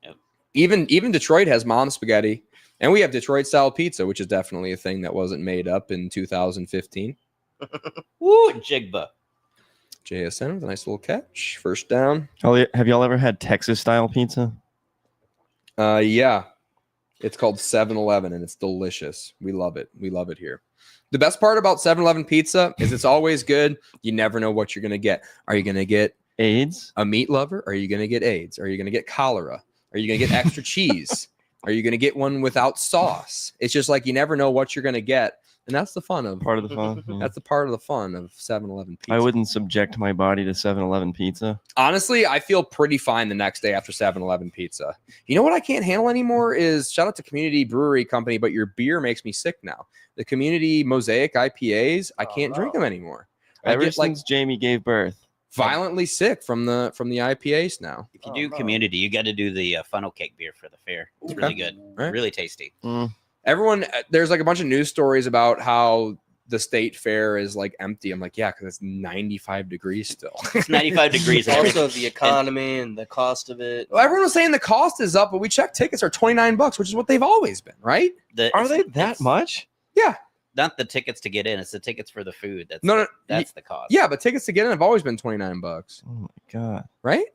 Yep. Even Detroit has mom spaghetti, and we have Detroit style pizza, which is definitely a thing that wasn't made up in 2015. Woo, Jigba. JSN with a nice little catch, first down. Have y'all ever had Texas style pizza? Yeah, it's called 7-Eleven, and it's delicious. We love it. We love it here. The best part about 7-Eleven pizza is it's always good. You never know what you're gonna get. Are you gonna get AIDS? a meat lover? Are you going to get AIDS? Are you going to get cholera? Are you going to get extra cheese? Are you going to get one without sauce? It's just like you never know what you're going to get. And that's the fun of Part of the fun. Yeah. that's the part of the fun of 7-Eleven pizza. I wouldn't subject my body to 7-Eleven pizza. Honestly, I feel pretty fine the next day after 7-Eleven pizza. You know what I can't handle anymore is shout out to Community Brewery Company, but your beer makes me sick now. The Community Mosaic IPAs, I can't drink them anymore. I Ever get like since Jamie gave birth. violently sick from the IPAs now. If you do community, you got to do the funnel cake beer for the fair. It's really good, Right. really tasty. Everyone, there's like a bunch of news stories about how the state fair is like empty. I'm like, yeah, because it's 95 degrees still. It's 95 degrees. And Also, everything. the economy and the cost of it. Well, everyone was saying the cost is up, but we checked tickets are $29, which is what they've always been, right? Are they that it's much? Yeah. Not the tickets to get in; it's the tickets for the food. That's No, that's the cost. Yeah, but tickets to get in have always been $29, Oh my god. right?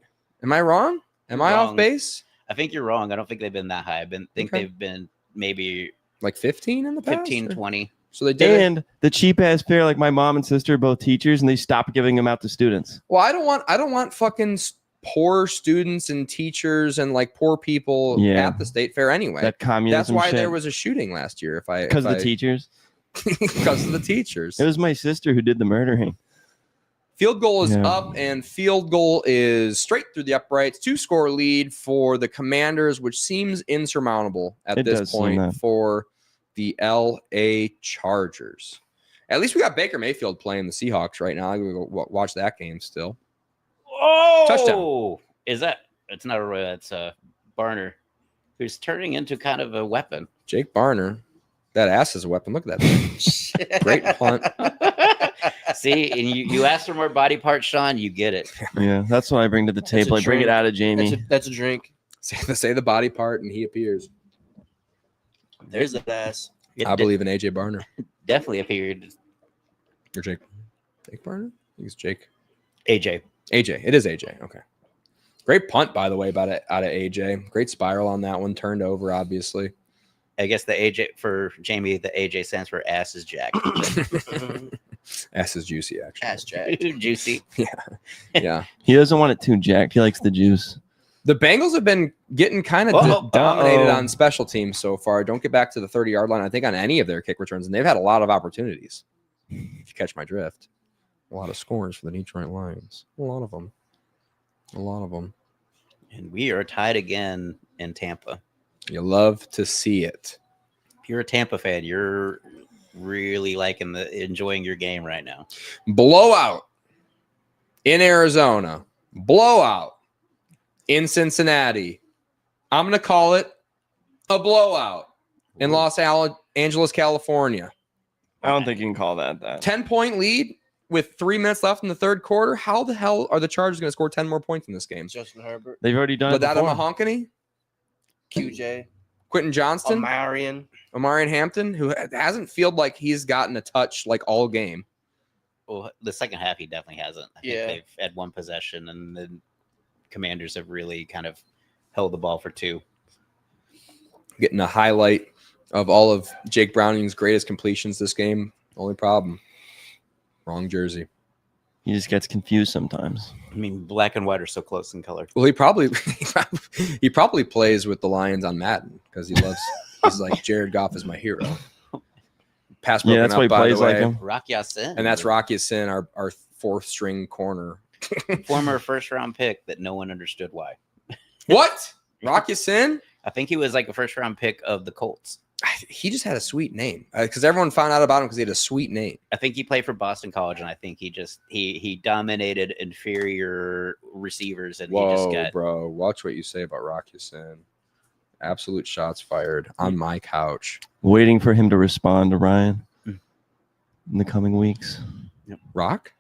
Am I wrong? Am You're I off wrong. base? I think you're wrong. I don't think they've been that high. Okay. They've been maybe like 15 in the past? 15, or- 20. So they did it. And the cheap ass pair, like my mom and sister, are both teachers, and they stopped giving them out to students. Well, I don't want fucking poor students and teachers and like poor people Yeah. at the state fair anyway. That communism. That's why shit. there was a shooting last year. because of the teachers. because of the teachers. It was my sister who did the murdering. Field goal is Yeah. up, and field goal is straight through the uprights. 2-score lead for the Commanders, which seems insurmountable at It this does seem point that. for the LA Chargers. At least we got Baker Mayfield playing the Seahawks right now. I'm gonna go watch that game still. Oh, Touchdown. Is that? It's not a Roy. It's Barner, who's turning into kind of a weapon. Jake Barner, that ass is a weapon. Look at that thing. Great punt. See, and you ask for more body parts, Sean, you get it. Yeah, that's what I bring to the table. I bring drink. it out of Jamie. That's a drink. Say the body part, and he appears. There's the ass. It I believe in AJ Barner. definitely appeared. Or Jake Barner? I think it's Jake. AJ. AJ. It is AJ. Okay. Great punt, by the way, out of AJ. Great spiral on that one. Turned over, obviously. I guess the AJ for Jamie, the AJ stands for ass is jack. S is juicy, actually. Ass jack. Juicy. Yeah. He doesn't want it too jacked. He likes the juice. The Bengals have been getting kind of Uh-oh. dominated Uh-oh. on special teams so far. Don't get back to the 30-yard line, I think, on any of their kick returns, and they've had a lot of opportunities. If you catch my drift. A lot of scores for the Detroit Lions. A lot of them. And we are tied again in Tampa. You love to see it. If you're a Tampa fan, you're really enjoying your game right now. Blowout in Arizona. Blowout in Cincinnati. I'm going to call it a blowout in Los Angeles, California. I don't think you can call that 10-point lead with 3 minutes left in the third quarter. How the hell are the Chargers going to score 10 more points in this game? Justin Herbert. They've already done it Ladada before. Mahonkany, QJ. Quentin Johnston, Marion. Omarion Hampton, who hasn't felt like he's gotten a touch like all game. Well, the second half, he definitely hasn't. I think Yeah. they've had one possession, and the Commanders have really kind of held the ball for two. Getting a highlight of all of Jake Browning's greatest completions this game. Only problem, wrong jersey. He just gets confused sometimes. I mean, black and white are so close in color. Well, he probably plays with the Lions on Madden because he loves. He's like, Jared Goff is my hero. Pass broken Yeah, that's up, why he by plays the way. like him. Rock Ya-Sin. And that's Rocky Sin, our fourth string corner. former first-round pick that no one understood why. What? Rocky Sin? I think he was like a first-round pick of the Colts. He just had a sweet name because everyone found out about him because he had a sweet name. I think he played for Boston College, and I think he dominated inferior receivers, and he just Whoa, got bro. Watch what you say about Rocky Sin. Absolute shots fired on my couch. Waiting for him to respond to Ryan in the coming weeks. Rock?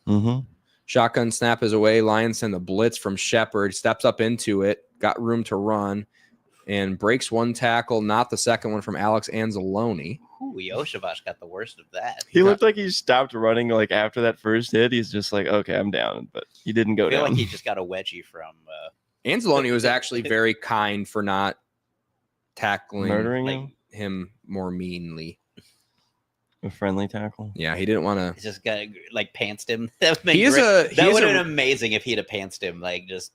Mm-hmm. Shotgun snap is away. Lions send the blitz from Shepard. Steps up into it. Got room to run. And breaks one tackle, not the second one from Alex Anzalone. Ooh, Yoshavash got the worst of that. He looked like he stopped running like after that first hit. He's just like, okay, I'm down. But he didn't go I feel down. like he just got a wedgie from Anzalone was actually very kind for not tackling Murdering like, him. him more meanly. A friendly tackle. Yeah, He didn't want to. he just got like pantsed him. That would He is that a would have been amazing if he'd have pantsed him. Like just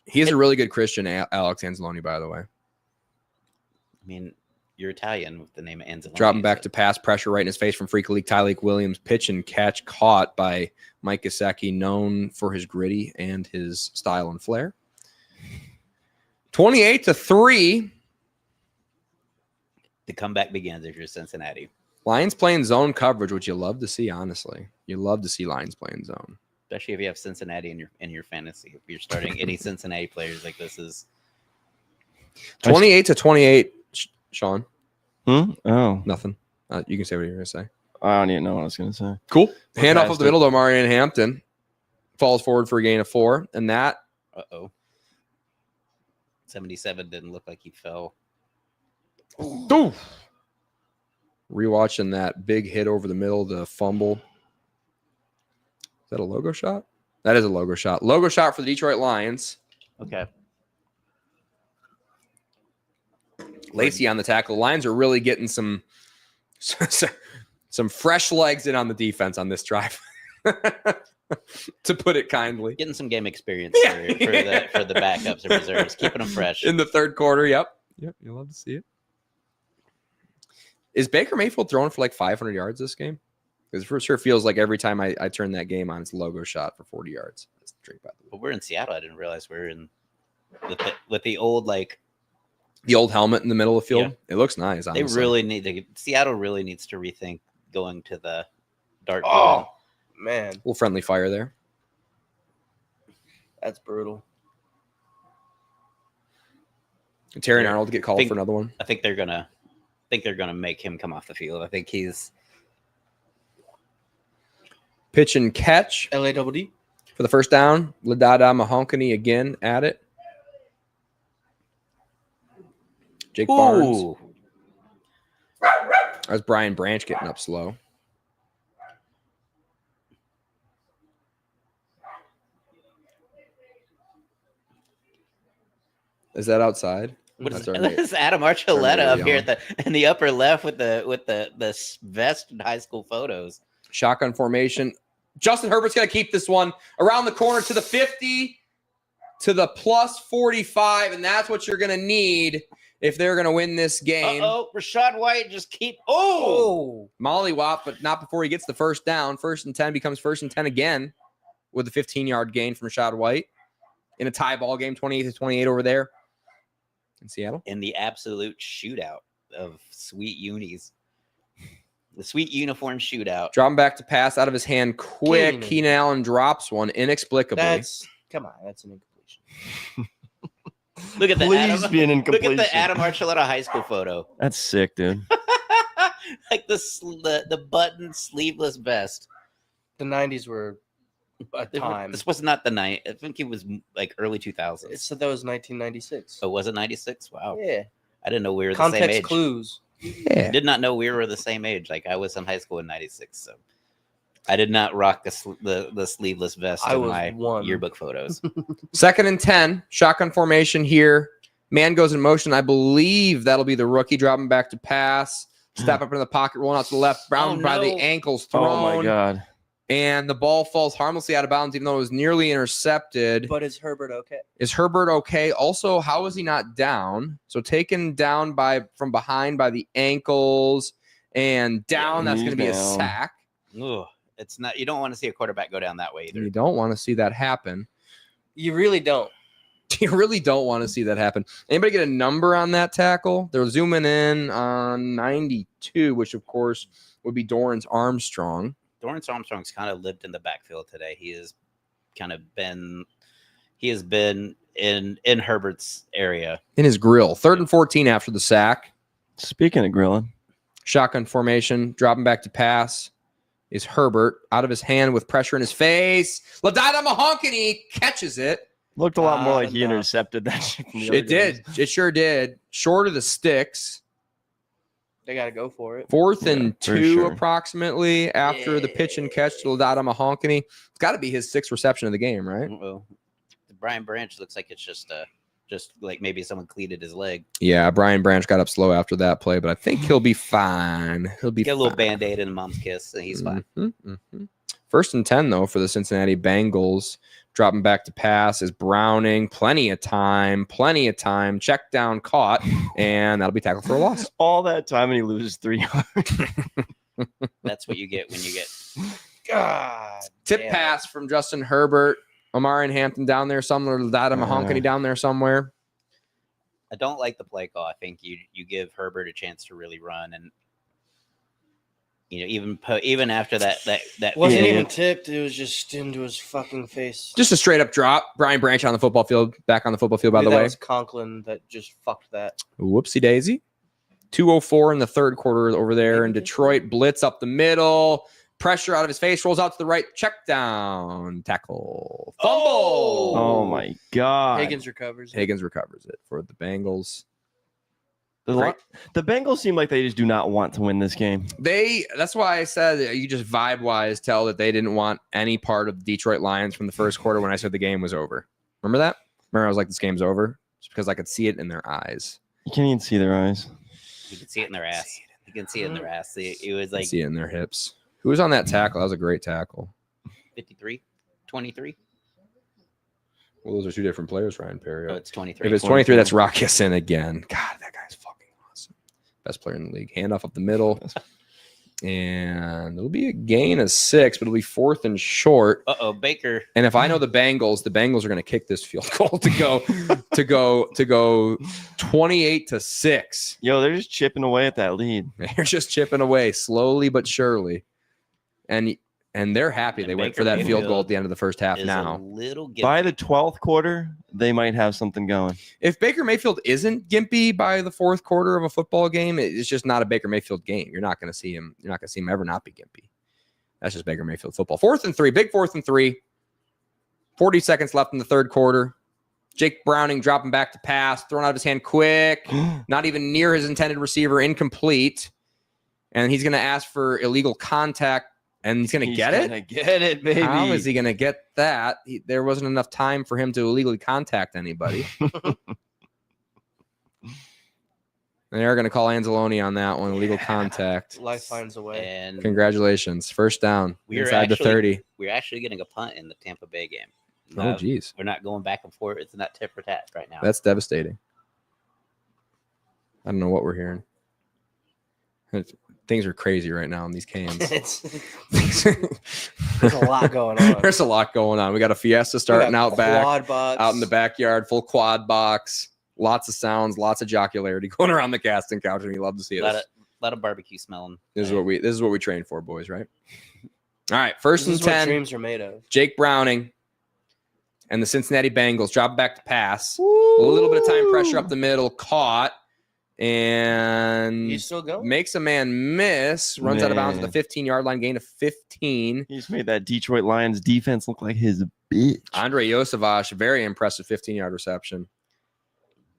he's a really good Christian, Alex Anzalone, by the way. I mean, you're Italian with the name Anzalone. Dropping back to pass, pressure right in his face from Freak League Tyleek Williams. Pitch and catch caught by Mike Gesicki, known for his gritty and his style and flair. 28-3. the comeback begins if you're Cincinnati. Lions playing zone coverage, which you love to see, honestly. You love to see Lions playing zone. Especially if you have Cincinnati in your fantasy. If you're starting any Cincinnati players, like this is 28-28, Sean. Oh, Nothing. You can say what you're going to say. I don't even know what I was gonna say. Cool. Handoff past of the it. middle to Marion Hampton. Falls forward for a gain of 4. And that 77 didn't look like he fell. Rewatching that big hit over the middle, the fumble. Is that a logo shot? That is a logo shot. Logo shot for the Detroit Lions. Okay. Lacey on the tackle. The Lions are really getting some fresh legs in on the defense on this drive, to put it kindly. Getting some game experience Yeah. for the backups and reserves, keeping them fresh. In the third quarter, yep, you'll love to see it. Is Baker Mayfield throwing for like 500 yards this game? Because it for sure feels like every time I turn that game on, it's a logo shot for 40 yards. That's the trick, by the way. But we're in Seattle. I didn't realize we're in with the old The old helmet in the middle of the field. Yeah. It looks nice. Honestly. They really need to. Seattle really needs to rethink going to the dart. Oh man, A little friendly fire there. that's brutal. Terry Yeah. Arnold get called Think- for another one. I think they're gonna make him come off the field. I think he's Pitch and catch LADD. for the first down. Ladada Mahonkany again at it. Jake Barnes. Ooh. That's Brian Branch getting up slow. Is that outside? What is That's our this? Adam Archuleta our up name here in the upper left with the vest and high school photos. Shotgun formation. Justin Herbert's going to keep this one around the corner to the 50, to the plus 45, and that's what you're going to need if they're going to win this game. Rashad White just keep. Mollywop, but not before he gets the first down. 1st and 10 becomes 1st and 10 again with a 15-yard gain from Rashad White in a tie ball game, 28-28 over there in Seattle. In the absolute shootout of sweet unis. The sweet uniform shootout. Drop him back to pass out of his hand quick. Keenan. Keenan Allen drops one inexplicably. That's come on. That's an incompletion. Look at the Please Adam, be an look incompletion. at the Adam Archuleta high school photo. That's sick, dude. Like the button sleeveless vest. The 90s were a time. This was not the night. I think it was like early 2000s. So that was 1996. Oh, was it 96? Wow. Yeah. I didn't know we were the same Context age. clues. Yeah. Did not know we were the same age. Like I was in high school in 96. So I did not rock the sleeveless vest I in was my one. yearbook photos. 2nd and 10. Shotgun formation here. Man goes in motion. I believe that'll be the rookie dropping back to pass. Step up into the pocket, rolling out to the left. Brown Oh, by the no. ankles thrown. Oh my god. And the ball falls harmlessly out of bounds, even though it was nearly intercepted. But is Herbert okay? Is Herbert okay? Also, how is he not down? So taken down from behind by the ankles and down. That's going to be a Down. sack. Ugh, it's not. You don't want to see a quarterback go down that way either. You don't want to see that happen. You really don't. You really don't want to see that happen. Anybody get a number on that tackle? They're zooming in on 92, which of course would be Dorrance Armstrong. Dorrance Armstrong's kind of lived in the backfield today. He has been in Herbert's area. In his grill. 3rd and 14 after the sack. Speaking of grilling, Shotgun formation. Dropping back to pass is Herbert. Out of his hand with pressure in his face. Ladada Mahonkany catches it. looked a lot more like he enough. intercepted that shit. from the other It did. guys. It sure did. Short of the sticks. They got to go for it. 4th and Yeah, for 2 sure. approximately after the pitch and catch to Ladada Mahonkany. It's got to be his 6th reception of the game, right? Well, Brian Branch looks like it's just like maybe someone cleated his leg. Yeah, Brian Branch got up slow after that play, but I think he'll be fine. He'll be Get a little fine. band-aid and a mom's kiss, and he's fine. Mhm, mhm. 1st and 10, though, for the Cincinnati Bengals. Dropping back to pass is Browning. Plenty of time. Check down caught, and that'll be tackled for a loss. All that time and he loses 3 yards. That's what you get when you get. God. Tip damn. pass from Justin Herbert. Omarion Hampton down there somewhere. Ladada Mahonkany down there somewhere. I don't like the play call. I think you give Herbert a chance to really run, and even after that Wasn't Yeah. even tipped. It was just into his fucking face. Just a straight up drop. Brian Branch on the football field. Back on the football field, by Maybe the that way. was Conklin that just fucked that. Whoopsie daisy. 2:04 in the 3rd quarter over there in Detroit. Blitz up the middle. Pressure out of his face. Rolls out to the right. Check down. Tackle. Fumble. Oh my god. Higgins recovers. Higgins recovers it for the Bengals. The Bengals seem like they just do not want to win this game. That's why I said that you just vibe wise tell that they didn't want any part of the Detroit Lions from the first quarter when I said the game was over. Remember that? Remember I was like, this game's over? Just because I could see it in their eyes. You can't even see their eyes. You can see it in their ass. You can see it in their ass. It was like See it in their hips. Who was on that tackle? That was a great tackle. 53, 23. Well, those are two different players, Ryan Perry. Oh, it's 23. If it's 23, that's Rock Ya-Sin again. God, that guy's fucking awesome. Best player in the league. Handoff up the middle. And it'll be a gain of 6, but it'll be 4th and short. Baker. And if I know the Bengals are going to kick this field goal to go 28-6. Yo, they're just chipping away at that lead. They're just chipping away slowly but surely. And they're happy they went Baker for that field goal Mayfield at the end of the first half Is a now. little By gimpy. the 12th quarter, they might have something going. If Baker Mayfield isn't gimpy by the 4th quarter of a football game, it's just not a Baker Mayfield game. You're not going to see him ever not be gimpy. That's just Baker Mayfield football. 4th and 3, big 4th and 3. 40 seconds left in the 3rd quarter. Jake Browning dropping back to pass, thrown out of his hand quick, not even near his intended receiver, incomplete. And he's going to ask for illegal contact, and he's going to get it? Get it, baby. How is he going to get that? There wasn't enough time for him to illegally contact anybody. They're going to call Anzalone on that one, illegal contact. Life finds a way. And Congratulations. First down We're inside the actually- 30. we're actually getting a punt in the Tampa Bay game. Oh, geez. We're not going back and forth. It's not tit for tat right now. That's devastating. I don't know what we're hearing. Things are crazy right now in these cams. There's a lot going on. There's a lot going on. We got a Fiesta starting out back, Quad box. out in the backyard, full quad box. Lots of sounds, lots of jocularity going around the casting couch, and we love to see a it. lot of barbecue smelling. This is what we train for, boys, right? All right, first This and is what 10. dreams are made of. Jake Browning and the Cincinnati Bengals drop back to pass. A little bit of time pressure up the middle, caught, and He's still going. makes a man miss, runs out of bounds at the 15-yard line, gain of 15. He's made that Detroit Lions defense look like his bitch. Andre Yosevach, very impressive 15-yard reception.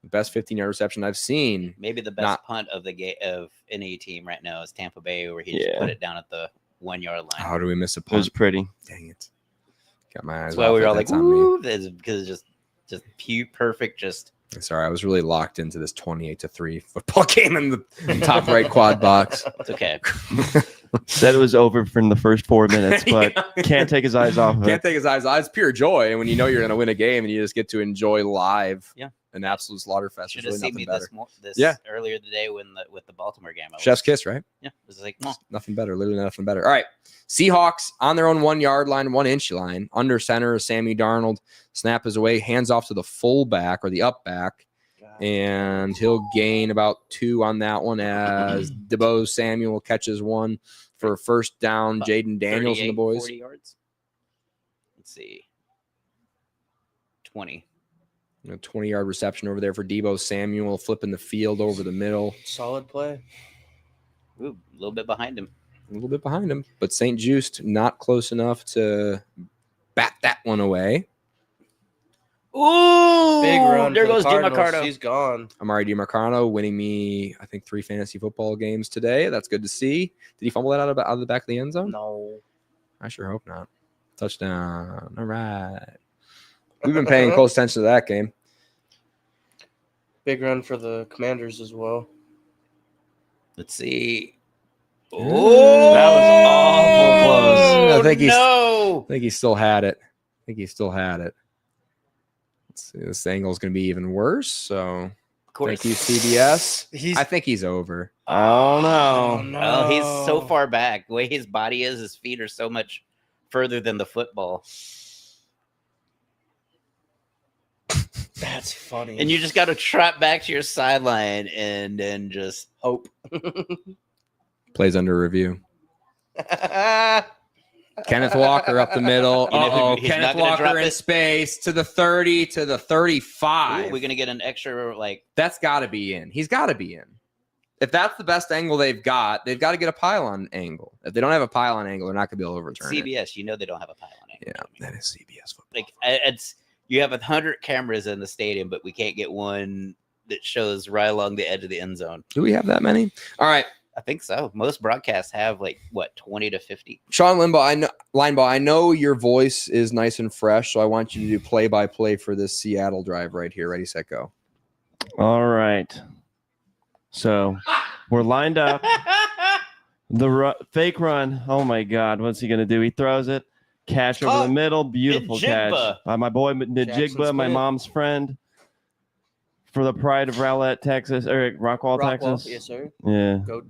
Best 15-yard reception I've seen. Maybe the best punt of the game of any team right now is Tampa Bay, where he just put it down at the 1-yard line. How do we miss a It was punt? pretty. Dang it. Got my eyes That's why off we it. were all like, That's on me. "Ooh!" Because it's just perfect. Just Sorry, I was really locked into this 28-3 football game in the top right quad box. it's okay. Said it was over from the first 4 minutes, but can't take his eyes off of Can't it. take his eyes off. It's pure joy. And when you know you're going to win a game and you just get to enjoy live Yeah. an absolute slaughter fest, Should there's have really seen me nothing better. this Yeah. earlier today with the Baltimore game. Chef's kiss, right? Yeah, it was like, no. Nothing better. Literally nothing better. All right. Seahawks on their own 1-yard line, 1-inch line. Under center is Sammy Darnold. Snap is away. Hands off to the fullback or the up back. And he'll gain about 2 on that one as Debo Samuel catches one for a first down. About Jaden Daniels and the 38, boys. 40 yards. Let's see. 20. A 20-yard reception over there for Debo Samuel, flipping the field over the middle. Solid play. Ooh, a little bit behind him. A little bit behind him, but St. Just not close enough to bat that one away. Ooh, Big run. There for the goes Cardinals. DiMarcano. He's gone. Amari DiMarcano winning me, I think, 3 fantasy football games today. That's good to see. Did he fumble that out of the back of the end zone? No. I sure hope not. Touchdown. All right. We've been paying close attention to that game. Big run for the Commanders as well. Let's see. Ooh, that was awful close. I think he's- no. I think he still had it. Let's see. This angle is going to be even worse. So Of course. thank you, CBS. He's I think he's over. Oh, no. no. Oh, he's so far back. The way his body is, his feet are so much further than the football. That's funny. And you just got to trot back to your sideline and then just hope. Plays under review. Kenneth Walker up the middle. You know who- Uh-oh. he's Kenneth not gonna drop Walker in it. space to the 30, to the 35. Ooh, we're gonna get an extra That's got to be in. He's got to be in. If that's the best angle they've got to get a pylon angle. If they don't have a pylon angle, they're not going to be able to overturn it. CBS. You know they don't have a pylon angle. Yeah, that is CBS football. Like it's you have 100 cameras in the stadium, but we can't get one that shows right along the edge of the end zone. Do we have that many? All right. I think so. Most broadcasts have 20 to 50. Sean Linebaugh, I know your voice is nice and fresh, so I want you to do play-by-play for this Seattle drive right here. Ready, set, go. All right. So we're lined up. The fake run. Oh my God. What's he going to do? He throws it. Cash over the middle. Beautiful catch. Njigba. By my boy, Njigba, my Smith. mom's friend. For the pride of Rowlett, Texas. Or Rockwall, Texas. Yes, sir. Yeah. Go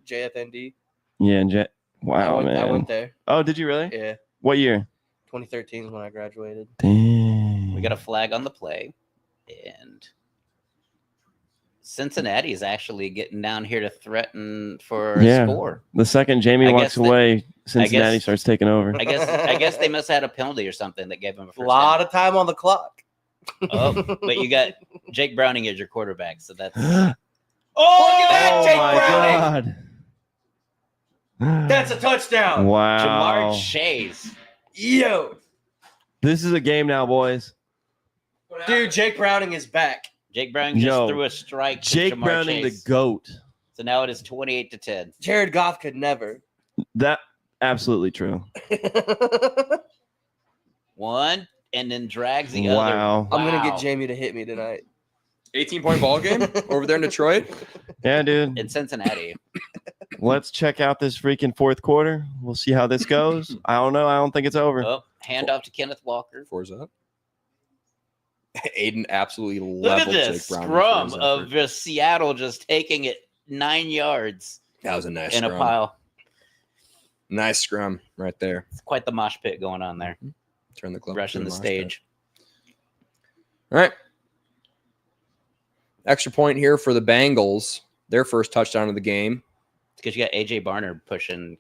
JFND. Yeah. And wow, man. I went there. Oh, did you really? Yeah. What year? 2013 is when I graduated. Dang. We got a flag on the play, and Cincinnati is actually getting down here to threaten for a score. The second Jamie I walks guess that- away, Cincinnati guess- starts taking over. I guess they must have had a penalty or something that gave them a A first lot down. of time on the clock. Oh, but you got Jake Browning as your quarterback, so that's Oh Oh, look at that, Jake my Browning. God. That's a touchdown. Wow. Jamar Chase. Yo. This is a game now, boys. Dude, Jake Browning is back. Jake Browning just Yo, threw a strike. to Jake Jamar Browning, Chase. the GOAT. So now it is 28-10. Jared Goff could never. That absolutely true. One, and then drags the other. Wow. I'm gonna Wow. get Jamie to hit me tonight. 18-point ball game over there in Detroit. Yeah, dude. In Cincinnati. Let's check out this freaking fourth quarter. We'll see how this goes. I don't know. I don't think it's over. Oh, handoff to Kenneth Walker. Four's up. Aiden absolutely Look at leveled this Jake Brown. scrum of just Seattle just taking it 9 yards That was a nice in scrum. a pile. Nice scrum right there. It's quite the mosh pit going on there. Turn the club. Rushing the stage. All right. Extra point here for the Bengals. Their first touchdown of the game. Because you got AJ Barner pushing.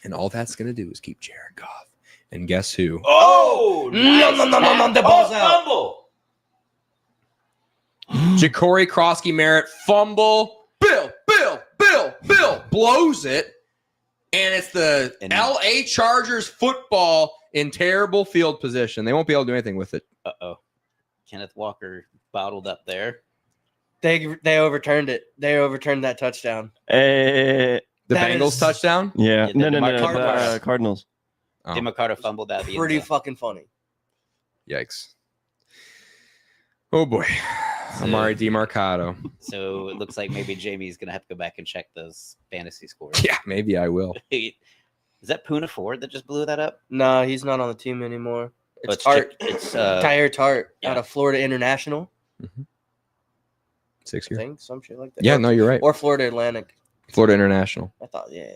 And all that's going to do is keep Jared Goff. And guess who? Oh, no, the ball's out. fumble. Ja'Cory Krosky Merritt fumble. Bill blows it. And it's the And- LA Chargers football in terrible field position. They won't be able to do anything with it. Uh-oh. Kenneth Walker bottled up there. They overturned it. They overturned that touchdown. Eh, The That Bengals is- touchdown? yeah. Yeah, No. Cardinals. The Cardinals. Oh, DeMarcado fumbled out of the end Pretty zone. fucking funny. yikes. Oh, boy. Amari DiMarcado. So it looks like maybe Jamie's going to have to go back and check those fantasy scores. Yeah, maybe I will. Is that Puna Ford that just blew that up? No, he's not on the team anymore. Oh, It's Tart. It's Tyre Tart yeah. out of Florida International. 6 I year. think some shit like that. Yeah, Or- no, you're right. Or Florida Atlantic. Florida International. I thought, yeah,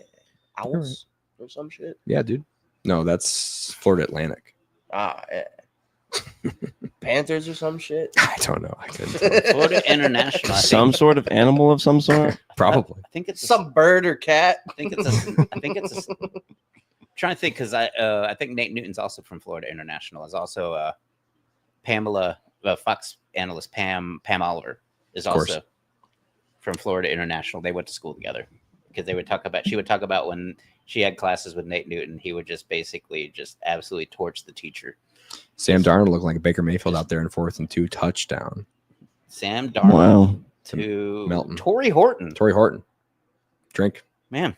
Owls or some shit. Yeah, dude. No, that's Florida Atlantic. Ah, yeah. Panthers or some shit. I don't know. I couldn't tell. Florida International. I think, Some sort of animal of some sort. Probably. I think it's Some bird or cat. I think it's a. Trying to think because I think Nate Newton's also from Florida International. Is also Pamela Fox analyst Pam Oliver is Of course. also from Florida International. They went to school together because they would talk about. She would talk about when she had classes with Nate Newton. He would just basically just absolutely torch the teacher. Sam Darnold looked like a Baker Mayfield out there in 4th and 2 touchdown. Sam Darnold Wow. to Melton. Torrey Horton. Torrey Horton. Drink. Man,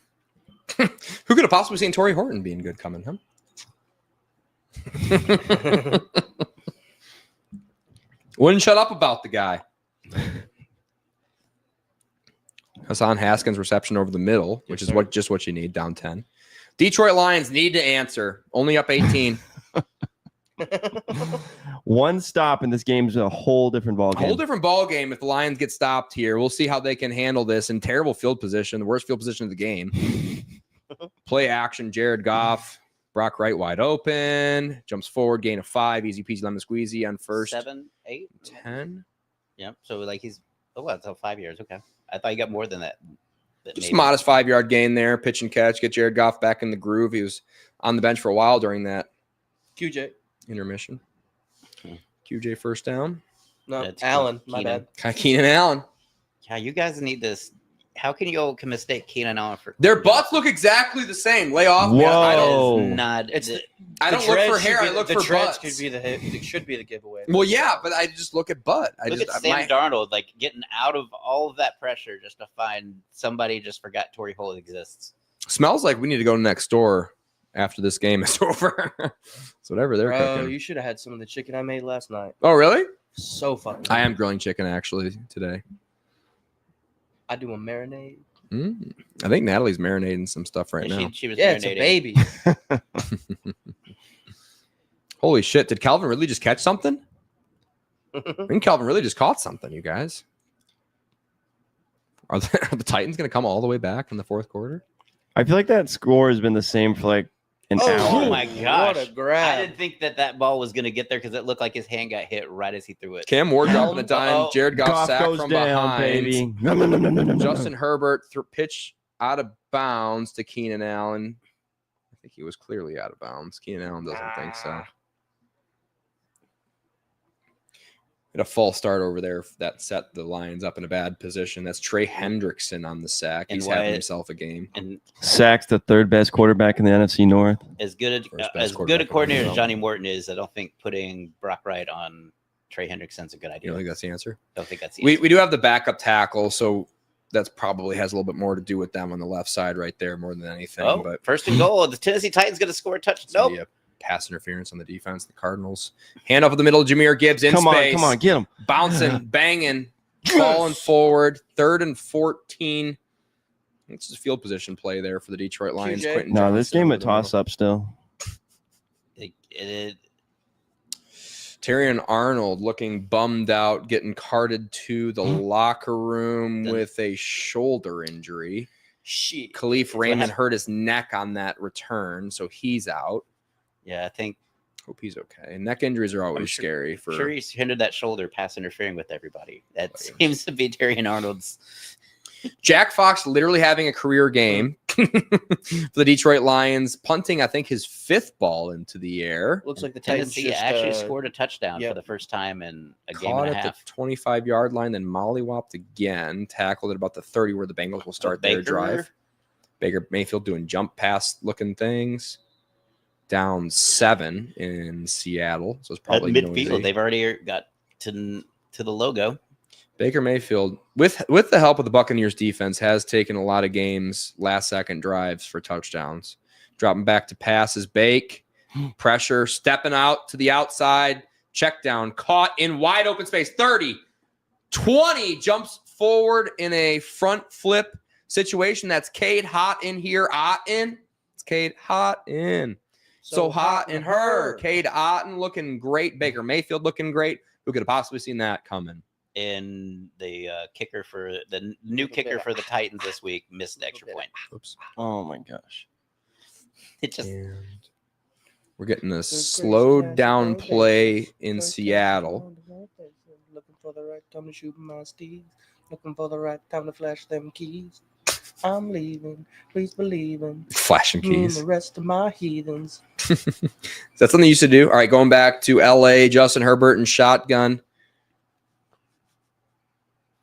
Who could have possibly seen Torrey Horton being good coming, huh? Wouldn't shut up about the guy. Hassan Haskins reception over the middle, which is what you need down 10. Detroit Lions need to answer. Only up 18. One stop in this game is a whole different ball A game. whole different ball game if the Lions get stopped here. We'll see how they can handle this in terrible field position, the worst field position of the game. Play action, Jared Goff, Brock Wright wide open, jumps forward, gain of 5, easy peasy lemon squeezy on first 7, 8. 10. Yep. So like he's so 5 years. Okay, I thought you got more than that. Just modest 5-yard gain there, pitch and catch, get Jared Goff back in the groove. He was on the bench for a while during that QJ. intermission. QJ first down. No, That's Allen. My Keenan. bad. Keenan Allen. Yeah, you guys need this. How can you all mistake Keenan Allen for Their butts look exactly the same. Lay off. Whoa. I don't, Oh. Not. It's I don't look for hair. I look for dreads. butts. Could be it should be the giveaway. Well, yeah, but I just look at butt. look at Sam Darnold, like getting out of all of that pressure just to find somebody just forgot Torrey Holt exists. Smells like we need to go next door after this game is over. So whatever they're Bro, cooking. you should have had some of the chicken I made last night. Oh, really? So fucking. I am grilling chicken actually today. I do a marinade. I think Natalie's marinating some stuff right now. She was Yeah, it's a marinating. baby. Holy shit! Did Calvin really just catch something? I think Calvin really just caught something. You guys, are the Titans going to come all the way back in the fourth quarter? I feel like that score has been the same for like an hour. Oh my What gosh. a grab. I didn't think that ball was going to get there because it looked like his hand got hit right as he threw it. Cam Ward dropping the dime. Uh-oh. Jared Goff Goff sacked goes from down, behind. baby. No, no, no, no, no, no, no. Justin Herbert pitch out of bounds to Keenan Allen. I think he was clearly out of bounds. Keenan Allen doesn't think so. Had a false start over there that set the Lions up in a bad position. That's Trey Hendrickson on the sack. And He's having Wyatt- himself a game. And Sacks the third best quarterback in the NFC North. as good First best as good quarterback a in the coordinator NFL. as Johnny Morton is, I don't think putting Brock Wright on Trey Hendrickson's a good idea. You don't think that's the answer? I don't think that's the We answer. do have the backup tackle, so that's probably has a little bit more to do with them on the left side right there more than anything. Oh, But first and goal. The Tennessee Titans going to score a touch. it's gonna Nope. be a pass interference on the defense. The Cardinals hand off of the middle. Jameer Gibbs in Come space. on, get him. Bouncing, banging, falling forward. 3rd and 14. It's a field position play there for the Detroit Lions. QJ? Quentin No, this Johnson game over a the middle. toss up still. Terry and Arnold looking bummed out, getting carted to the locker room Then- with a shoulder injury. Shit. Khalif Raymond happened. hurt his neck on that return, so he's out. Yeah, I think Hope he's okay. Neck injuries are always I'm sure- scary for sure he's hindered that shoulder pass interfering with everybody. That Players. seems to be Terry and Arnold's. Jack Fox literally having a career game for the Detroit Lions, punting, I think, his 5th ball into the air. Looks like the Titans Tennessee just actually uh, scored a touchdown yep. for the first time in a game Caught and a at the half. 25-yard line, then mollywopped again, tackled at about the 30 where the Bengals will start their Baker. drive. Baker Mayfield doing jump pass looking things. Down 7 in Seattle, so it's At probably midfield. noisy. They've already got to the logo. Baker Mayfield, with the help of the Buccaneers defense, has taken a lot of games, last-second drives for touchdowns. Dropping back to passes, Bake, pressure, stepping out to the outside, check down, caught in wide open space, 30, 20, jumps forward in a front flip situation. That's Cade Hot in here, Otten. It's Cade Hot in. So hot in her. Cade Otten looking great. Baker Mayfield looking great. Who could have possibly seen that coming? And the kicker for the new kicker for the Titans this week missed the extra point. Oops. Oh my gosh. It just And we're getting a slowed down play in Seattle. Looking for the right time to shoot my steeds. Looking for the right time to flash them keys. I'm leaving. Please believe in Flashing me and keys. the rest of my heathens. Is that something you used to do? All right, going back to LA, Justin Herbert and shotgun.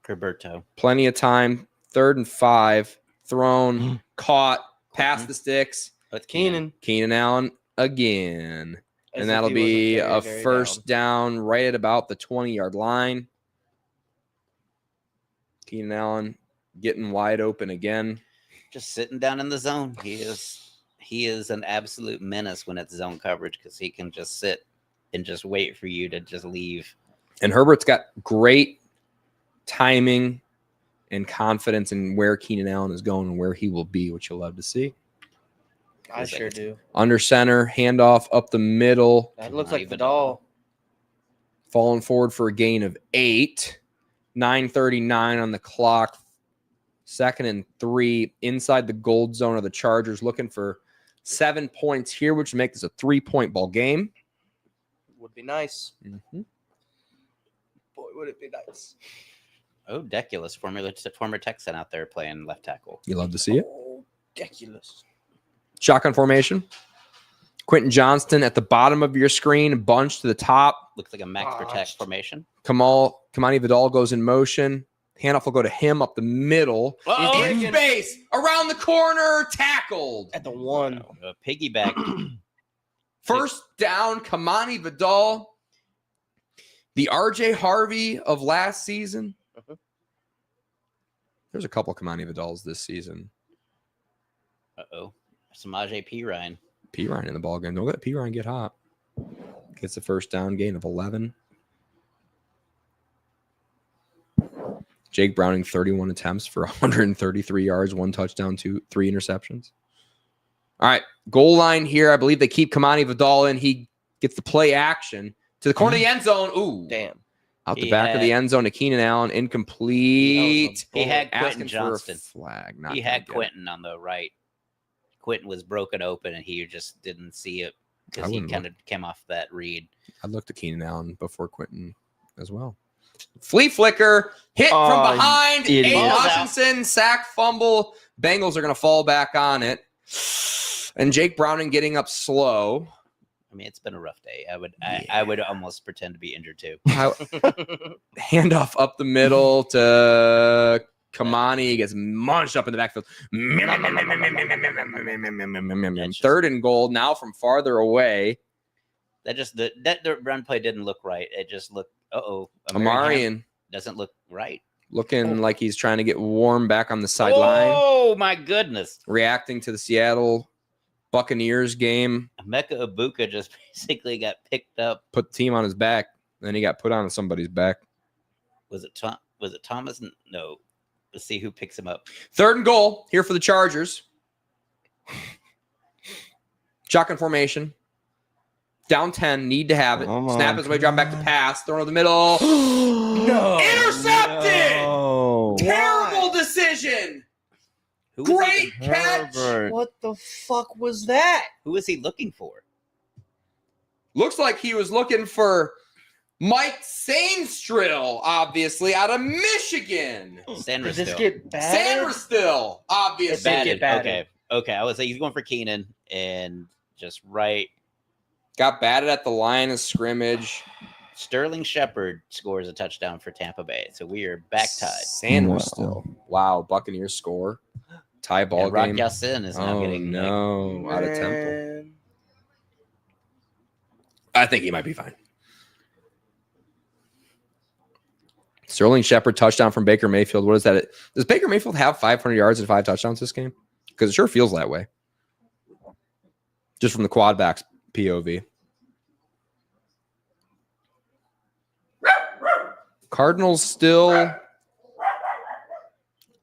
Roberto. Plenty of time. 3rd and 5. Thrown, caught, past the sticks. With Keenan. Keenan Allen again. As And if that'll he be wasn't a very, very first down. down right at about the 20-yard line. Keenan Allen getting wide open again. Just sitting down in the zone. He is an absolute menace when it's zone coverage because he can just sit and just wait for you to just leave. And Herbert's got great timing and confidence in where Keenan Allen is going and where he will be, which you'll love to see. I sure do. Under center, handoff up the middle, That looks Not like even Vidal. falling forward for a gain of 8. 9:39 on the clock. 2nd and 3 inside the gold zone of the Chargers, looking for 7 points here, which would make this a 3-point ball game. Would be nice. Mhm. Boy, would it be nice. Oh, Deculus, former Texan out there playing left tackle. You love to see it. Oh, ridiculous. Shotgun formation. Quentin Johnston at the bottom of your screen, bunch to the top. Looks like a max protect Botched. formation. Kamani Vidal goes in motion. Handoff will go to him up the middle. Uh-oh. In space, around the corner, tackled. At the one. Piggyback. First down, Kamani Vidal. The RJ Harvey of last season. Mhm. There's a couple Kamani Vidals this season. Uh-oh. Samaje Perine. P. Ryan in the ball game. Don't let P. Ryan get hot. Gets the first down, gain of 11. Jake Browning, 31 attempts for 133 yards, 1 touchdown, 3 interceptions. All right, goal line here. I believe they keep Kamani Vidal in. He gets the play action to the corner of the end zone. Ooh, Damn. out the He back of the had- end zone to Keenan Allen, incomplete. He had Asking Quentin for a Johnston. flag. Not He gonna had get it. Quentin on the right. Quentin was broken open, and he just didn't see it because he wouldn't kind of came off that read. I looked at Keenan Allen before Quentin as well. Flea flicker, hit Oh, from behind. idiot. Aiden Ball's out. Hutchinson, sack fumble. Bengals are going to fall back on it. And Jake Browning getting up slow. I mean, it's been a rough day. I would almost pretend to be injured too. Handoff up the middle to Kamani. He gets munched up in the backfield. Third and goal now from farther away. That just that run play didn't look right. It just looked. Amarian doesn't look right. looking like he's trying to get warm back on the sideline. Oh my goodness! Reacting to the Seattle Buccaneers game. Emeka Ibuka just basically got picked up. Put the team on his back. Then he got put on somebody's back. Was it Thomas? No. Let's see who picks him up. Third and goal here for the Chargers. Shotgun formation. Down 10. Need to have it. Come on, Snap his way, drop back to come on. pass. Thrown to the middle. No. Intercepted! Oh, Terrible decision. Who was he- Great catch. Herbert. What the fuck was that? Who was he looking for? Looks like he was looking for Mike Sainstrill, obviously, out of Michigan. Did this Sandersville. get bad? Sanderstill, obviously. It did get batted. Okay. I was like, he's going for Keenan and just right. Got batted at the line of scrimmage. Sterling Shepard scores a touchdown for Tampa Bay. So we are back tied. Sanderstill. Wow. Buccaneers score. Tie ball And Rock game. Yassin is now Oh, getting no. Out of tempo. Man. I think he might be fine. Sterling Shepard touchdown from Baker Mayfield. What is that? Does Baker Mayfield have 500 yards and 5 touchdowns this game? Because it sure feels that way. Just from the quad backs POV. Cardinals still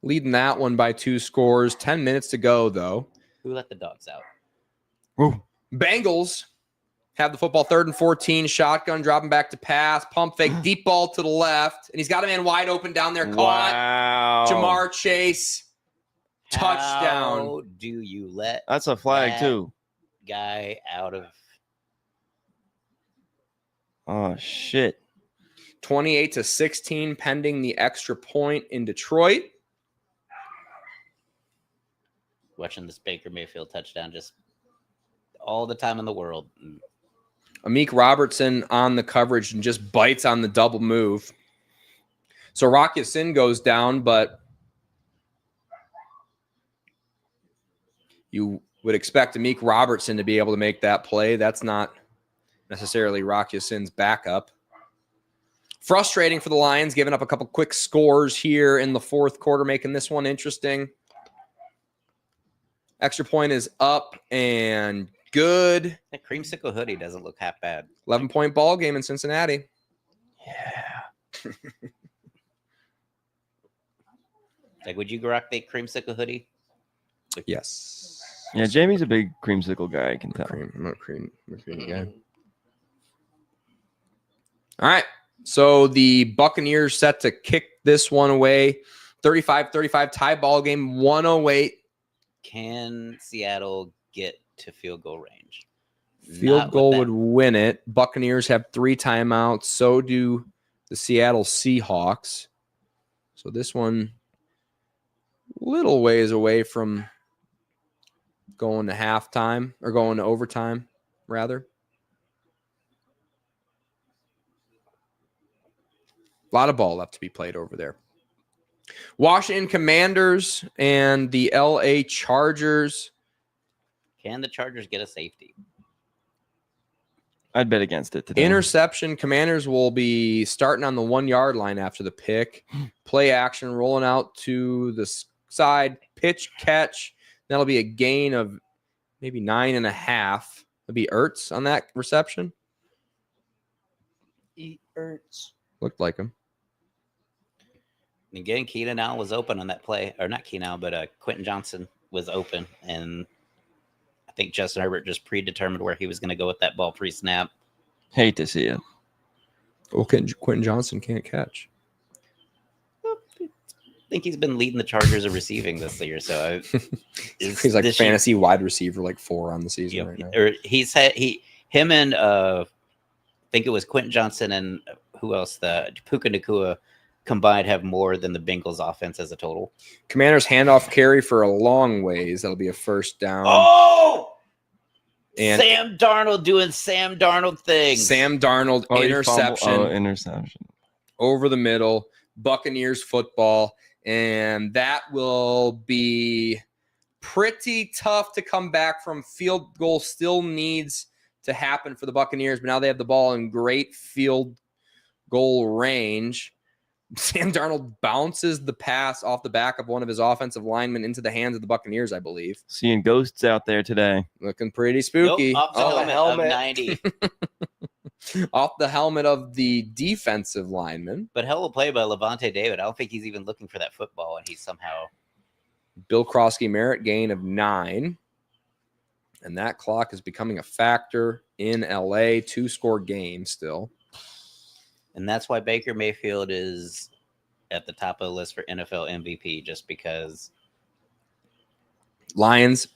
leading that one by 2 scores. 10 minutes to go, though. Who let the dogs out? Woo. Bengals have the football 3rd and 14. Shotgun dropping back to pass. Pump fake. Deep ball to the left. And he's got a man wide open down there. Caught. Wow. Jamar Chase. Touchdown. How do you let That's a flag, That- too. guy out of? Oh, shit. 28-16 pending the extra point in Detroit. Watching this Baker Mayfield touchdown just all the time in the world. Amik Robertson on the coverage and just bites on the double move. So Rock Yassin goes down, but you would expect Amik Robertson to be able to make that play. That's not necessarily Rock Yassin's backup. Frustrating for the Lions, giving up a couple quick scores here in the 4th quarter, making this one interesting. Extra point is up and good. That creamsicle hoodie doesn't look half bad. 11-point ball game in Cincinnati. Yeah. Like, would you rock the creamsicle hoodie? Yes. Yeah, Jamie's a big creamsicle guy, I can tell. I'm a cream guy. All right. So the Buccaneers set to kick this one away. 35-35 tie ball game, 108. Can Seattle get to field goal range? Field Not with goal that- would win it. Buccaneers have 3 timeouts. So do the Seattle Seahawks. So this one, little ways away from going to halftime or going to overtime, rather. A lot of ball left to be played over there. Washington Commanders and the LA Chargers. Can the Chargers get a safety? I'd bet against it today. Interception. Commanders will be starting on the 1-yard line after the pick. Play action, rolling out to the side. Pitch, catch. That'll be a gain of maybe 9.5. It'll be Ertz on that reception. Eat Ertz. Looked like him. Again, Keenan Allen was open on that play, or not Keenan Allen, but Quentin Johnson was open, and I think Justin Herbert just predetermined where he was going to go with that ball pre-snap. Hate to see it. Well, Quentin Johnson can't catch. I think he's been leading the Chargers of receiving this year, so He's like fantasy wide receiver, like 4 on the season right now. Or him and I think it was Quentin Johnson and who else? The Puka Nacua combined have more than the Bengals offense as a total. Commanders handoff carry for a long ways. That'll be a first down. Oh, and Sam Darnold doing Sam Darnold things. Sam Darnold interception. Interception. Over the middle. Buccaneers football. And that will be pretty tough to come back from. Field goal still needs to happen for the Buccaneers, but now they have the ball in great field goal range. Sam Darnold bounces the pass off the back of one of his offensive linemen into the hands of the Buccaneers, I believe. Seeing ghosts out there today. Looking pretty spooky. Nope, off the helmet of 90. Off the helmet of the defensive lineman. But hell of a play by Levante David. I don't think he's even looking for that football, and he's somehow... Bill Krosky merit gain of 9. And that clock is becoming a factor in LA. 2-score game still. And that's why Baker Mayfield is at the top of the list for NFL MVP, just because. Lions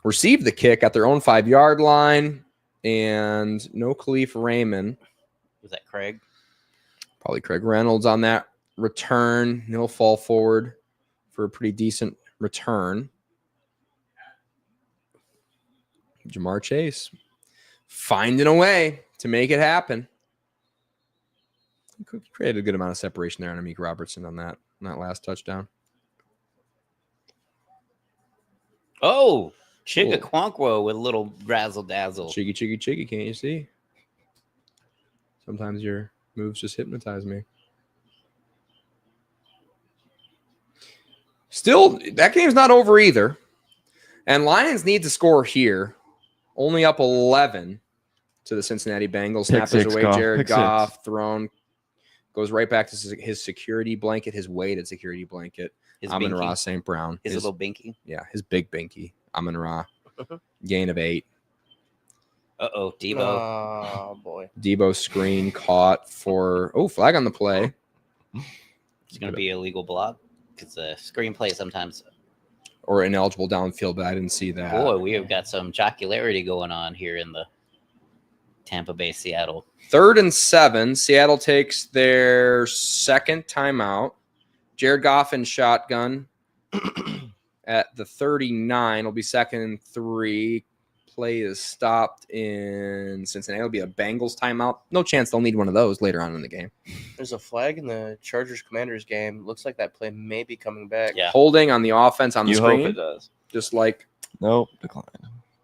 received the kick at their own 5-yard line, and no Khalif Raymond. Was that Craig? Probably Craig Reynolds on that return. He'll fall forward for a pretty decent return. Jamar Chase finding a way to make it happen. Created a good amount of separation there on Amik Robertson on that last touchdown. Oh, Chigga with a little razzle dazzle. Chiggy, can't you see? Sometimes your moves just hypnotize me. Still, that game's not over either. And Lions need to score here. Only up 11 to the Cincinnati Bengals. Snap is away. Jared Goff thrown. Goes right back to his security blanket, his weighted security blanket. Amon-Ra St. Brown. His little binky. Yeah, his big binky. Amon-Ra. Gain of 8. Uh-oh, Debo. Oh, boy. Debo screen caught for, flag on the play. It's going to be a legal block because the screen play sometimes. Or ineligible downfield, but I didn't see that. Boy, we have got some jocularity going on here in the Tampa Bay, Seattle. 3rd and 7. Seattle takes their second timeout. Jared Goff in shotgun at the 39. Will be 2nd and 3. Play is stopped in Cincinnati. It'll be a Bengals timeout. No chance they'll need one of those later on in the game. There's a flag in the Chargers-Commanders game. Looks like that play may be coming back. Yeah. Holding on the offense on the screen. You hope it does. Just like Nope, decline.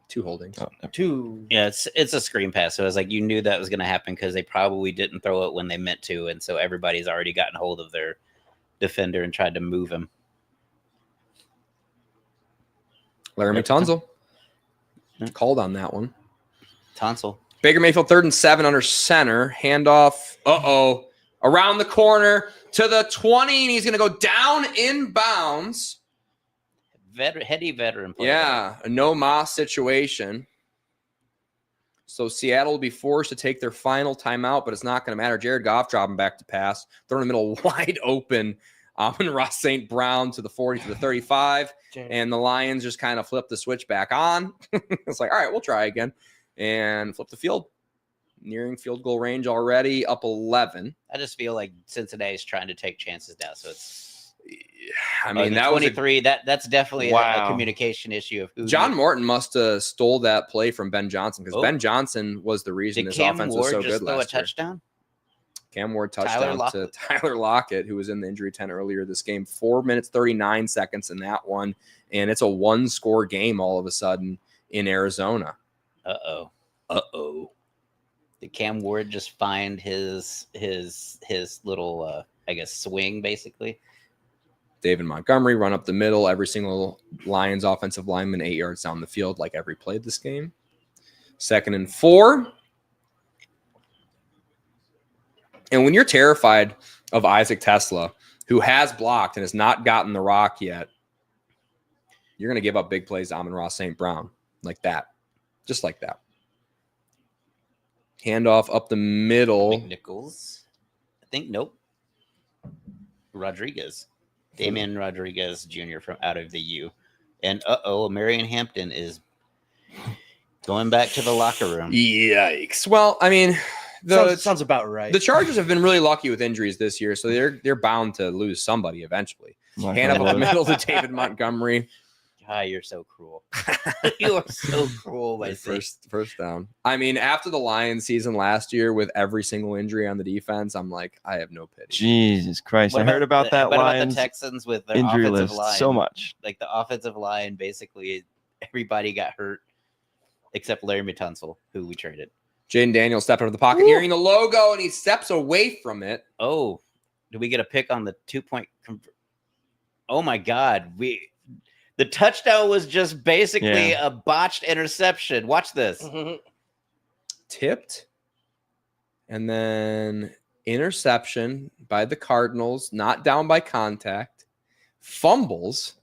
2 holdings. Oh, 2. Yeah, it's a screen pass. So it was like you knew that was going to happen because they probably didn't throw it when they meant to. And so everybody's already gotten hold of their defender and tried to move him. Laramie Tunsil called on that one. Tonsil. Baker Mayfield 3rd and 7 under center. Handoff. Around the corner to the 20, and he's going to go down in bounds. Heady veteran player. Yeah, a no-mas situation. So Seattle will be forced to take their final timeout, but it's not going to matter. Jared Goff dropping back to pass. Throw in the middle wide open. Amon-Ra St. Brown to the 40 to the 35. And the Lions just kind of flip the switch back on. It's like, all right, we'll try again. And flip the field. Nearing field goal range already, up 11. I just feel like Cincinnati's trying to take chances now. So it's I mean, that 23. was That's definitely a communication issue of who. John Morton must have stole that play from Ben Johnson because Ben Johnson was the reason this offense was so good last year. A touchdown? Cam Ward touchdown to Tyler Lockett, who was in the injury tent earlier this game. 4 minutes, 39 seconds in that one. And it's a 1-score game all of a sudden in Arizona. Uh-oh. Did Cam Ward just find his little, swing, basically? David Montgomery run up the middle. Every single Lions offensive lineman 8 yards down the field like every play of this game. 2nd and 4. And when you're terrified of Isaac Tesla who has blocked and has not gotten the rock yet, you're going to give up big plays to Amon-Ra St. Brown like that. Just like that. Handoff up the middle. McNichols. I think, nope. Rodriguez. Damian Rodriguez Jr. from out of the U. And Marion Hampton is going back to the locker room. Yikes. Well, I mean, sounds about right. the Chargers have been really lucky with injuries this year, so they're bound to lose somebody eventually. Hand up the middle to David Montgomery. God, you're so cruel. You are so cruel, my First down. I mean, after the Lions season last year with every single injury on the defense, I'm like, I have no pity. Jesus Christ. I heard about that What about Lions the Texans with their injury offensive list line? so much. Like the offensive line, basically everybody got hurt except Larry Tunsil, who we traded. Jaden Daniels stepped out of the pocket, hearing the logo, and he steps away from it. Oh, did we get a pick on the 2-point? Oh my God, the touchdown was just basically a botched interception. Watch this. Tipped, and then interception by the Cardinals, not down by contact. Fumbles.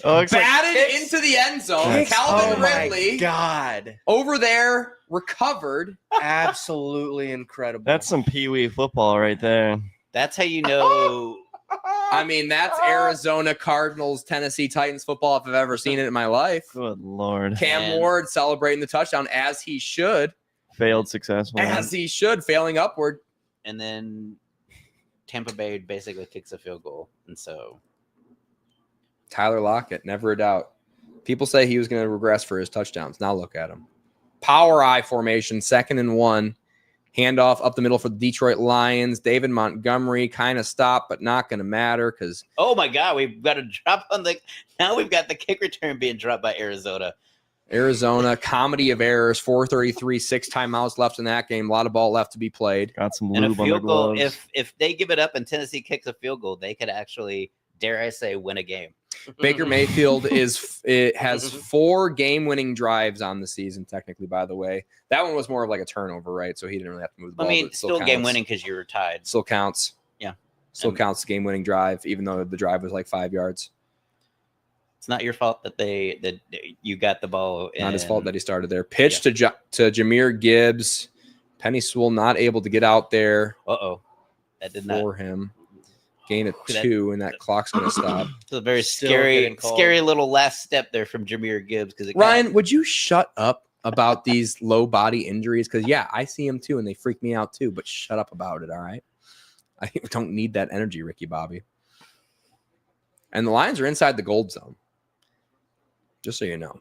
Batted into the end zone. Calvin Ridley. God. Over there, recovered. Absolutely incredible. That's some Pee-wee football right there. That's how you know. I mean, that's Arizona Cardinals, Tennessee Titans football if I've ever seen it in my life. Good Lord. Cam Ward celebrating the touchdown as he should. Failed successfully. As he should, failing upward. And then Tampa Bay basically kicks a field goal. And so Tyler Lockett, never a doubt. People say he was going to regress for his touchdowns. Now look at him. Power I formation, 2nd and 1. Handoff up the middle for the Detroit Lions. David Montgomery kind of stopped, but not going to matter because. Oh my God, we've got a drop on the. Now we've got the kick return being dropped by Arizona. Arizona, comedy of errors, 4:33, 6 timeouts left in that game. A lot of ball left to be played. Got some And a lube on their field goal. gloves. If they give it up and Tennessee kicks a field goal, they could actually, dare I say, win a game. Baker Mayfield has 4 game-winning drives on the season, technically, by the way. That one was more of like a turnover, right? So he didn't really have to move the ball. I mean, but it still counts. game winning because you were tied. Still counts. Yeah. Still counts the game-winning drive, even though the drive was like 5 yards. It's not your fault that you got the ball. Not his fault that he started there. Pitch to Jahmyr Gibbs. Penny Sewell not able to get out there. That did not. For him. Gain of 2, and that clock's going to stop. It's a very Still scary getting called. little last step there from Jahmyr Gibbs. Because Ryan, would you shut up about these low body injuries? Because, yeah, I see them too, and they freak me out too, but shut up about it, all right? I don't need that energy, Ricky Bobby. And the Lions are inside the gold zone, just so you know.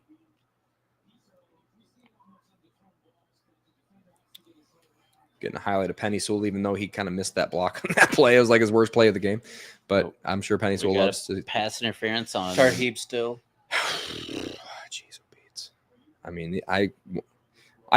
Getting a highlight of Penny Sewell, even though he kind of missed that block on that play. It was like his worst play of the game. But I'm sure Penny Sewell loves to pass interference on Tarheeb still. Jeez, beats. I mean, I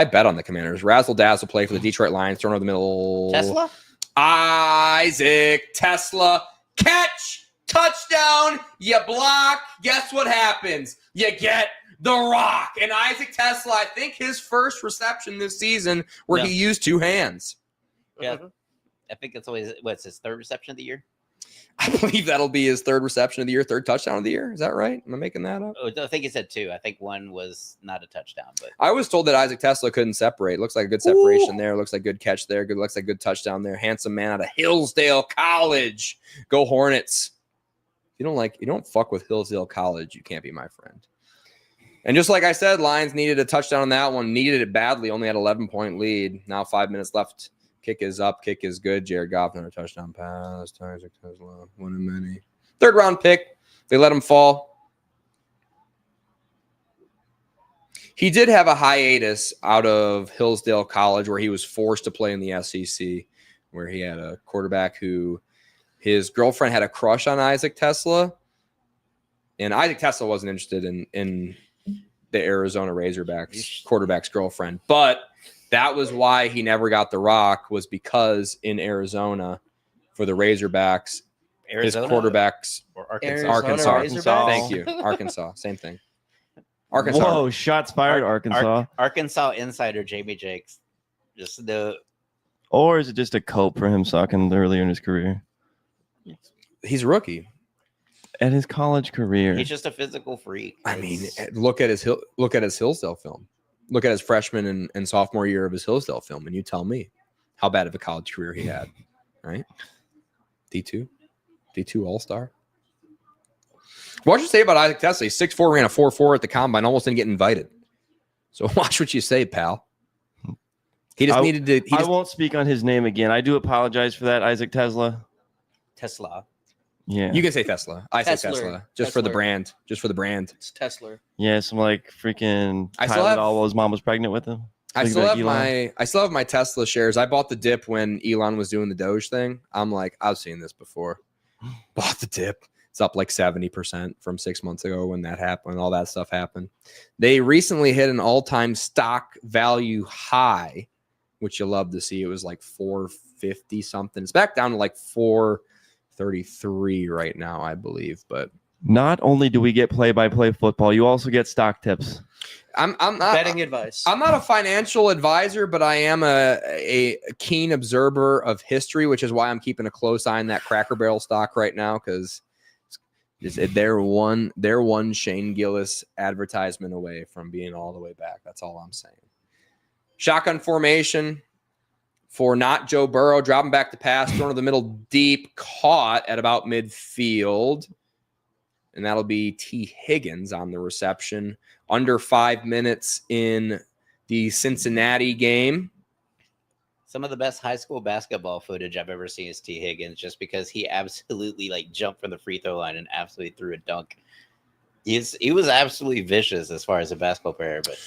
bet on the Commanders. Razzle dazzle play for the Detroit Lions. Thrown over the middle. Tesla. Isaac Tesla catch touchdown. You block. Guess what happens? You get the rock. And Isaac Tesla, I think his first reception this season where he used 2 hands. Yeah, I think it's always what's his 3rd reception of the year. I believe that'll be his 3rd reception of the year, 3rd touchdown of the year. Is that right? Am I making that up? Oh, I think he said 2. I think 1 was not a touchdown, but I was told that Isaac Tesla couldn't separate. Looks like a good separation there. Looks like good catch there. Looks like good touchdown there. Handsome man out of Hillsdale College. Go Hornets. If you don't fuck with Hillsdale College, you can't be my friend. And just like I said, Lions needed a touchdown on that one. Needed it badly. Only had 11-point lead. Now 5 minutes left. Kick is up. Kick is good. Jared Goff, another touchdown pass. Isaac Tesla, 1 in many. 3rd round pick. They let him fall. He did have a hiatus out of Hillsdale College where he was forced to play in the SEC, where he had a quarterback who his girlfriend had a crush on Isaac Tesla. And Isaac Tesla wasn't interested in the Arizona Razorbacks quarterback's girlfriend. But that was why he never got the rock, was because in Arizona for the Razorbacks, his quarterbacks or Arkansas. Arkansas. Thank you. Arkansas. Same thing. Arkansas. Whoa, shots fired, Arkansas. Arkansas insider Jamie Jakes. Just the Or is it just a cope for him sucking earlier in his career? He's a rookie. At his college career. He's just a physical freak. I mean, look at his Hillsdale film. Look at his freshman and sophomore year of his Hillsdale film, and you tell me how bad of a college career he had, right? D2 All-Star. What you say about Isaac Tesla? He's 6'4", ran a 4.4 at the combine, almost didn't get invited. So watch what you say, pal. He just needed to. I won't speak on his name again. I do apologize for that, Isaac Tesla. Tesla. Yeah. You can say Tesla. I say Tesla. Tesla. Just for the brand. Just for the brand. It's Tesla. Yeah, some like freaking I still pilot have- all while his mom was pregnant with him. I Looking still back, have my Tesla shares. I bought the dip when Elon was doing the Doge thing. I'm like, I've seen this before. Bought the dip. It's up like 70% from 6 months ago when that happened, when all that stuff happened. They recently hit an all-time stock value high, which you'll love to see. It was like 450 something. It's back down to like 433 right now, I believe. But Not only do we get play-by-play football, you also get stock tips. I'm not Betting advice. I'm not a financial advisor, but I am a keen observer of history, which is why I'm keeping a close eye on that Cracker Barrel stock right now, because they're one Shane Gillis advertisement away from being all the way back. That's all I'm saying. Shotgun formation for not Joe Burrow, dropping back to pass, thrown to the middle deep, caught at about midfield. And that'll be T. Higgins on the reception. Under 5 minutes in the Cincinnati game. Some of the best high school basketball footage I've ever seen is T. Higgins, just because he absolutely like jumped from the free throw line and absolutely threw a dunk. He was absolutely vicious as far as a basketball player, but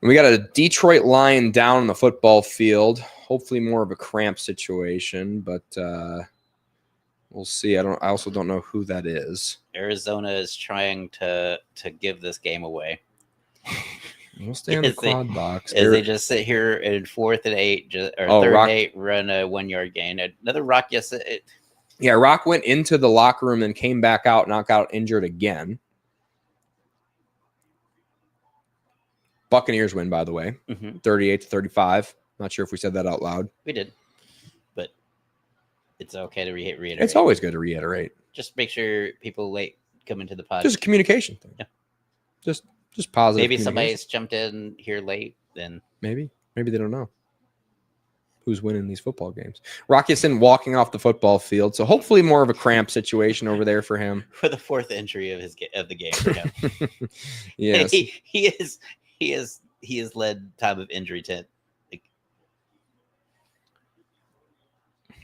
We got a Detroit Lion down on the football field. Hopefully more of a cramp situation, but we'll see. I also don't know who that is. Arizona is trying to give this game away. We'll stay in the Is they- quad box. As they just sit here in 4th and 8, third Rock- and 8, run a 1-yard gain. Another Rock, yes, Yeah, Rock went into the locker room and came back out, knocked out injured again. Buccaneers win, by the way, 38-35. Not sure if we said that out loud. we did, but it's okay to reiterate. It's always good to reiterate. Just make sure people late come into the pod. Just a communication thing. Yeah. Just positive. Maybe communication. somebody's jumped in here late. Then Maybe they don't know who's winning these football games. Rockison walking off the football field, so hopefully more of a cramp situation over there for him. for the 4th injury of the game. For him. Yes. he has led time of injury to.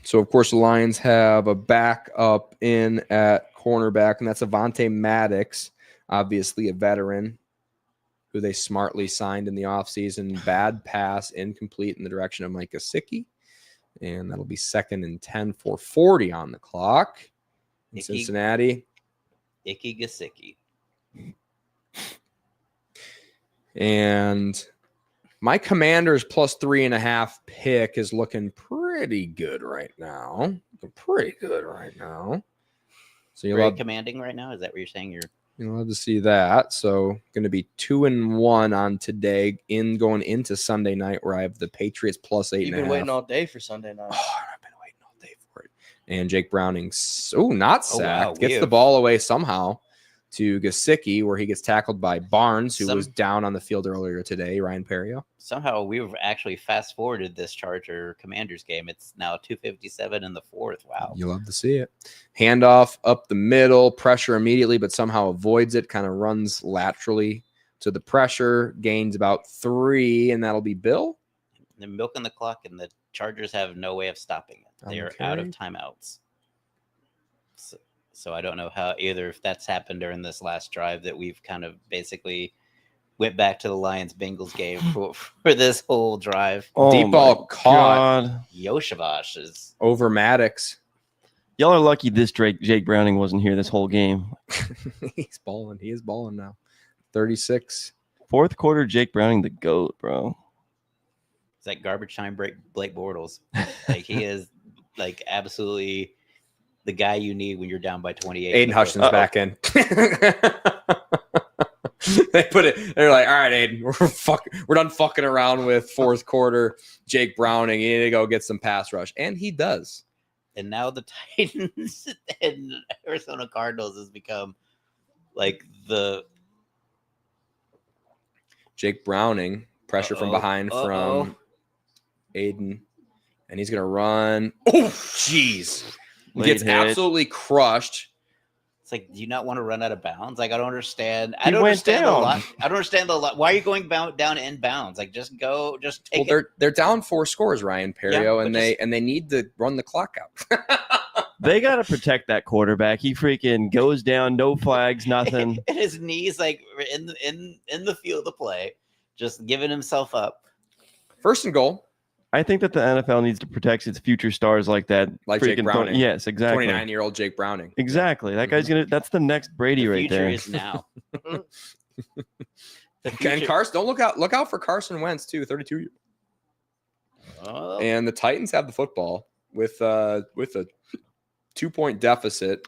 So, of course, the Lions have a backup in at cornerback, and that's Avonte Maddox, obviously a veteran who they smartly signed in the offseason. Bad pass, incomplete in the direction of Mike Gesicki. And that'll be 2nd and 10 for 40 on the clock in Icky. Cincinnati. Icky Gesicki. And my Commanders plus 3.5 pick is looking pretty good right now. So you'll Very love, commanding right now. Is that what you're saying? you'll love to see that. So going to be 2-1 on today going into Sunday night, where I have the Patriots plus 8.5. You've been waiting all day for Sunday night. Oh, I've been waiting all day for it. And Jake Browning, not sacked, wow, gets we the have- ball away somehow to Gesicki, where he gets tackled by Barnes, who Some- was down on the field earlier today, Ryan Perio. Somehow we've actually fast forwarded this Charger Commanders game. It's now 2:57 in the 4th. Wow. You love to see it. Handoff up the middle, pressure immediately, but somehow avoids it, kind of runs laterally to the pressure, gains about 3, and that'll be Bill. They're milking the clock, and the Chargers have no way of stopping it. They are out of Okay. timeouts. So I don't know how either if that's happened during this last drive that we've kind of basically went back to the Lions Bengals game for this whole drive. Oh Deep ball my caught. God. Yoshavash is Over Maddox. Y'all are lucky this Jake Browning wasn't here this whole game. He's balling. He is balling now. 36. 4th quarter, Jake Browning, the GOAT, bro. it's like garbage time break Blake Bortles. Like he is like absolutely the guy you need when you're down by 28. Aiden Hutchinson's back in. They put it. They're like, all right, Aiden, we're done fucking around with fourth quarter. Jake Browning, you need to go get some pass rush, and he does. And now the Titans and Arizona Cardinals has become like the Jake Browning, pressure from behind from Aiden, and he's gonna run. Oh, jeez! Gets absolutely crushed. It's like, do you not want to run out of bounds? Like, I don't understand. He went The down. lot. I don't understand the lot. Why are you going down in bounds? Like, just go, just take it. They're down 4 scores, Ryan Perio, Yeah, and they need to run the clock out. They got to protect that quarterback. He freaking goes down, no flags, nothing. And his knees, like, in the field of play, just giving himself up. First and goal. I think that the NFL needs to protect its future stars like that. Like Jake Browning. Yes, exactly. 29-year-old Jake Browning. Exactly. That guy's that's the next Brady The right future there. is now. And Carson, look out for Carson Wentz too, 32. Oh, And the Titans have the football with a 2-point deficit.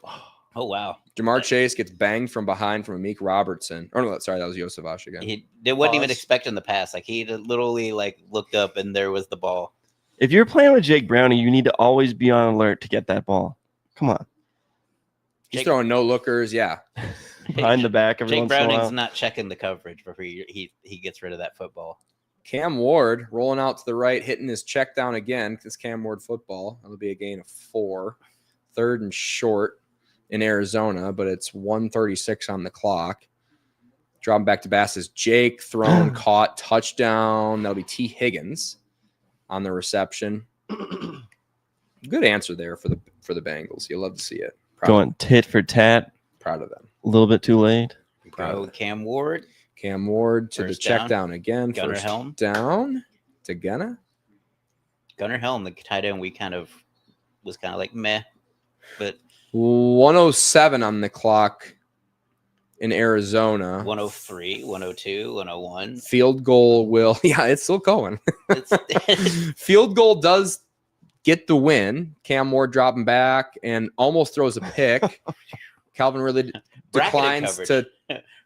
oh, wow. Jamar Chase gets banged from behind from Amik Robertson. Oh no, sorry, that was Yosavash again. They wasn't even Pause. expecting the pass. Like, he literally like looked up and there was the ball. If you're playing with Jake Browning, you need to always be on alert to get that ball. Come on. He's throwing no lookers. Yeah. Behind the back every Jake once in a Browning's while. not checking the coverage before he gets rid of that football. Cam Ward rolling out to the right, hitting his check down again. It's Cam Ward football. That'll be a gain of 4. 3rd and short in Arizona, but it's 1:36 on the clock. Dropping back to Bass's Jake, thrown, caught, touchdown. That'll be T. Higgins on the reception. Good answer there for the Bengals. You'll love to see it. Going tit for tat. Proud of them. A little bit too late. Go Cam Ward. Cam Ward to First the check down. down again. Gunnar First Helm. down to Gunnar. Gunnar Helm, the tight end, was kind of like meh, but 107 on the clock in Arizona. 103, 102, 101. Field goal will, yeah, it's still going. It's Field goal does get the win. Cam Ward dropping back and almost throws a pick. Calvin really bracketed declines coverage.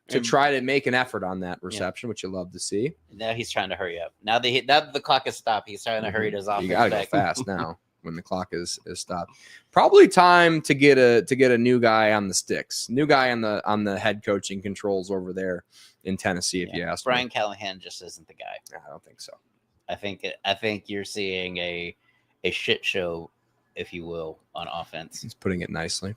to try to make an effort on that reception, which you love to see. Now he's trying to hurry up. Now that the clock is stopped, he's trying to hurry his offense You gotta go back. fast now when the clock is stopped. Probably time to get a new guy on the sticks. New guy on the head coaching controls over there in Tennessee, if you ask Brian me. Callahan just isn't the guy. I don't think so. I think you're seeing a shit show, if you will, on offense. He's putting it nicely.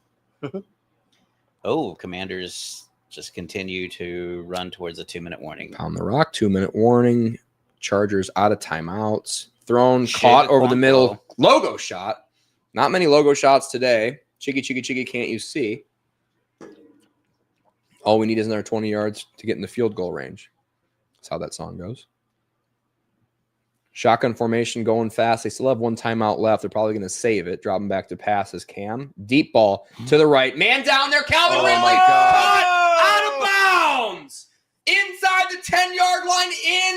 Oh, Commanders just continue to run towards a 2-minute warning. Pound the rock, 2-minute warning. Chargers out of timeouts. Thrown, Shade caught of over the Quanto. middle. Logo shot. Not many logo shots today. Chiggy, chiggy, chiggy, can't you see? All we need is another 20 yards to get in the field goal range. That's how that song goes. Shotgun formation going fast. They still have one timeout left. They're probably going to save it. Dropping back to pass is Cam. Deep ball to the right. Man down there. Calvin Ridley. my God. Caught out of bounds. Inside the 10-yard line.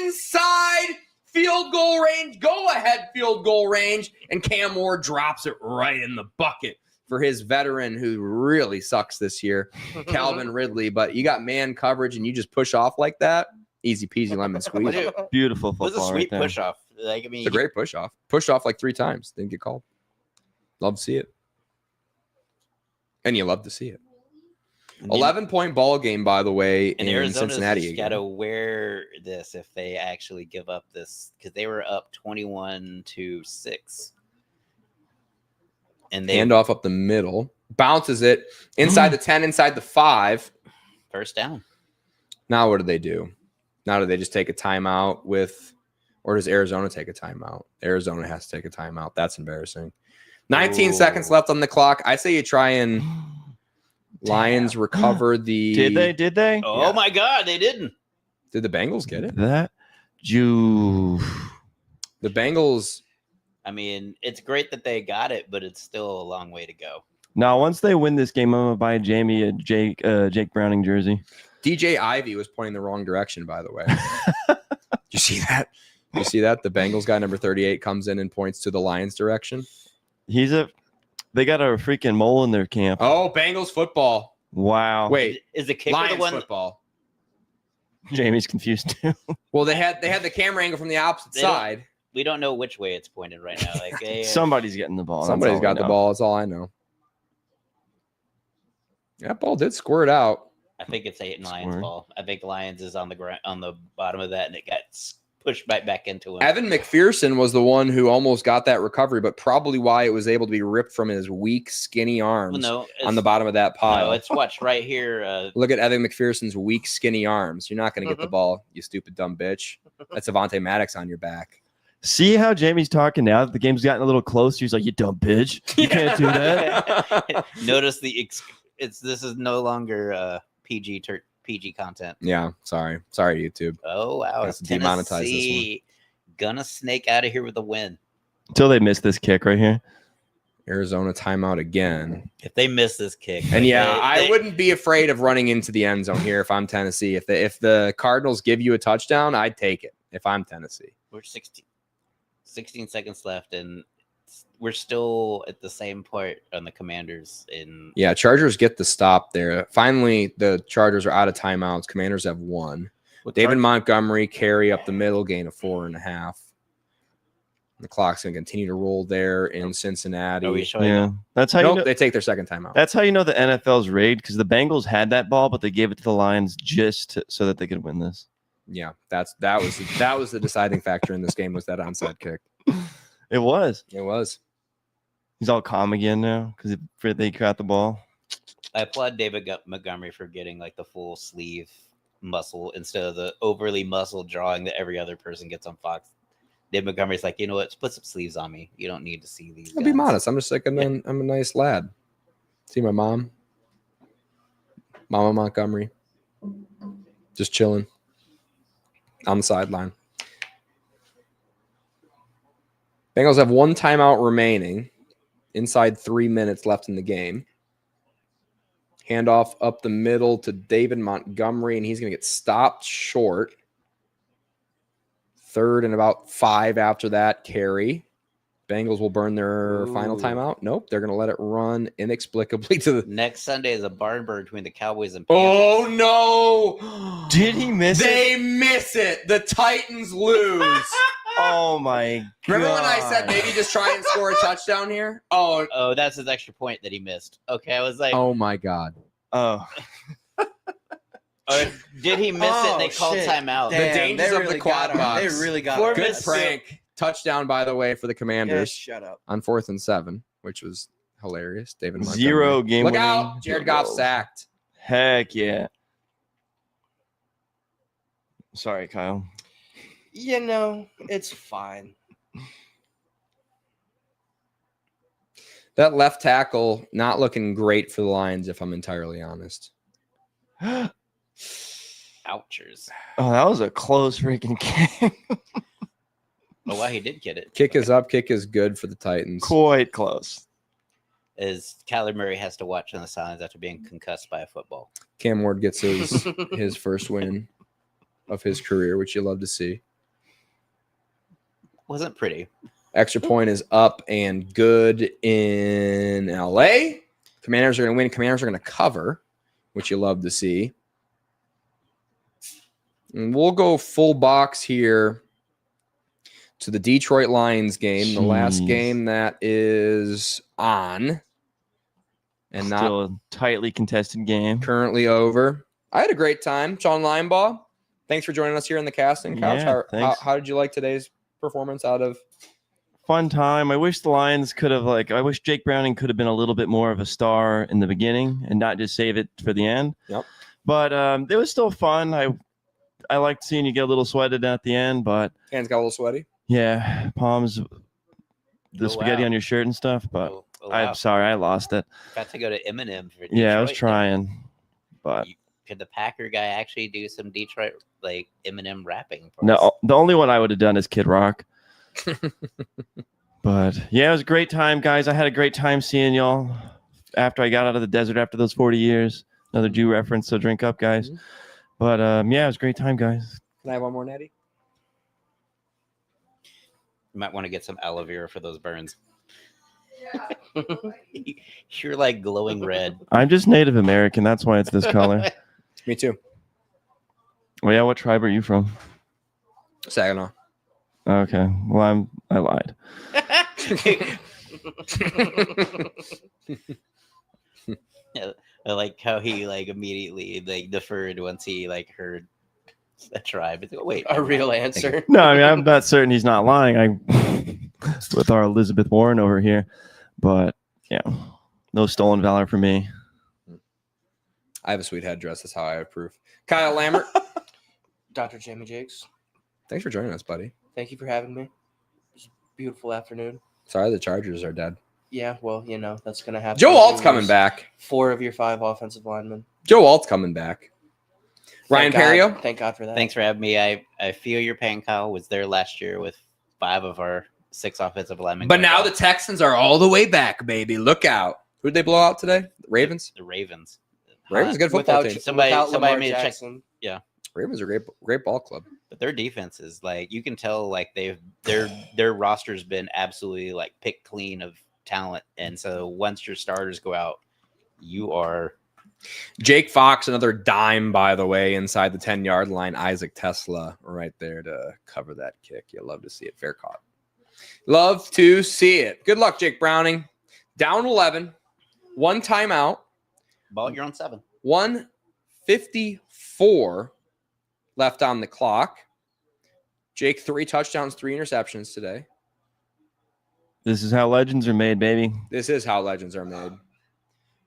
Inside field goal range. Go ahead field goal range. And Cam Ward drops it right in the bucket for his veteran who really sucks this year, Calvin Ridley. But you got man coverage and you just push off like that. Easy peasy lemon squeeze. It Beautiful was a football sweet right there. push off. Like, I mean, It's a great push off. Pushed off like 3 times. Didn't get called. Love to see it. And you love to see it. 11-point ball game, by the way, and in Arizona's Cincinnati. got Again. to wear this if they actually give up this, because they were up 21-6, and they Handoff up the middle. Bounces it inside the 10, inside the 5. first down. Now what do they do? Now do they just take a timeout with, or does Arizona take a timeout? Arizona has to take a timeout. That's embarrassing. 19 Ooh. seconds left on the clock. I say you try and Lions recover the. Did they? Oh Yeah. my God, they didn't. Did the Bengals get it? That Jew. The Bengals. I mean, it's great that they got it, but it's still a long way to go. Now, once they win this game, I'm gonna buy Jamie a Jake Browning jersey. DJ Ivy was pointing the wrong direction, by the way. You see that? You see that? The Bengals guy, number 38, comes in and points to the Lions direction. They got a freaking mole in their camp. Oh, Bengals football. Wow. Wait, Is the kicker Lions the one? football. Jamie's confused too. Well, they had the camera angle from the opposite They don't- side. We don't know which way it's pointed right now. Like Somebody's getting the ball. Somebody's That's all got we the know. ball. That's all I know. That ball did squirt out. I think it's a Lions Scored. ball. I think Lions is on the ground on the bottom of that, and it got pushed right back into him. Evan McPherson was the one who almost got that recovery, but probably why it was able to be ripped from his weak, skinny arms No, on the bottom of that pile. No, it's watch right here. Look at Evan McPherson's weak, skinny arms. You're not going to get the ball, you stupid, dumb bitch. That's Avonte Maddox on your back. See how Jamie's talking now that the game's gotten a little closer. He's like, "You dumb bitch, you can't do that." Notice this is no longer PG content. Yeah, sorry, YouTube. Oh wow, Have it's to demonetize this one. Tennessee gonna snake out of here with a win. Until they miss this kick right here. Arizona timeout again. If they miss this kick, And yeah, they- I wouldn't be afraid of running into the end zone here if I'm Tennessee. If the Cardinals give you a touchdown, I'd take it if I'm Tennessee. We're 16 seconds left, and we're still at the same point on the Commanders. In Yeah, Chargers get the stop there. Finally, the Chargers are out of timeouts. Commanders have one. David Montgomery carry up the middle, gain of 4.5. The clock's going to continue to roll there in Cincinnati. Are we showing? Yeah, that's how you Nope, know. they take their second timeout. That's how you know the NFL's rigged because the Bengals had that ball, but they gave it to the Lions so that they could win this. Yeah, that was the deciding factor in this game was that onside kick. It was. It was. He's all calm again now because they caught the ball. I applaud David Montgomery for getting like the full sleeve muscle instead of the overly muscle drawing that every other person gets on Fox. David Montgomery's like, you know what? Put some sleeves on me. You don't need to see these. I'll be guns." modest. I'm just like I'm a nice lad. See my mom, Mama Montgomery, just chilling on the sideline. Bengals have one timeout remaining. Inside 3 minutes left in the game. Handoff up the middle to David Montgomery, and he's going to get stopped short. Third and about 5 after that carry. Bengals will burn their final timeout. Nope, they're going to let it run inexplicably to the. Next Sunday is a barn burn between the Cowboys and Panthers. Oh no! Did he miss it? They miss it. The Titans lose. Oh my god! Remember when I said maybe just try and score a touchdown here? Oh, that's his extra point that he missed. Okay, I was like, Oh my God! Oh, did he miss it? And they called shit. timeout. Damn. dangers of the quad box. They really got Four him. Good minutes. prank. Touchdown, by the way, for the Yeah, Commanders shut up. on 4th and 7, which was hilarious. David Montgomery. 0 game. Look winning out! Jared Goff field goal. sacked. Heck yeah! Sorry, Kyle. You know, it's fine. That left tackle not looking great for the Lions, if I'm entirely honest. Ouchers. Oh, that was a close freaking game. Oh, wow, he did get it. Kick is up. Kick is good for the Titans. Quite close. As Kyler Murray has to watch on the sidelines after being concussed by a football. Cam Ward gets his first win of his career, which you love to see. Wasn't pretty. Extra point is up and good in LA. Commanders are going to win. Commanders are going to cover, which you love to see. And we'll go full box here to the Detroit Lions game, the last Jeez. game that is on and not Still a tightly contested game. currently over. I had a great time. Sean Linebaugh, thanks for joining us here in the casting couch. Yeah, thanks. How did you like today's performance out of Fun time. I wish the Lions could have I wish Jake Browning could have been a little bit more of a star in the beginning and not just save it for the end. Yep. But it was still fun. I liked seeing you get a little sweated at the end, but hands got a little sweaty? yeah, palms, the Oh, spaghetti wow. on your shirt and stuff. But Oh, wow. I'm sorry, I lost it. Got to go to Eminem for Yeah, I was Detroit. trying, but Could the Packer guy actually do some Detroit like Eminem rapping? For us? no, the only one I would have done is Kid Rock. But yeah, it was a great time, guys. I had a great time seeing y'all after I got out of the desert after those 40 years. Another Jew reference, so drink up, guys. Mhm. But yeah, it was a great time, guys. Can I have one more, Natty? You might want to get some aloe vera for those burns. Yeah. You're like glowing red. I'm just Native American. That's why it's this color. Me too. Well, yeah, what tribe are you from? Saginaw. Okay. Well, I lied. I like how he like immediately like deferred once he like heard a tribe. It's like, wait, A never real mind. answer. No, I mean, I'm not certain he's not lying. With our Elizabeth Warren over here, but yeah, no stolen valor for me. I have a sweet headdress. That's how I approve. Kyle Lambert, Dr. Jamie Jakes, thanks for joining us, buddy. thank you for having me. It was a beautiful afternoon. Sorry the Chargers are dead. Yeah, well, that's going to happen. Joe You Alt's coming lose back. 4 of your 5 offensive linemen. Joe Alt's coming back. Ryan Thank Perio. God, thank God for that. Thanks for having me. I feel your pain, Kyle. Was there last year with 5 of our 6 offensive linemen. But going now down. the Texans are all the way back, baby. Look out. Who did they blow out today? The Ravens? The Ravens. Ravens, good football without, team. Somebody- without somebody Lamar made a check. Jackson. Ravens are a great ball club. But their defense is like you can tell like their roster's been absolutely like picked clean of talent, and so once your starters go out, you are Jake Fox, another dime, by the way, inside the 10-yard line. Isaac Tesla right there to cover that kick. You love to see it. Fair caught. Love to see it. Good luck, Jake Browning. Down 11. 1 timeout. ball. You're on 7. 1:54 left on the clock. Jake, 3 touchdowns, 3 interceptions today. This is how legends are made, baby. This is how legends are made.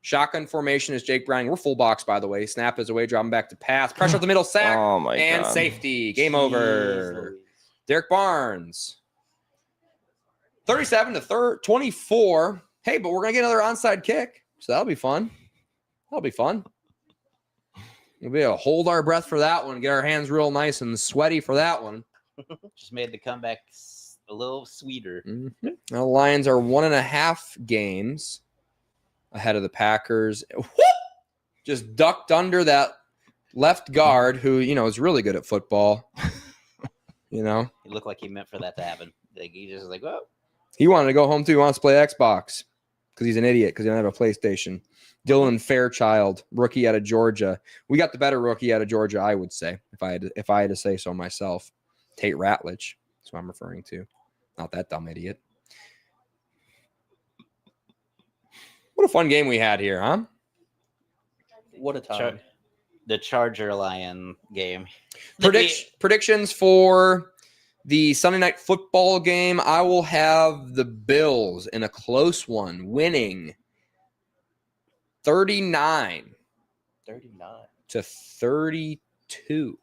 Shotgun formation is Jake Browning. We're full box, by the way. Snap is away, dropping back to pass. Pressure at the middle, sack, Oh my and god. safety. Game Jeez over. Louise. Derek Barnes. 37-24. Hey, but we're going to get another onside kick. So that'll be fun. That'll be fun. We'll be able to hold our breath for that one. Get our hands real nice and sweaty for that one. Just made the comeback a little sweeter. Mhm. Now the Lions are 1.5 games ahead of the Packers. Whoop! Just ducked under that left guard who, is really good at football. It looked like he meant for that to happen. Like he just was like, oh, He wanted to go home too. He wants to play Xbox because he's an idiot because he doesn't have a PlayStation. Dylan Fairchild, rookie out of Georgia. We got the better rookie out of Georgia, I would say, if I had to say so myself. Tate Ratledge. That's what I'm referring to. Not that dumb idiot. What a fun game we had here, huh? What a time. the Charger Lion game. Predictions for the Sunday night football game. I will have the Bills in a close one, winning 39-32.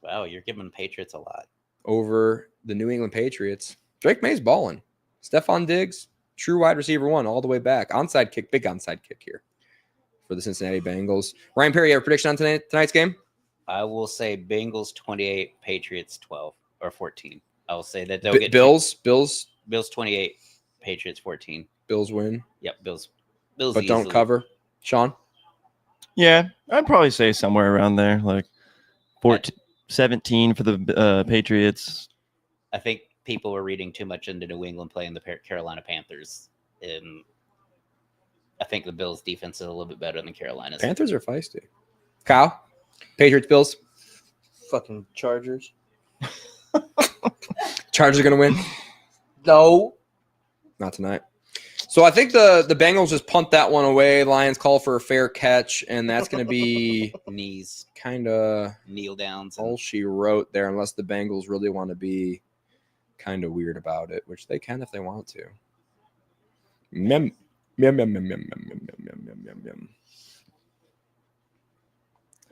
Wow, you're giving Patriots a lot. Over the New England Patriots. Drake May's balling. Stephon Diggs, true wide receiver 1 all the way back. Onside kick, big onside kick here for the Cincinnati Bengals. Ryan Perry, you have a prediction on tonight's game? I will say Bengals 28, Patriots 12 or 14. I will say that they'll get Bills 28, Patriots 14. Bills win, Yep, Bills but don't easily. cover. Sean? Yeah, I'd probably say somewhere around there, like 14, 17 for the Patriots. I think people were reading too much into New England playing the Carolina Panthers, and I think the Bills' defense is a little bit better than Carolina's. Panthers are feisty. Kyle? Patriots, Bills? Fucking Chargers. Chargers are going to win? No. Not tonight. So I think the Bengals just punt that one away. Lions call for a fair catch, and that's going to be Knees, kind of kneel downs. all she wrote there, unless the Bengals really want to be kind of weird about it, which they can if they want to. Mem.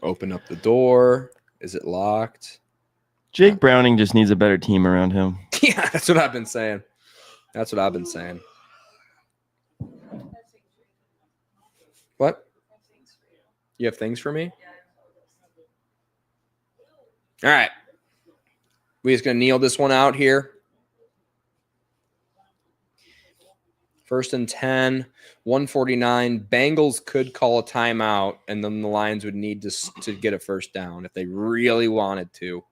Open up the door. Is it locked? Jake Browning just needs a better team around him. Yeah, that's what I've been saying. What? You have things for me? All right. We just going to kneel this one out here. 1st and 10, 149. Bengals could call a timeout, and then the Lions would need to get a first down if they really wanted to.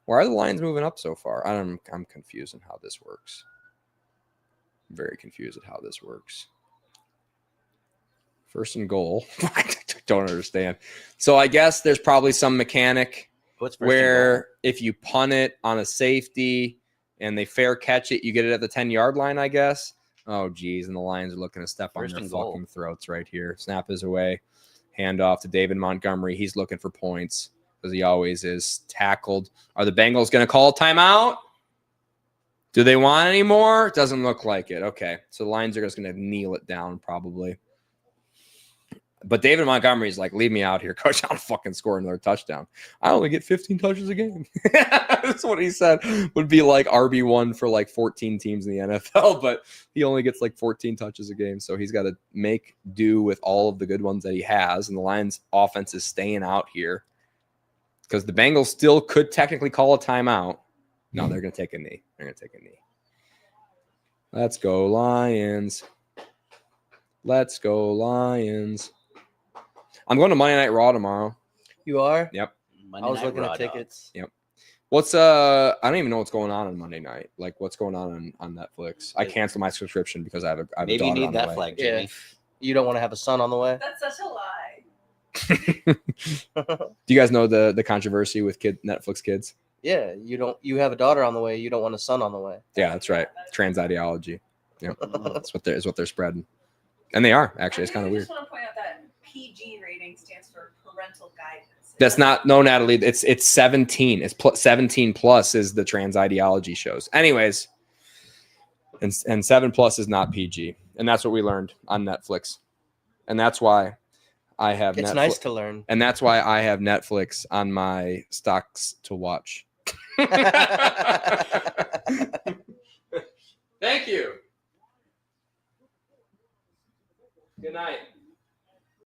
Why are the Lions moving up so far? I'm confused on how this works. I'm very confused at how this works. 1st and goal. don't understand. So I guess there's probably some mechanic What's first and where if you punt it on a safety and they fair catch it, you get it at the 10-yard line, I guess. Oh, geez. And the Lions are looking to step on First their and goal. fucking throats right here. Snap is away. Hand off to David Montgomery. He's looking for points because he always is. Tackled. Are the Bengals going to call a timeout? Do they want any more? Doesn't look like it. Okay. So the Lions are just going to kneel it down probably. But David Montgomery's like, leave me out here, coach. I'll fucking score another touchdown. I only get 15 touches a game. That's what he said. Would be like RB1 for like 14 teams in the NFL, but he only gets like 14 touches a game. So he's got to make do with all of the good ones that he has. And the Lions offense is staying out here because the Bengals still could technically call a timeout. No, they're going to take a knee. They're going to take a knee. Let's go, Lions. Let's go, Lions. I'm going to Monday Night Raw tomorrow. You are? Yep. Monday I was Night looking Raw, at dog. tickets. What's I don't even know what's going on Monday night. Like what's going on Netflix. I canceled my subscription because I have a Maybe daughter you need on the that way. flag, Yeah. Jimmy. You don't want to have a son on the way? That's such a lie. Do you guys know the controversy with Netflix kids? Yeah, you have a daughter on the way, you don't want a son on the way. Yeah, that's right. Trans ideology. Yeah. That's what they're spreading. And they are, actually. It's kind of I weird. just want to point out that PG rating stands for parental guidance. That's not Natalie. It's 17. It's 17 plus is the trans ideology shows. Anyways, and 7+ is not PG, and that's what we learned on Netflix, and that's why I have. It's Netflix, nice to learn. and that's why I have Netflix on my stocks to watch.